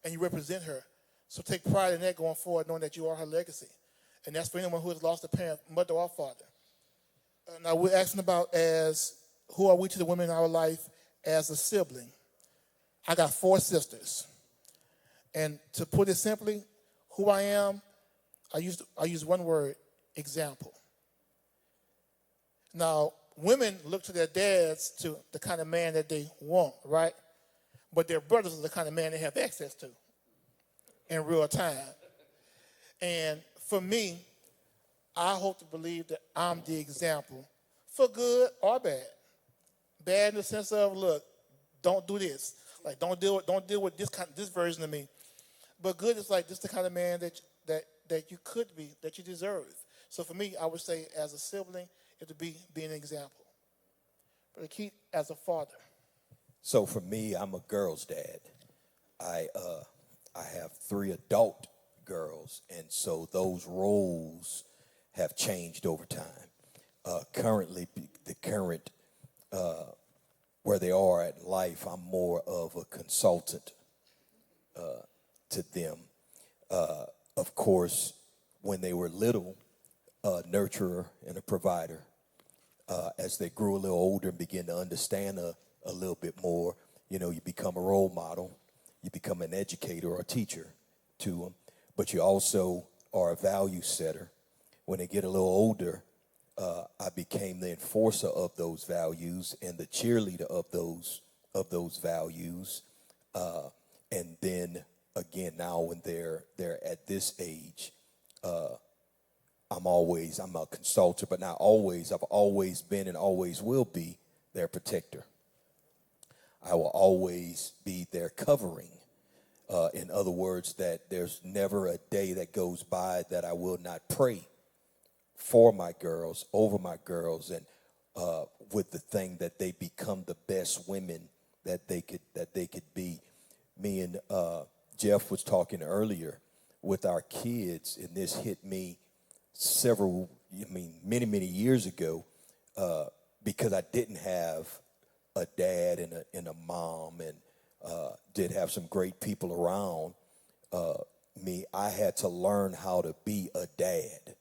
and you represent her. So take pride in that going forward, knowing that you are her legacy. And that's for anyone who has lost a parent, mother or father. Now we're asking about who are we to the women in our life as a sibling? I got 4 sisters. And to put it simply, who I am, I use one word, example. Now, women look to their dads to the kind of man that they want, right? But their brothers are the kind of man they have access to in real time. And for me, I hope to believe that I'm the example, for good or bad. Bad in the sense of, look, don't do this. Like, don't deal with this version of me. But good is like, this is the kind of man that you could be, that you deserve. So for me, I would say as a sibling, it would be an example. But Keith, as a father. So for me, I'm a girl's dad. I have 3 adult girls, and so those roles have changed over time. Currently, where they are at life, I'm more of a consultant to them. Of course, when they were little, a nurturer and a provider. As they grew a little older and began to understand a little bit more, you become a role model, you become an educator or a teacher to them, but you also are a value setter. When they get a little older, I became the enforcer of those values and the cheerleader of those values. And then again, now when they're at this age, I'm a consultant, but not always. I've always been and always will be their protector. I will always be their covering. In other words, that there's never a day that goes by that I will not pray for my girls, over my girls, and with the thing that they become the best women that they could be. Me and Jeff was talking earlier with our kids, and this hit me many years ago, because I didn't have a dad and a mom, and did have some great people around me. I had to learn how to be a dad.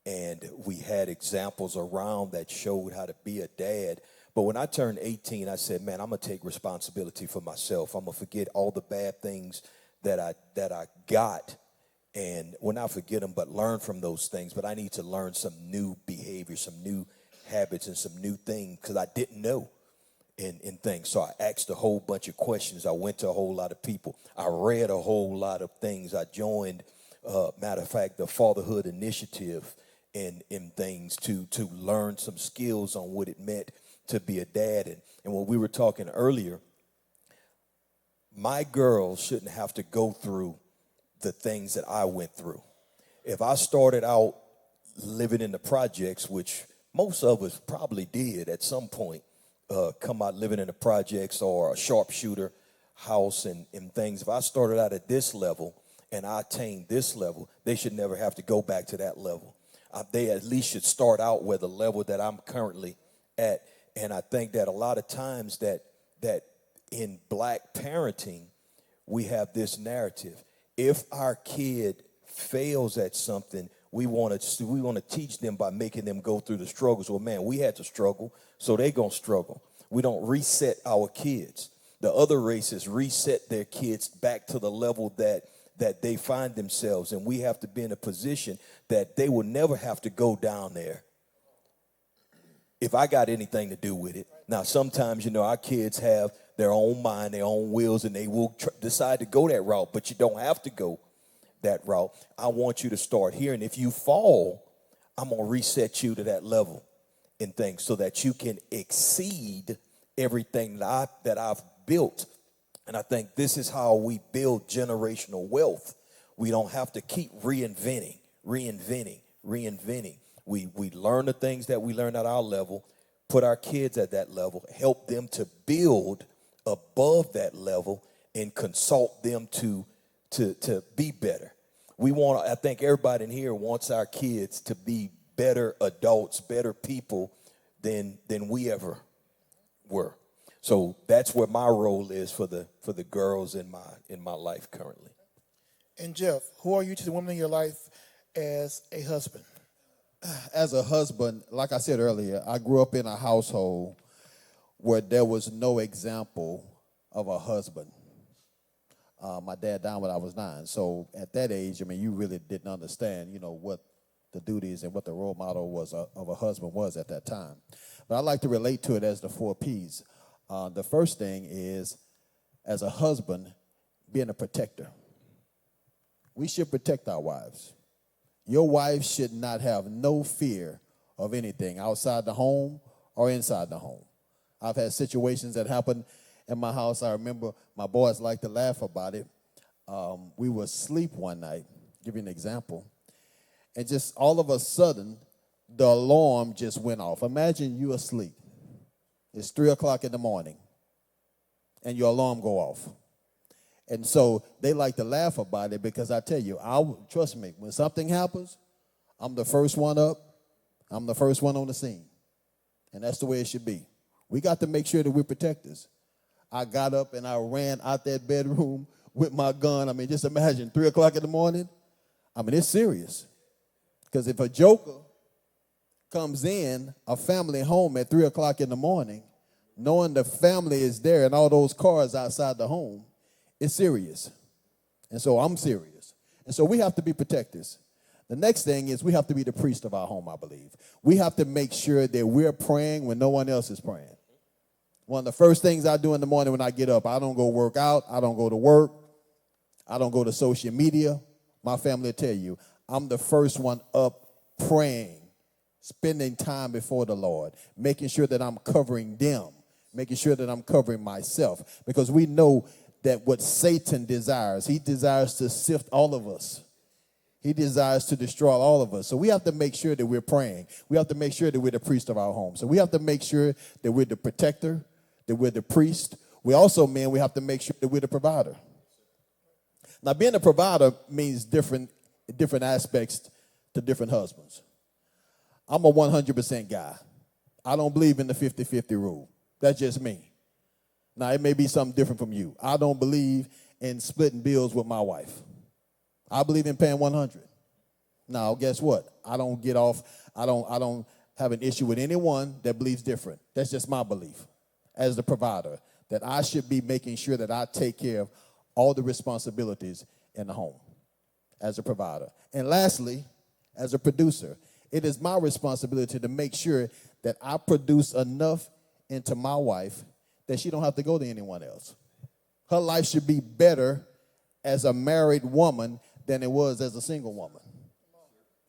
And we had examples around that showed how to be a dad. But when I turned 18, I said, man, I'm going to take responsibility for myself. I'm going to forget all the bad things that I got. And well, not forget them, but learn from those things. But I need to learn some new behavior, some new habits, and some new things, because I didn't know in things. So I asked a whole bunch of questions. I went to a whole lot of people. I read a whole lot of things. I joined, matter of fact, the Fatherhood Initiative in things to learn some skills on what it meant to be a dad. And when we were talking earlier, my girls shouldn't have to go through the things that I went through. If I started out living in the projects, which most of us probably did at some point, come out living in the projects or a sharpshooter house and things. If I started out at this level and I attained this level, they should never have to go back to that level. They at least should start out with the level that I'm currently at. And I think that a lot of times that in black parenting, we have this narrative. If our kid fails at something, we want to teach them by making them go through the struggles. Well, man, we had to struggle, so they're going to struggle. We don't reset our kids. The other races reset their kids back to the level that they find themselves, and we have to be in a position that they will never have to go down there if I got anything to do with it. Now, sometimes, our kids have their own mind, their own wills, and they will decide to go that route, but you don't have to go that route. I want you to start here, and if you fall, I'm going to reset you to that level in things so that you can exceed everything that I've built. And I think this is how we build generational wealth. We don't have to keep reinventing. We learn the things that we learn at our level, put our kids at that level, help them to build above that level, and consult them to be better. I think everybody in here wants our kids to be better adults, better people than we ever were. So that's where my role is for the girls in my life currently. And Jeff, who are you to the women in your life as a husband? As a husband, like I said earlier, I grew up in a household where there was no example of a husband. My dad died when I was 9. So at that age, you really didn't understand, what the duties and what the role model was of a husband was at that time. But I like to relate to it as the 4 Ps. The first thing is, as a husband, being a protector. We should protect our wives. Your wife should not have no fear of anything outside the home or inside the home. I've had situations that happened in my house. I remember my boys like to laugh about it. We were asleep one night, give you an example, and just all of a sudden, the alarm just went off. Imagine you asleep. It's 3 o'clock in the morning, and your alarm go off. And so they like to laugh about it because I tell you, trust me, when something happens, I'm the first one up. I'm the first one on the scene. And that's the way it should be. We got to make sure that we're protectors. I got up and I ran out that bedroom with my gun. Just imagine 3 o'clock in the morning. It's serious. Because if a joker comes in a family home at 3 o'clock in the morning, knowing the family is there and all those cars outside the home, it's serious. And so I'm serious. And so we have to be protectors. The next thing is we have to be the priest of our home, I believe. We have to make sure that we're praying when no one else is praying. One of the first things I do in the morning when I get up, I don't go work out. I don't go to work. I don't go to social media. My family will tell you, I'm the first one up praying, spending time before the Lord, making sure that I'm covering them, making sure that I'm covering myself. Because we know that what Satan desires, he desires to sift all of us. He desires to destroy all of us. So we have to make sure that we're praying. We have to make sure that we're the priest of our home. So we have to make sure that we're the protector, that we're the priest. We also, men, we have to make sure that we're the provider. Now, being a provider means different aspects to different husbands. I'm a 100% guy. I don't believe in the 50-50 rule. That's just me. Now, it may be something different from you. I don't believe in splitting bills with my wife. I believe in paying 100. Now, guess what? I don't get off. I don't have an issue with anyone that believes different. That's just my belief as the provider, that I should be making sure that I take care of all the responsibilities in the home as a provider. And lastly, as a producer, it is my responsibility to make sure that I produce enough into my wife that she don't have to go to anyone else. Her life should be better as a married woman than it was as a single woman.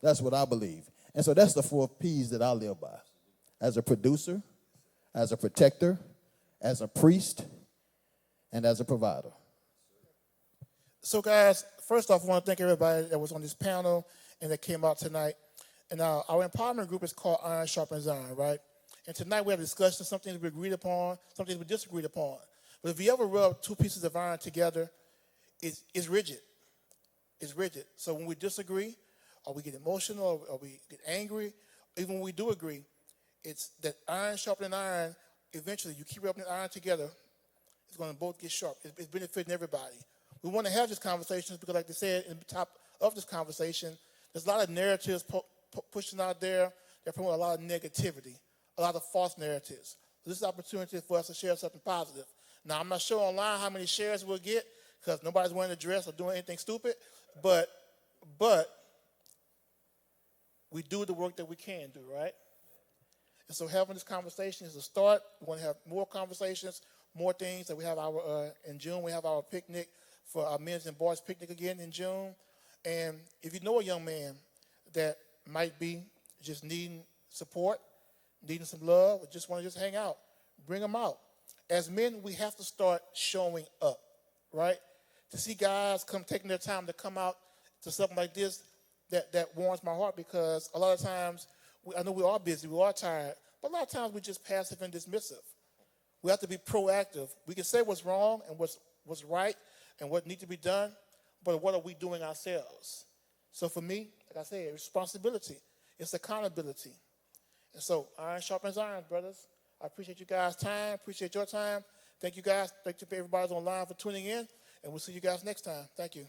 That's what I believe. And so that's the 4 P's that I live by. As a producer, as a protector, as a priest, and as a provider. So, guys, first off, I want to thank everybody that was on this panel and that came out tonight. And our empowerment group is called Iron Sharpens Iron, right? And tonight we had a discussion, some things we agreed upon, some things we disagreed upon. But if you ever rub 2 pieces of iron together, it's rigid. It's rigid. So when we disagree, or we get emotional, or we get angry, even when we do agree, it's that iron sharpening iron. Eventually, you keep rubbing the iron together, it's going to both get sharp. It's benefiting everybody. We want to have these conversations because, like they said in the top of this conversation, there's a lot of narratives pushing out there that promote a lot of negativity, a lot of false narratives. So this is an opportunity for us to share something positive. Now, I'm not sure online how many shares we'll get because nobody's wearing a dress or doing anything stupid, but we do the work that we can do, right? And so having this conversation is a start. We want to have more conversations, more things. That we have in June, we have our picnic for our men's and boys picnic again in June. And if you know a young man that might be just needing support, needing some love, or just want to hang out, bring them out. As men, we have to start showing up, right? To see guys taking their time to come out to something like this, that warms my heart, because a lot of times, I know we are busy, we are tired, but a lot of times we're just passive and dismissive. We have to be proactive. We can say what's wrong and what's right and what needs to be done, but what are we doing ourselves? So for me, like I said, responsibility, it's accountability. And so iron sharpens iron, brothers. I appreciate you guys' time, appreciate your time. Thank you guys. Thank you for everybody online for tuning in, and we'll see you guys next time. Thank you.